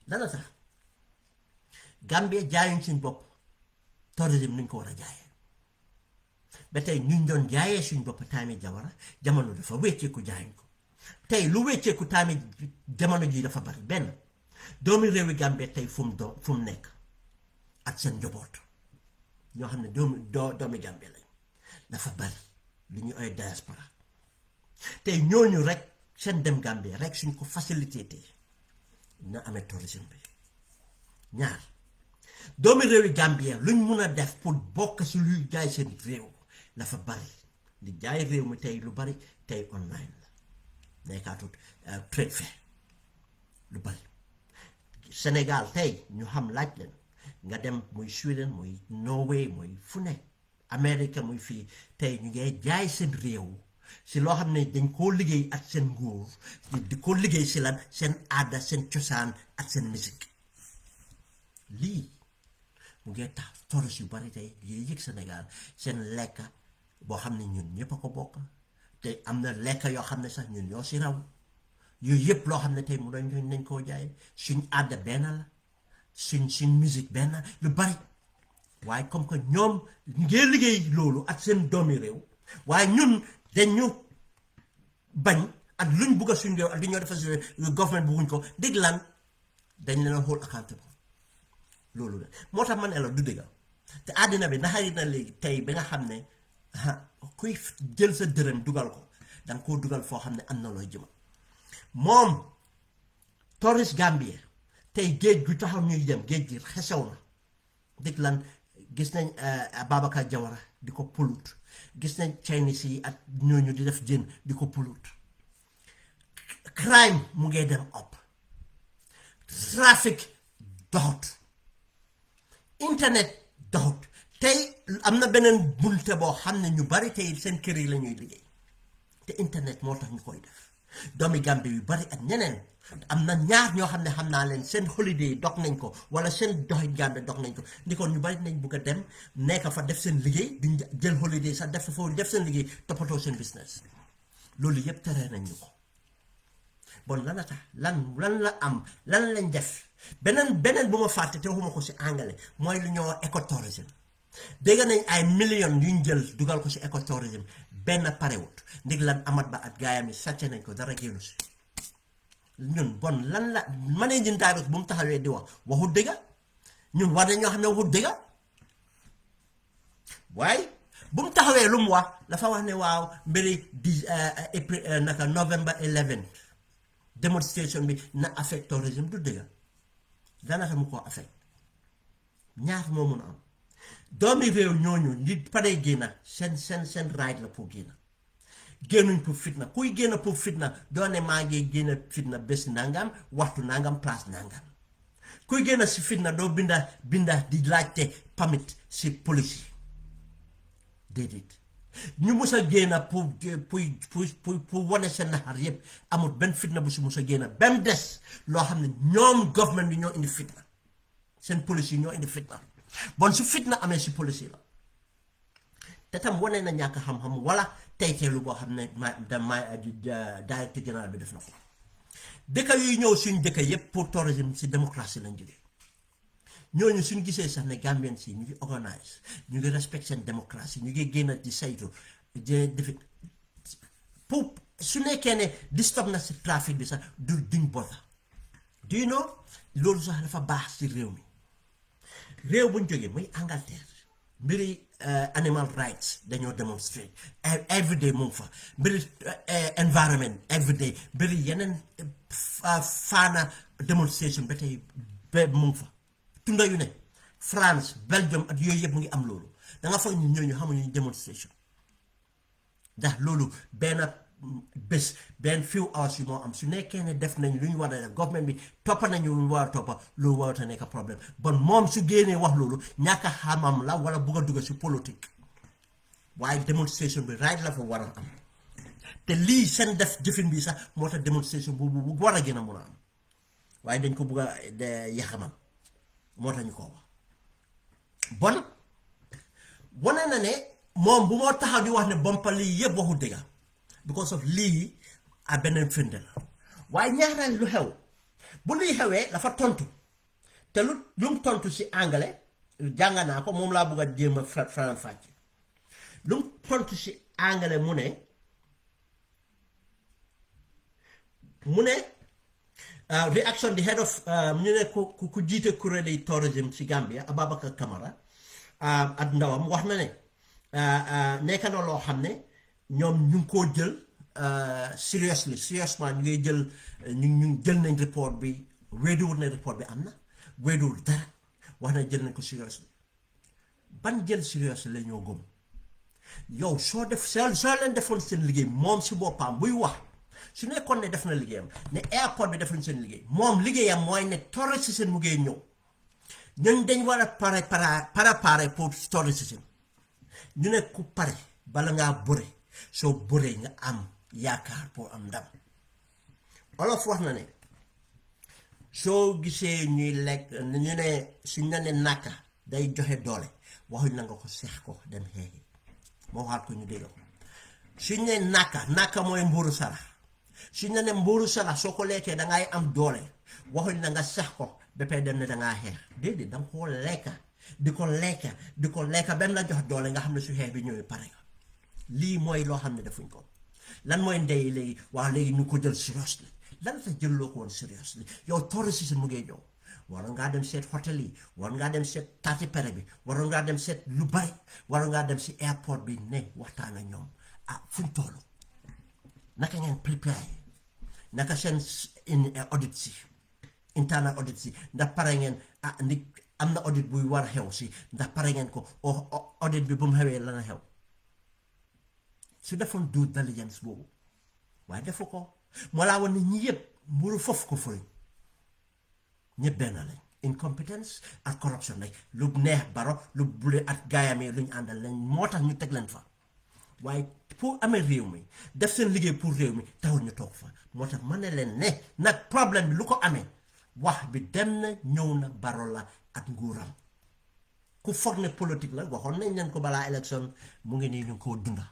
dana sax Gambia jaayuñ suñ bopp tourisme nuñ ko war a jaayee ba tey ñuñ doon jaayee suñ bopp taami jamono dafa wecceeku jaayuñ ko tey lu wecceeku taami jamono ji dafa bari benn doomi réewi Gambia tey fu mu nekk ak seen njaboot ñoo xam ne doomi Gambia lañ dafa bari li ñu ay diaspora tey ñooñu rek seen dem Gambia rek suñ ko facilité te na amee tourisme bi ñaar doomi réewi Gambia luñ mun a def pour bokk si luy jaay seen réew dafa bari li jaay réew mi tey lu bari tey online la nekkaatut trade fair lu bari Sénégal tey ñu xam laaj leen nga dem muy Sweden muy Norway muy fu ne Amérique muy fii tey ñu ngay jaay seen réew si loo xam ne dañ koo liggéey ak seen nguur di ko liggéey si lan seen aada seen cosaan ak seen musique lii mu ngi tax touriste yu bari tey yooyu yëg Sénégal seen lekka boo xam ne ñun ñëpp a ko bokk te am na lekka yoo xam ne sax ñun ñoo si raw yooyu yëpp loo xam ne tey mu doon nañ koo jaay suñ aada benn la suñ musique benn lu bari waaye comme que ñoom ngeen liggéey loolu ak seen doomi réew waaye ñun dañ ñu bañ ak luñ bugg a suñ réew ak li ñoo defar si government bugguñ ko dégg lan dañ leen a hold accountable loolu la moo tax man ne la du dëgga te àddina bi naxari na léegi tey ba nga xam ne kuy jël sa dërëm dugal ko danga koo dugal foo xam ne am na looy jëma moom tourist Gambia tey géej gu taxaw ñuy dem géej gi xesew na dégg lan gis nañ Babacar Jawara di ko pollute gis nañ Chinese yi ak ñooñu di def jën di ko pollute crime mu ngee dem up trafic doxut internet doxut tey am na beneen bunte boo xam ne ñu bari tey seen kër yi la ñuy liggéey te internet moo tax ñu koy def doomi Gambie yu bari ak ñeneen am na ñaar ñoo xam ne xam naa leen seen holiday dog nañ ko wala seen doxit Gambie dog nañ ko ndi kon ñu bari nañ bugg a dem nekk fa def seen liggéey di jël holiday sax def foofu def seen liggéey toppatoo seen business loolu yëpp tere nañ ñu ko bon lan la tax lan la am lan lañ def beneen bu ma fàtte te waxuma ko si anglais mooy lu ñoo écotourisme dégg nañ ay millions yuñ jël dugal ko si écotourisme benn parewut ndig lan amat ba at gaayam yi sàcce nañ ko dara génnu si ñun bon lan la managing director bu mu taxawee di waxut dëgga ñun war nañ ñoo xam ne waxut dëgga waaye bu mu taxawee lu mu wax dafa wax ne waaw mbiri naka November 11 démonstration bi na affect tourisme du dëgga danaka mu ko affect ñaar moo mun a am doomi réew ñooñu ñi paree génna seen right la pour génnuñ pour fitna kuy génn pour fitna doone maa ngi génn fitna bés nangam waxtu nangam place nangam kuy génn si fitna doo binda di laajte permit si police yi déedéet ñu mus a génn pour wane seen naxar yëpp amul benn fitna bu si mus a génn ba mu des loo xam ne ñoom government bi ñoo indi fitna seen police yi ñoo indi fitna bon su fitna amee si police yi la te tam wane na ñàkk xam-xam wala teyteelu boo xam ne directeur général bi def na ko dëkk yuy ñëw suñ dëkk yëpp pour tourisme si démocratie lañ jógee ñooñu suñ gisee sax ne Gambien si ñu ngi organise ñu ngi respect seen démocratie ñu ngi génn di saytu defi pour su nekkee ne di stop na si trafic bi sax duñ botha do you know loolu sax dafa baax si réew mi réew buñ jógee muy Angleterre mbiri animal rights dañoo demonstrate every day mu ngi fa mbiri environment every day mbiri yeneen faana demonstration ba tey ba mu ngi fa tunda yu ne France Belgium ak yooyu yëpp mu ngi am loolu da nga foog ñu ñooñu xamuñu demonstration ndax loolu benn bés benn few hours yu moo am su nekkee ne def nañ lu ñu war a def government bi toppa nañu lu ñu war a toppa loolu warut a nekk problème bon moom su génnee wax loolu ñàkk a xamam la wala bugg a dugg si politique waaye demonstration bi right la fa war a am te lii seen def jëfin bi sax moo tax demonstration bu war a gën a mun a am waaye dañ ko bugg a yaxamal moo tax ñu ko wax bon wane na ne moom bu moo taxaw di wax ne bompa lii yëpp waxu dëgga because of lii a beneen firnde la waaye ñaareel lu xew bu luy xewee dafa tontu te lu mu tontu si anglais jàng naa ko moom laa bëgg a jéem a faram fàcce lu mu tontu si anglais mu ne reaction the head of ñu ne ku jiite kuréeli tourism si Gambia Ababacar Camara ak ndawam wax na ne nekk na loo xam ne ñoom ñu ngi koo jël seriousement ñu ngi jël ñu jël nañ report bi weddiwul na report bi am na weddiwul dara wax na jël nañ ko seriously ban jël seriously la ñoo gëm yow soo leen defoon seen liggéey moom si boppam buy wax su nekkoon ne def na liggéeyam ne airport bi defuñ seen liggéey moom liggéeyam mooy ne touriste seen mu ngi ñëw ñun dañ war a préparer pour touriste seen ñu ne ku pare bala ngaa bëre soo bëree nga am yaakaar pour am ndam olof wax na ne soo gisee ñuy lekk ñu ne suñ na ne nàkka day joxe doole waxuñ na nga ko seex ko dem xeexi moo waxaat ko ñu dégg ko suñ ne nàkka mooy mbuuru sarax suñ ne mbuuru sarax soo ko lekkee dangay am doole waxuñ na nga seex ko ba pare dem ne dangaa xeex déedéet danga koo lekka di ko lekka benn la jox doole nga xam ne su xeex bi ñëwee pare nga lii mooy loo xam ne defuñ ko lan mooy ndey léegi waaw léegi ñu ko jël seriously lan sa jëlloo ko woon seriously yow touriste si mu ngee ñëw waroon ngaa dem seet hôtel yi waroon ngaa dem seet taati pere bi waroon ngaa dem seet lu bari waroon ngaa dem si airport bi ne waxtaan ak ñoom fuñ toll naka ngeen prépare naka seen audit si internal audit si ndax pare ngeen ni am na audit buy war a xew si ndax pare ngeen ko audit bi bu mu xewee lan a xew su defoon due diligence boobu waaye defu ko moo laa woon ne ñi yëpp mburu foofu ko fëriñ ñëpp benn lañ incompetence ak corruption lañ lu neex baro lu bule ak gaayam yi luñ àndal lañ moo tax ñu teg leen fa waaye pour amee réew mi def seen liggéey pour réew mi taxul ñu toog fa moo tax ma ne leen ne nag problème bi lu ko amee wax bi dem na ñëw na baro la ak nguuram ku foog ne politique la waxoon nañ leen ko balaa élection mu ngi nii ñu ko dunda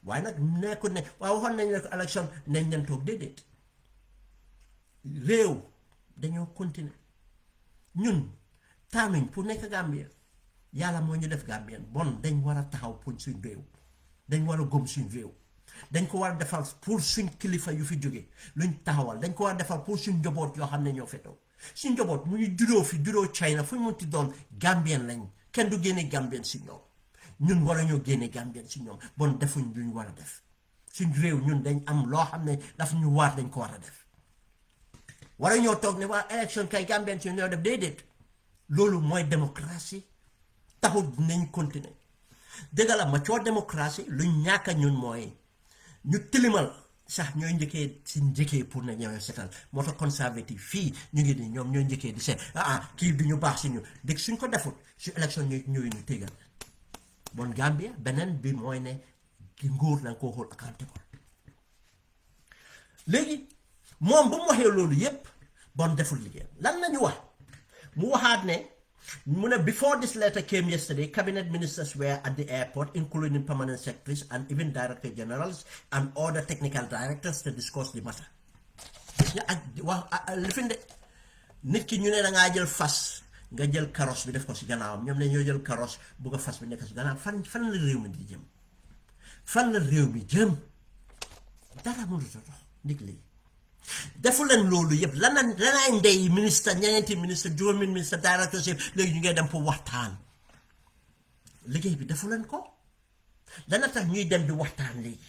waaye nag nekkul ne waaye waxoon nañ leen ko élection nañ leen toog déedéet réew dañoo continuer ñun taanuñ pour nekk Gambien yàlla moo ñu def Gambien bon dañ war a taxaw pour suñ réew dañ war a gëm suñ réew dañ ko war a defal pour suñ kilifa yu fi jóge luñ taxawal dañ ko war a defal pour suñ njaboot yoo xam ne ñoo fetoo suñ njaboot mu ñu juddoo China fu ñu munti doon Gambien lañ kenn du génne Gambien si ñoom ñun war a ñoo génne Gambien si ñoom bon defuñ luñ war a def suñ réew ñun dañ am loo xam ne daf ñu waar dañ ko war a def war a ñoo toog ne waa élection kay Gambien si ñoo def déedéet loolu mooy démocratie taxul nañ continuer dëgg la ma coo démocratie luñ ñàkk ñun mooy ñu tilimal sax ñooy njëkkee pour na ñëwee setal moo tax conservative fii ñu ngi nii ñoom ñooy njëkkee di seet kii du ñu baax si ñu dégg suñ ko defut su élection ñooy ñu tégal bon Gambia beneen bi mooy ne ki nguur danga koo xool accountable léegi moom bu mu waxee loolu yépp bon deful liggéeyam lan lañu wax mu waxaat ne mu ne before this letter came yesterday cabinet ministers were at the airport including permanent secretaries and even director generals and other technical directors to discuss the matter ak wax li fi nit ki ñu ne da ngaa jël fas nga jël carrosse bi def ko si gannaawam ñoom ne ñoo jël carrosse bugg a fas bi nekk si gannaaw fan la réew mi di jëm fan la réew mi jëm dara mënut a dox ndig lii defu leen loolu yëpp lanay ndey ministre ñeneenti ministre juróomi ministre directeur chef léegi ñu ngay dem pour waxtaan liggéey bi defu leen ko dana tax ñuy dem di waxtaan léegi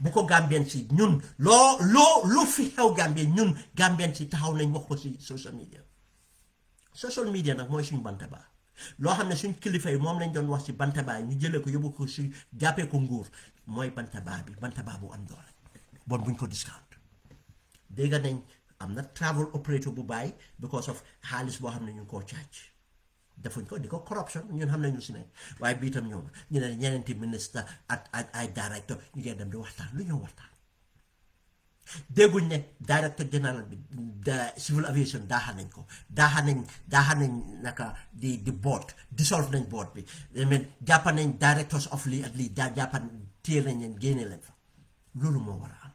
bu ko Gambien si ñun lu fi xew Gambien ñun Gambien si taxaw nañ wax ko si social media nag mooy suñu bantaba loo xam ne suñ kilifa yi moom lañ doon wax si bantaba ñu jëlee ko yóbbu ko si jàppee ko nguur mooy bantaba bu am doole bon buñ ko discount dégg nañ am na travel operator bu bàyyi because of xaalis boo xam ne ñu ngi koo charge defuñ ko di ko corruption ñun xam nañu si ne waaye bii tam ñoom ñu ne ñeneenti ministre ak ay directeur ñu ngee dem di waxtaan lu ñoo waxtaan dégguñ ne directeur général bi civil aviation daaxa nañ naka di board dissolve nañ board bi mais jàppa nañ directors of lii ak lii jàppa téye nañ leen génne leen fa loolu moo war a am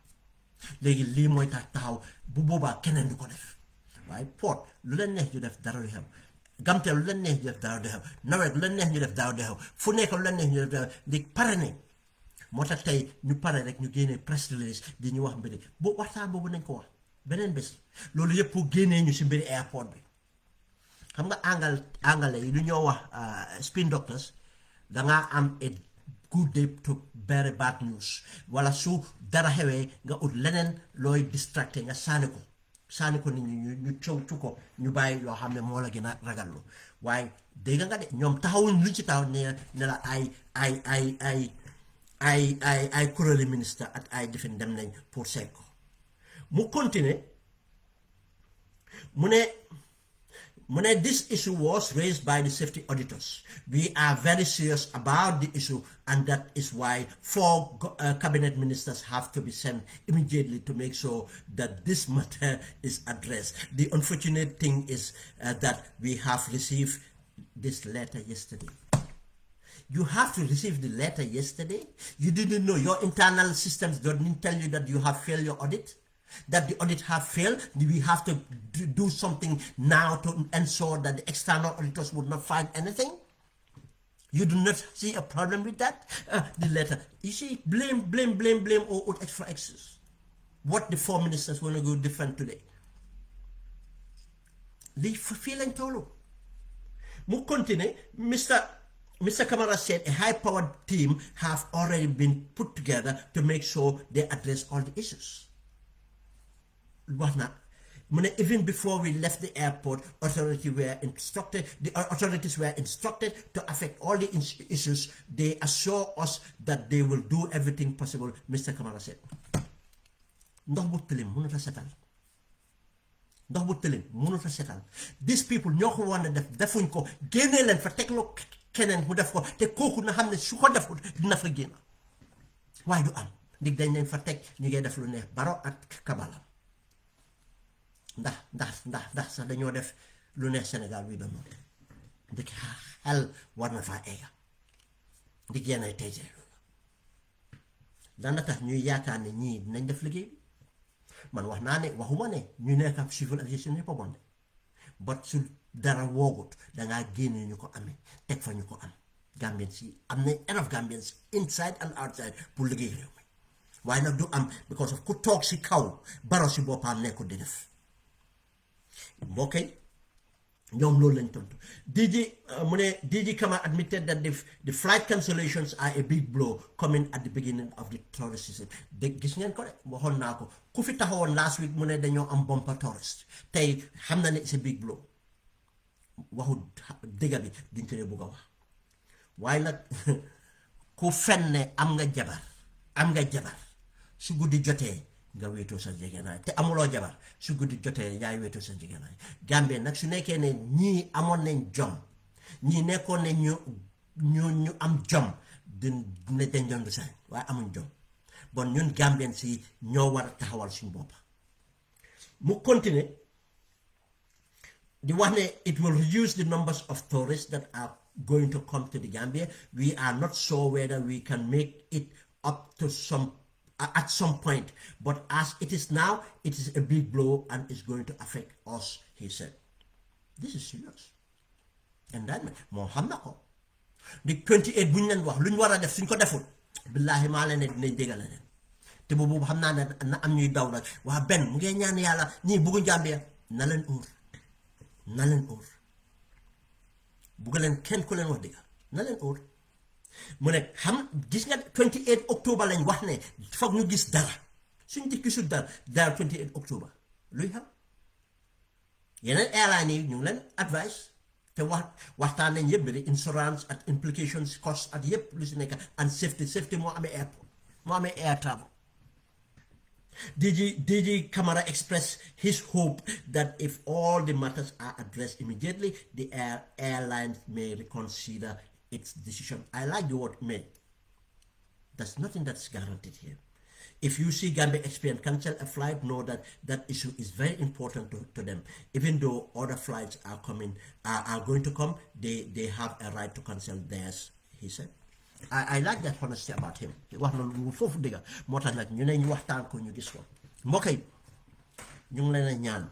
léegi lii mooy taxaw bu boobaa keneen du ko def waaye port lu leen neex ñu def dara lu xew gamteel lu leen neex ñu def daaw de xew nawet lu leen neex ñu def daaw de xew fu nekk lu leen neex ñu def daaw di pare nañ moo tax tey ñu pare rek ñu génnee press release di ñu wax mbiri boobu waxtaan boobu nañ ko wax beneen bés loolu yëpp pour génnee ñu si mbiri airport bi xam nga angale yi lu ñoo wax spin doctors dangaa am a good day to bear bad news wala su dara xewee nga ut leneen looy distracté nga sànni ko nit ñi ñu coow ko ñu bàyyi loo xam ne moo la gën a ragallu waaye dégg nga de ñoom taxawuñ luñ ci taxaw ne la ay kuréeli ministre ak ay defin dem nañ pour seet ko mu continuer mu ne this issue was raised by the safety auditors. We are very serious about the issue, and that is why 4 cabinet ministers have to be sent immediately to make sure that this matter is addressed. The unfortunate thing is that we have received this letter yesterday. You have to receive the letter yesterday? You didn't know, your internal systems didn't tell you that you have failed your audit? That the audit have failed? We have to do something now to ensure that the external auditors would not find anything? You do not see a problem with that? The letter. You see, blame, or extra excess. What the 4 ministers want to go different today? They feel and tolo. Mu continue, Mr. Kamara said a high-powered team have already been put together to make sure they address all the issues. Even before we left the airport, the authorities were instructed to affect all the issues. They assure us that they will do everything possible, Mr. Kamara said. Ndox bu tilim mënut a setal. These people ñoo ko war a def defuñ ko génnee leen fa teg loo keneen mu def ko te kooku na xam ne su ko defut dina fa génn waaye du am ndig dañ leen fa teg ñu ngay def lu neex Barrow ak Kabalam ndax sax dañoo def lu neex Sénégal wi doon noonu ndik xel war na faa egga ndik yenn tey jii dana tax ñuy yaakaar ne ñii dinañ def liggéey man waxuma ne ñu nekk ab civil aviation yëpp a bon de but su dara woogut dangaa génne ñu ko amee teg fa ñu ko am Gambians yi am na enough Gambians inside and outside pour liggéey réew mi waaye nag du am because of ku toog si kaw Barrow si boppam nekkul di def mbokk yi ñoom loolu lañ tontu DG Kama admitted that the flight cancellations are a big blow coming at the beginning of the tourist season. Gis ngeen ko de waxoon naa ko ku fi taxawoon last week mu ne dañoo am bumper tourist tey xam na ne it's a big blow waxu dëgg bi duñ ko ne bugg a wax waaye nag ku fen ne am nga jabar su guddi jotee nga wéetoo sa jegenaay te amuloo jabar su guddi jotee yaay wéetoo sa jegenaay Gambie nag su nekkee ne ñii amoon nañ jom ñii nekkoon ne ñu am jom dina dañ doon sañ waaye amuñ jom bon ñun Gambien si ñoo war a taxawal suñu bopp mu continuer di wax ne it will reduce the numbers of tourists that are going to come to the Gambia. We are not sure whether we can make it up to at some point, but as it is now, it is a big blow and it's going to affect us, he said. This is serious. And then moo xam na ko di 28 bu ñu leen wax lu ñu war a def suñ ko deful billaahi maa leen ne dinañ déggal leen te boobu xam naa ne na am ñuy daw nag waa benn mu ngee ñaan yàlla ñii buggu Gambia na leen uur bugg leen kenn ku leen wax dëgg na leen óor mu ne xam gis nga 28 octobre lañ wax ne foog ñu gis dara suñ di gisul dara 28 octobre luy xam yeneen airline yi ñu ngi leen advice te waxtaan nañ yëpp mbiri insurance ak implications cost ak yëpp lu si nekk and safety moo amee airport moo amee air travel. DG Camara expressed his hope that if all the matters are addressed immediately, the airlines may reconsider its decision. I like the word may. There's nothing that's guaranteed here. If you see Gambia Experience cancel a flight, know that that issue is very important to them. Even though other flights are going to come, they have a right to cancel theirs, he said. I like that honesty about him. wax na lu foofu dëgga moo tax nag ñu ne ñu waxtaan ko ñu gis ko mbokk yi ñu ngi leen a ñaan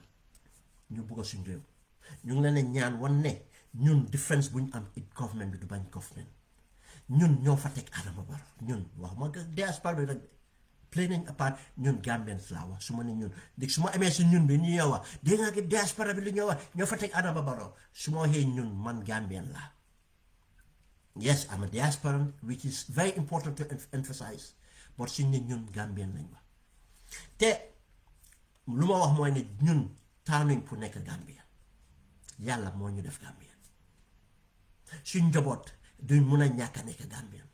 ñu bugg a suñ réew ñu ngi leen a ñaan wan ne ñun difference bu ñu am it government bi du bañ government ñun ñoo fa teg Adama Barrow ñun waxuma diaspora bi rek play nañ à part ñun Gambians laa wax su ma ne ñun dégg su ma amee si ñun bi ñu ñëw wax dégg nga diaspora bi lu ñëw wax ñoo fa teg Adama Barrow su ma waxee ñun man Gambian laa. Yes, I'm a diasporan, which is very important to emphasize. But suñ ne ñun Gambian lañ wax te lu ma wax mooy ne ñun taanuñ pour nekk Gambia yàlla moo ñu def Gambian suñ njaboot duñ mun a ñàkk a nekk Gambian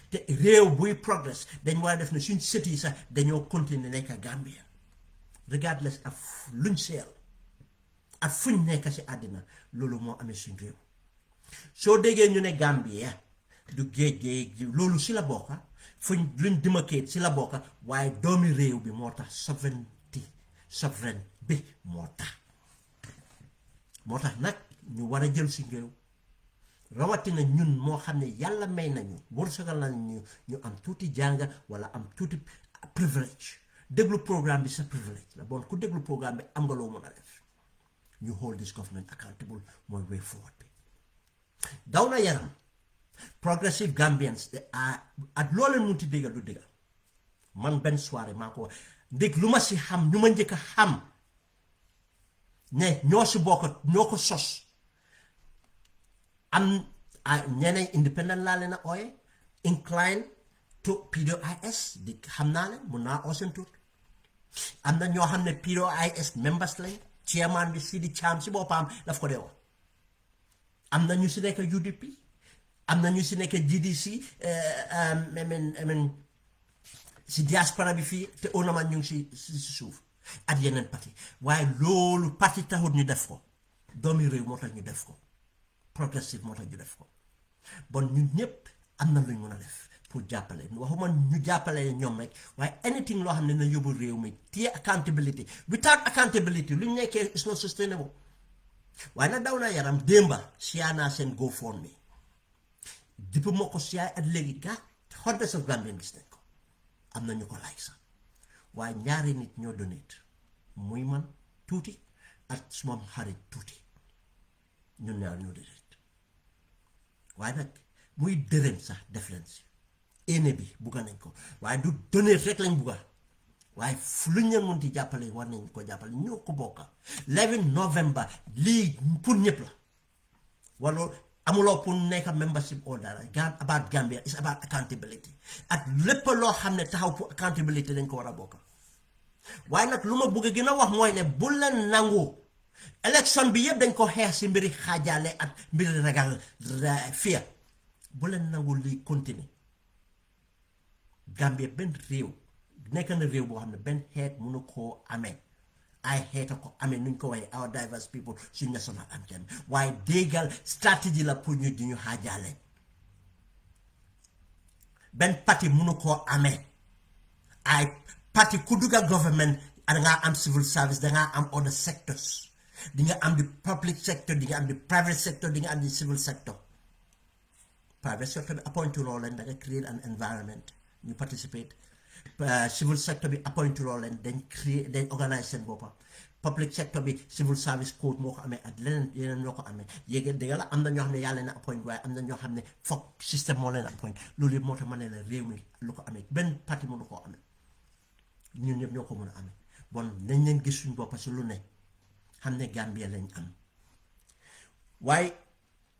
te réew buy progress dañ war a def ne suñ sët yi sax dañoo continuer nekk Gambia regardless of luñ seel ak fuñ nekk si àddina loolu moo amee suñ réew. soo déggee ñu ne Gambia du géej loolu si la bokka fuñ luñ demarcate si la bokka waaye doomi réew bi moo tax sovereign bi moo tax nag ñu war a jël si réew rawatina ñun moo xam ne yàlla may nañu wërsëgal nañu ñu am tuuti jàng wala am tuuti privilège déglu programme bi sa privilège la bon ku déglu programme bi am nga loo mën a def ñu hold this government accountable mooy way forward bi daw na yaram progressive Gambians ak looleen munti déggal du déggal man benn soirée maa ko wax ndég lu ma si xam ñu ma njëkk a xam ne ñoo si bokk ñoo ko sos am ñeneen independent laa leen a ooye incline to PDOIS di xam naa leen mun naa oo seen tur am na ñoo xam ne PDOIS members lañ chairman bi Sidi Cham si boppam daf ko dee wax am na ñu si nekk UDP am na ñu si nekk GDC si diaspora bi fii te onaman ñu ngi si suuf ak yeneen parti waaye loolu parti taxut ñu def ko doomi réew moo tax ñu def ko progressive moo tax ñu def ko bon ñun ñëpp am na luñ mën a def pour jàppale waxuma ñu jàppale ñoom rek waaye anything loo xam ne na yóbbu réew mi téye accountability without accountability luñ nekkee is not sustainable waaye nag daw naa yaram démba siyaa naa seen GoFundMe depuis moo ko siyaay at léegi gaa hundreds of Gambian gis nañ ko am na ñu ko like sax waaye ñaari nit ñoo donate muy man tuuti ak suma xarit tuuti ñun ñaar ñoo donate waaye nag muy dërëm sax def leen si éne bi bugga nañ ko waaye du donate rek lañ bugga waaye luñ leen mënti jàppale war nañ ko jàppale ñoo ko bokka 11 November lii pour ñëpp la wala amuloo pour nekk membership or dara about Gambia is about accountability ak lépp loo xam ne taxaw pour accountability dañ ko war a bokka waaye nag lu ma bëgg gën a wax mooy ne bu leen nangu élection bi yëpp dañ ko xeex si mbiri xaajaale ak mbiri ragal fiya bu leen nangu lii continuer Gambia benn réew nekk na réew boo xam ne benn xeet mënu koo amee ay xeeta ko amee nuñ ko waxee our diverse people suñ national anthem waaye déggal stratégie la pour ñu di ñu xaajaale benn parti mënu koo amee ay parti ku dugga government dangaa am civil service dangaa am other sectors di nga am di public sector di nga am di private sector di nga am di civil sector private sector bi appointu loo leen da nga create an environment ñu participate civil sector bi appointu loo leen dañ organise seen boppa public sector bi civil service code moo ko amee ak leneen yeneen ñoo ko amee yéegi dëgg la am na ñoo xam ne yàlla na appoint waaye am na ñoo xam ne foog système moo leen appoint loolu yëpp moo tax ma ne la réew mi lu ko amee benn parti mënu koo amee ñun ñëpp ñoo ko mën a amee bon nañ leen gis suñ boppa si lu ne xam ne Gambia lañ am waaye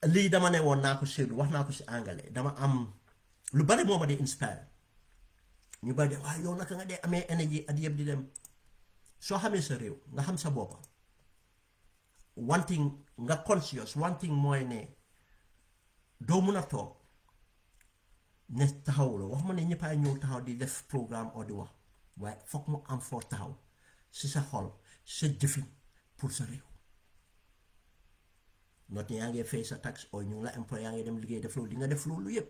lii dama ne woon naa ko seetlu wax naa ko si anglais dama am lu bari moo ma di inspire ñu bari de waaye yow naka nga dee amee énergie at yëpp di dem soo xamee sa réew nga xam sa boppa one thing nga conscious one thing mooy ne doo mun a toog ne taxaw la wax ma ne ñëppaay ñëw taxaw di def programme oo di wax waaye foog mu am foo taxaw si sa xol sa jëfin pour sa réew not yaa ngi fay sa taxe oo ñu ngi la employé yaa ngi dem liggéey def loolu di nga def loolu yëpp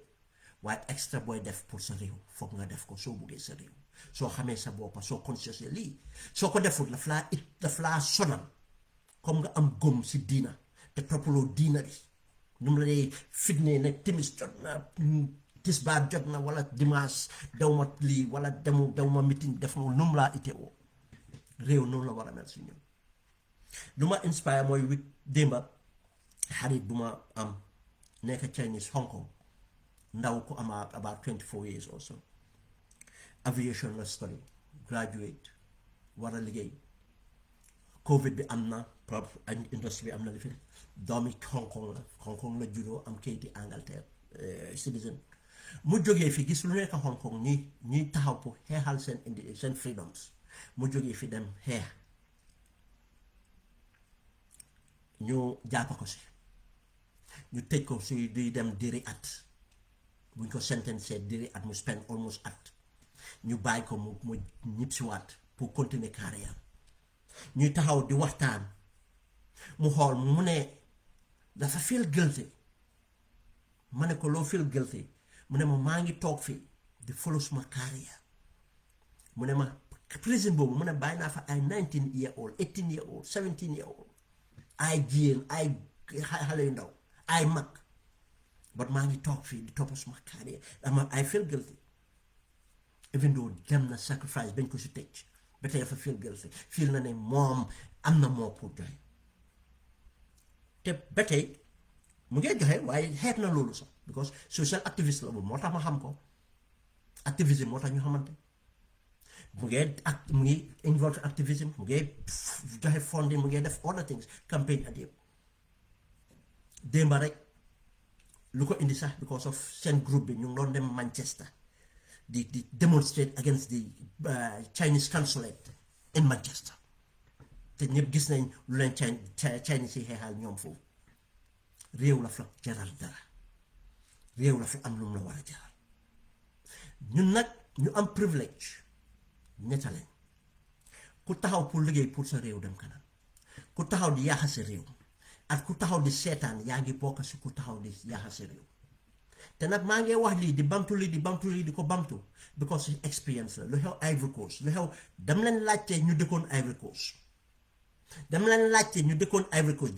waaye extra booy def pour sa réew foog nga def ko soo buggee sa réew soo xamee sa boppa soo conscious lii soo ko deful daf laa sonal comme nga am gom si diina te toppaloo diina bi nu mu la dee fitne ne timis jot na tisbaar jot na wala dimanche daw ma lii wala daw ma meeting def ma nu mu laa ite woo réew noonu la war a mel si ñun lu ma inspire mooy wit démba xarit bu ma am nekk Chinese Hong Kong ndaw ko am about 24 years or so aviation la study graduate war a liggéey covid bi am na industrie bi am na li fi doomi Hong Kong la juddoo am kayiti Angleterre citizen mu jógee fi gis lu nekk Hong Kong ñuy taxaw pour xeexal seen freedoms mu jógee fi dem xeex ñu jàppa ko si ñu tëj ko si di dem diri at buñ ko sentencé diri at mu spend almost at ñu bàyyi ko mu ñib si waat pour continuer carrière ñuy taxaw di waxtaan mu xool mu ne dafa feel guilty ma ne ko loo feel guilty mu ne ma maa ngi toog fii di follow suma carrière mu ne ma prison boobu mu ne bàyyi naa fa ay 19-year-old 18-year-old 17-year-old ay jigéen ay xale yu ndaw ay mag but maa ngi toog fii di topp suma carrière I feel guilty even though dem na sacrifice bañ ko si tëj ba tey dafa feel guilty feel na ne moom am na moo pour joxe te ba tey mu ngee joxe waaye xeet na loolu sax because social activist la boobu moo tax ma xam ko activisme moo tax ñu xamante mu ngi involve activism mu ngi joxe funding mu ngi def other things campaign at yëpp démba rek lu ko indi sax because of seen groupe bi ñu ngi doon dem Manchester di demonstrate against the Chinese consulate in Manchester te ñëpp gis nañ lu leen Chinese yi xeexal ñoom foofu réew la fa jaral dara réew la fa am lu mu la war a jaral ñun nag ñu am privilège nettalen ku taxaw pour liggéey pour sa réew dem kanam ku taxaw di yaaxa sa réew ak ku taxaw di seetaan yaa ngi bokk si ku taxaw di yaaxa sa réew te nag maa ngi wax lii di bamtu lii di ko bamtu because experience la lu xew Ivory Coast lu xew dam leen laajte ñu dëkkoon Ivory Coast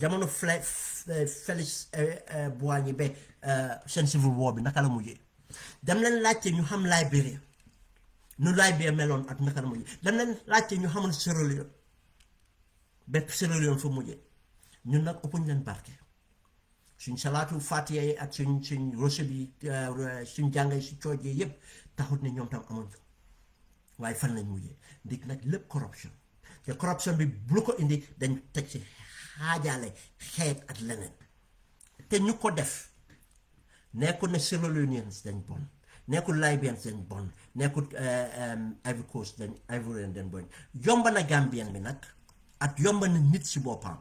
jamono Félix Boigny ba seen civil war bi naka la mujjee dam leen laajte ñu xam Liberia nu Liberia meloon ak naka la mujjee dam leen laajte ñu xamoon Sierra Leone ba Sierra Leone fa mujjee ñun nag ëppuñ leen barke suñ salaatu fatiha yi ak suñ roche bi suñ jàngay si cooj yi yëpp taxut ne ñoom tam amoon ko waaye fan lañ mujjee ndig nag lépp corruption te corruption bi bu ko indi dañ teg ci xaajaale xeet ak leneen te ñu ko def nekkul ne Sierra Leoneans dañ bon nekkul Liberians dañ bon nekkul Ivory Coast dañ Ivorian dañ bon yomba na Gambien bi nag ak yomba na nit si boppam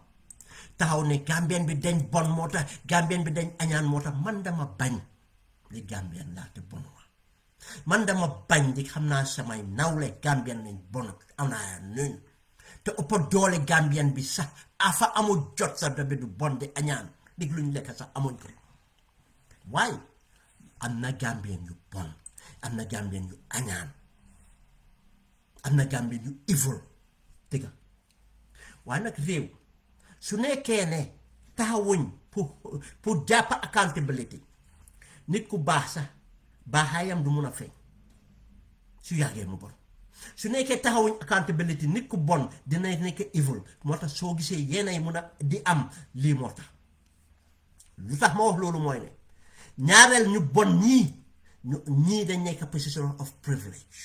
taxaw ne Gambien bi dañ bon moo tax Gambien bi dañ añaan moo tax man dama bañ li Gambien laa te bon wa man dama bañ di xam naa samay nawle Gambien lañ bon am naa noonu te ëpp doole Gambien bi sax afa amul jot sax da du bon di añaan dig luñ lekk sax amuñ ko waaye am na Gambien yu bon am na Gambien yu añaan am na Gambien yu evil dëgga waaye nag réew su nekkee ne taxawuñ pour jàpp accountability nit ku baax sax baaxaayam du mun a feeñ su yàggee mu bon su nekkee taxawuñ accountability nit ku bon dina nekk evil moo tax soo gisee yéenay mun a di am lii moo tax lu tax ma wax loolu mooy ne ñaareel ñu bon ñii dañ nekk position of privilege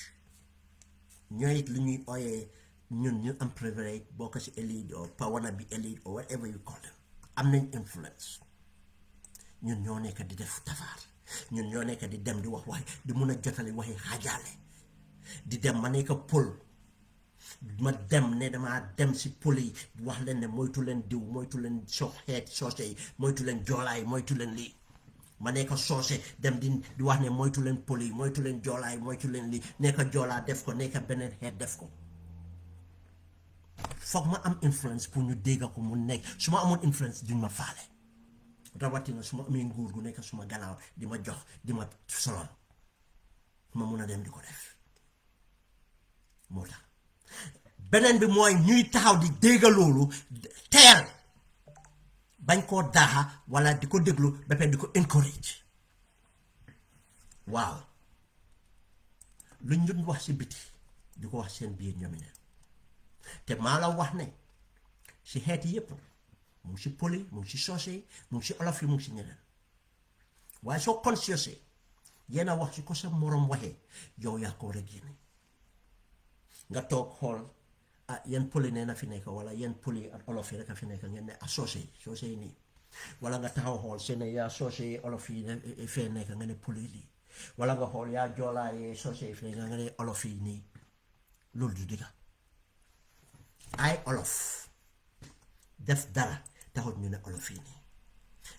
ñooy it lu ñuy ooyee ñun ñu am privilege bokk ci elite or wanna be elite or whatever you call them am nañ influence ñun ñoo nekk di def tafaar ñun ñoo nekk di dem di wax waxi di mun a jotali waxi xaajaale di dem ma nekk pël ma dem ne damaa dem si pël yi wax leen ne moytu leen diw moytu leen soose yi moytu leen joolaay moytu leen lii ma nekk soose dem di wax ne moytu leen pël yi moytu leen joolaay moytu leen lii nekk joolaa def ko nekk beneen xeet def ko foog ma am influence pour ñu dégg ko mu nekk su ma amoon influence duñ ma faale rawatina su ma amee nguur gu nekk suma gannaaw di ma jox di ma solal ma mun a dem di ko def moo tax beneen bi mooy ñuy taxaw di dégg loolu teel bañ koo daaxa wala di ko déglu ba pare di ko encourage waaw luñ doon wax si biti di ko wax seen biir ñoom ne te maa la wax ne si xeeti yépp mu ngi si poli mu ngi si soose yi mu ngi si olof yi mu ngi si ñeneen waaye soo conscious yéen a wax si ko sa morom waxee yow yaa ko war a génne nga toog xool ah yan poli nee na fi nekk wala yan poli ak olof yi rek a fi nekk ngeen ne ah soose yi nii wala nga taxaw xool seen yaa soose yi olof yi fee nekk nga ne poli lii wala nga xool yaa joolaa yi soose yi fee nga ne olof yi nii loolu du dëgg ay olof def dara taxul ñu ne olof yi nii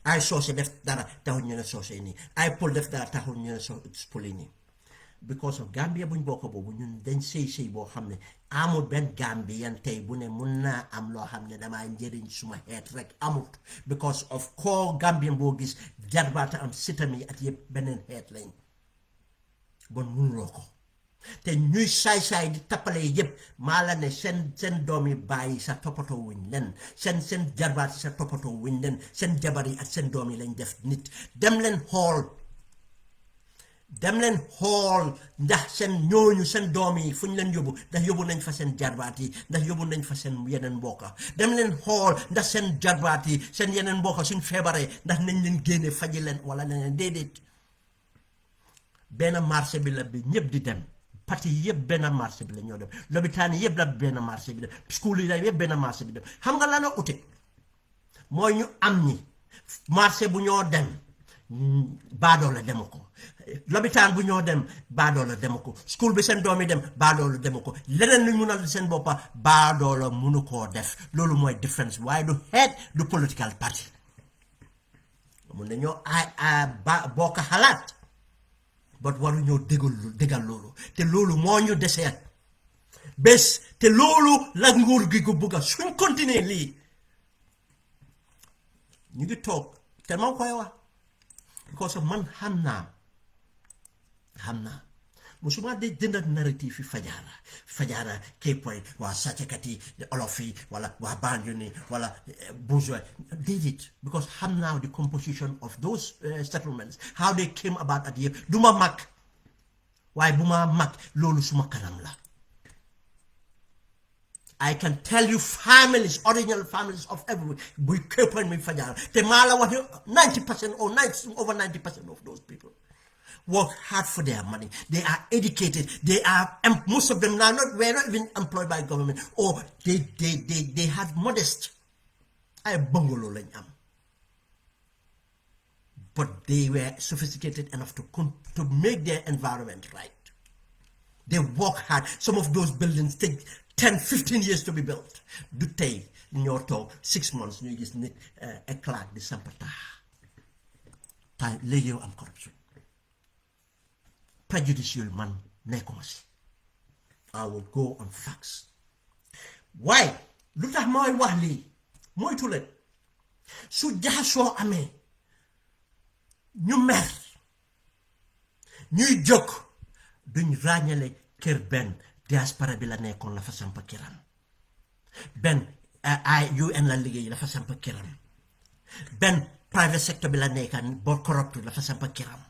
ay soose def dara taxul ñu ne soose yi nii ay pël def dara taxul ñu ne pël yi nii because of Gambia buñ bokk boobu ñun dañ sëy boo xam ne amul benn Gambian tey bu ne mun naa am loo xam ne damaa njëriñ suma xeet rek amut because of koo Gambian boo gis jarbaata am sitam yi ak yëpp beneen xeet lañ bon munuloo ko te ñuy saay-saay di tappale yëpp maa la ne seen doom yi bàyyi sa toppatoo wuñ leen seen jarbaat yi sa toppatoo wuñ leen seen jabar yi ak seen doom yi lañ def nit dem leen xool ndax seen ñooñu seen doom yi fu ñu leen yóbbu ndax yóbbu nañ fa seen jarbaat yi ndax yóbbu nañ fa seen yeneen mbokka dem leen xool ndax seen jarbaat yi seen yeneen mbokka suñ feebaree ndax nañ leen génne faji leen wala leneen déedéet benn marché bi la bi ñëpp di dem parti yëpp benn marché bi la ñoo dem lopitaan yi yëpp la benn marché bi dem school yi la yëpp benn marché bi dem xam nga lan a ute mooy ñu am ñi marché bu ñoo dem baadoo la demu ko lopitaan bu ñoo dem baadoo la demu ko school bi seen doom yi dem baadoo la demu ko leneen luñ mun a seen boppa baadoo la munu koo def loolu mooy différence waaye du xeet du political party mun nañoo bokk xalaat but waru ñoo déggal loolu te loolu moo ñu desee bés te loolu la nguur gi ko bugga suñ continuer lii ñu ngi toog te ma koy wax because man xam naa musuma de jënd narrative yi fajaara K-point waa sàcckat yi olof yi wala waa Banjul ni wala bourgeois déedéet because xam naa the composition of those settlements how they came about at yëpp du ma mag waaye bu ma mag loolu suma kanam la I can tell you families, original families of everywhere buy K-point mi fajaara te maa la wax 90% or over 90% of those people work hard for their money. They are educated. They are, most of them now were not even employed by government, or they had modest. I bungalow lañ am, but they were sophisticated enough to make their environment right. They work hard. Some of those buildings take 10, 15 years to be built. Du tey ñoo toog 6 months ñu gis nit éclat di sampata. Tay léegi yow am corruption. Prejudicial man nekkuma si. I will go on facts. Why? Lu tax mooy wax lii moytu leen su jaxasoo amee ñu mer ñuy jóg duñ ràññale kër benn diaspora bi la nekkoon la fa sampa kiram benn UN la liggéey la fa sampa kiram benn private sector bi la nekkaan boo corrupt la fa sampa kiram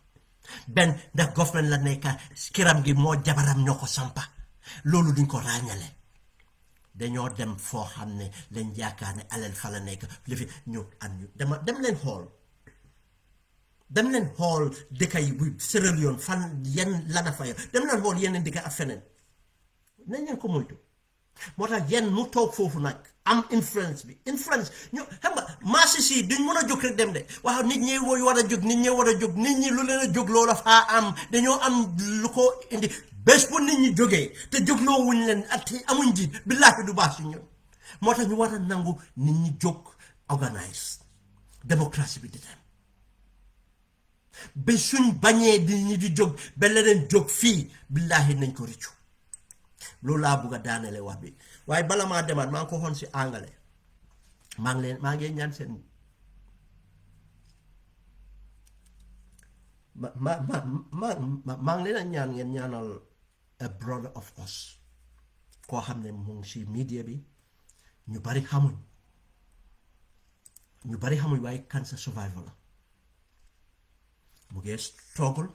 benn ndax government la nekka kiram gi moo jabaram ñoo ko sampa loolu duñ ko ràññale dañoo dem foo xam ne lañ yaakaar ne alal fa la nekk li fi ñu am ñu dem leen xool dëkk yi bu Sierra Leone fan yenn lana fa dem leen xool yeneen dëkk ak feneen nañ leen ko moytu moo tax yenn mu toog foofu nag am influence bi influence ñu xam nga masses yi duñ mën a jóg rek dem de waaw nit ñi woy war a jóg nit ñi war a jóg nit ñi lu leen a jóg loolu faa am dañoo am lu ko indi bés bu nit ñi jógee te jógloo wuñ leen at amuñ jiit billaahi du baax si ñun moo tax ñu war a nangu nit ñi jóg organise démocratie bi di dem ba suñ bañee di ñi di jóg ba leneen jóg fii billaahi nañ ko rëccu loolu laa bugg a daanele wax bi waaye bala maa demaat maa ngi ko xoon si angale maa ngi ñaan seen maa ngi leen a ñaan ngeen ñaanal a brother of us koo xam ne mu ngi si media bi ñu bari xamuñ waaye cancer survivor la mu ngi struggle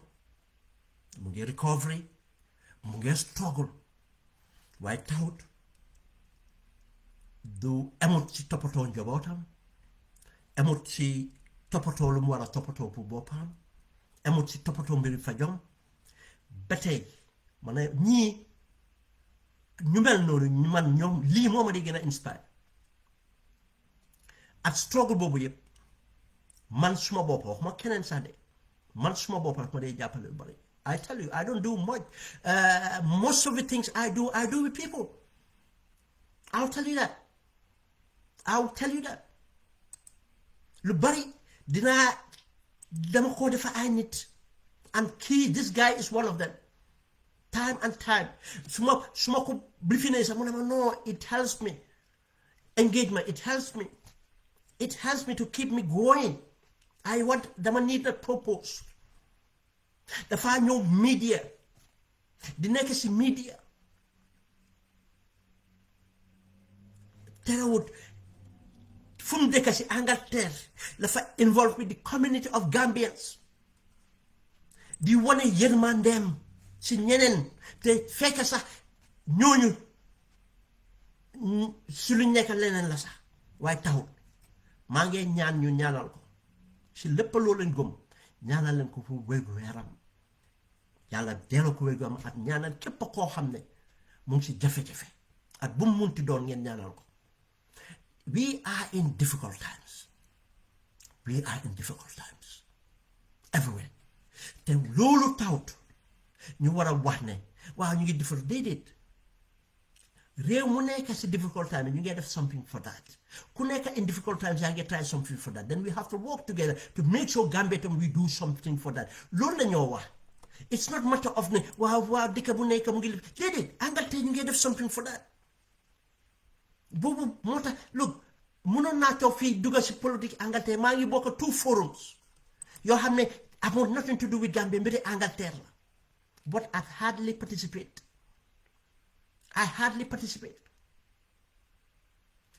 mu ngi recovery mu ngi struggle waaye taxut du emut ci toppatoo njabootam emut ci toppatoo lu mu war a toppatoo pour boppam emut ci toppatoo mbiri fajom ba tey ma ne ñii ñu mel noonu man ñoom lii moo ma di gën a inspire ak struggle boobu yëpp man suma bopp wax ma keneen sax de man suma bopp rek ma day jàppale lu bari I tell you I don't do much most of the things I do with people I'll tell you that lu bari dama ko defa ay nit and this guy is one of them time and time su ma ko briefing sax mu ne ma no it helps me engagement it helps me to keep me going dama need a purpose dafa ñëw media di nekk si media terewut fu mu dëkk si Angleterre dafa involve with the community of Gambians di wane yërmandeem si ñeneen te fekk sax ñooñu si lu nekk leneen la sax waaye taxut maa ngi ñaan ñu ñaanal ko si lépp loo leen gëm ñaanal leen ko fu wér gu yaram yàlla delloo ko wér gu yaram ak ñaanal képp koo xam ne mu ngi si jafe-jafe ak bu mu munti doon ngeen ñaanal ko. We are in difficult times everywhere te loolu tawut ñu war a wax ne waaw ñu ngi difficult déedéet réew mu nekk si difficult times ñu ngi def something for that ku nekk in difficult times yaa ngi try something for that then we have to work together to make sure Gambia tam we do something for that loolu la ñoo wax it's not matter of ne waaw dëkk bu nekk mu ngi déedéet Angleterre ñu ngi def something for that boobu moo tax look mënoon naa toog fii dugga si politique Angleterre maa ngi bokk 2 forums yoo xam ne amoon nothing to do with Gambia mbiri Angleterre la but I hardly participate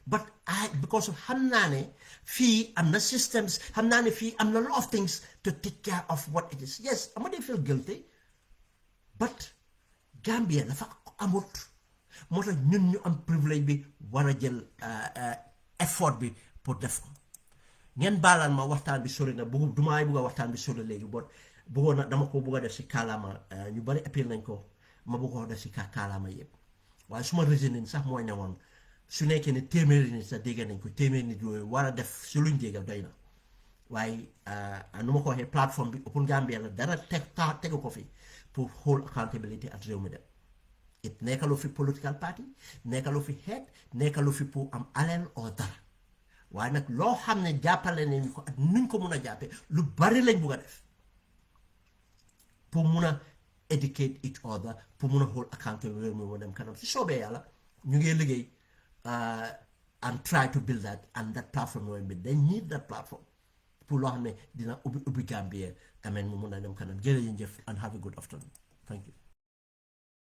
but because of xam naa ne fii am na systems xam naa ne fii am na lot of things to take care of what it is yes ama dee feel guilty but Gambia dafa amut moo tax ñun ñu am privilège bi war a jël effort bi pour def ko ngeen baalaan ma waxtaan bi sori na dumaay bugg a waxtaan bi sori léegi bot bëggoon na dama ko bugg a def si kaalaama ñu bari appel nañ ko ma bëgg ko def si kaalaama yëpp waaye suma raisonnement sax mooy ne woon su nekkee ne téeméeri nit sax dégg nañ ko téeméeri nit yooyu war a def si luñ dégg doy na waaye nu ma ko waxee plateforme bi Open Gambia la dara tegu ko fi pour hold accountability at réew mi dem it nekkaloo fi political party nekkaloo fi xeet nekkaloo fi pour am alal oo dara waaye nag loo xam ne jàppale nañ ko ak nuñ ko mun a jàppee lu bari lañ bugg a def pour mun a educate each other pour mun a hold accountable réew mi moo dem kanam si soobee yàlla ñu ngi liggéey and try to build that and that platform mooy bi they need that platform pour loo xam ne dina ubbi Gambia amen mu mun a dem kanam jërëjëf and have a good afternoon thank you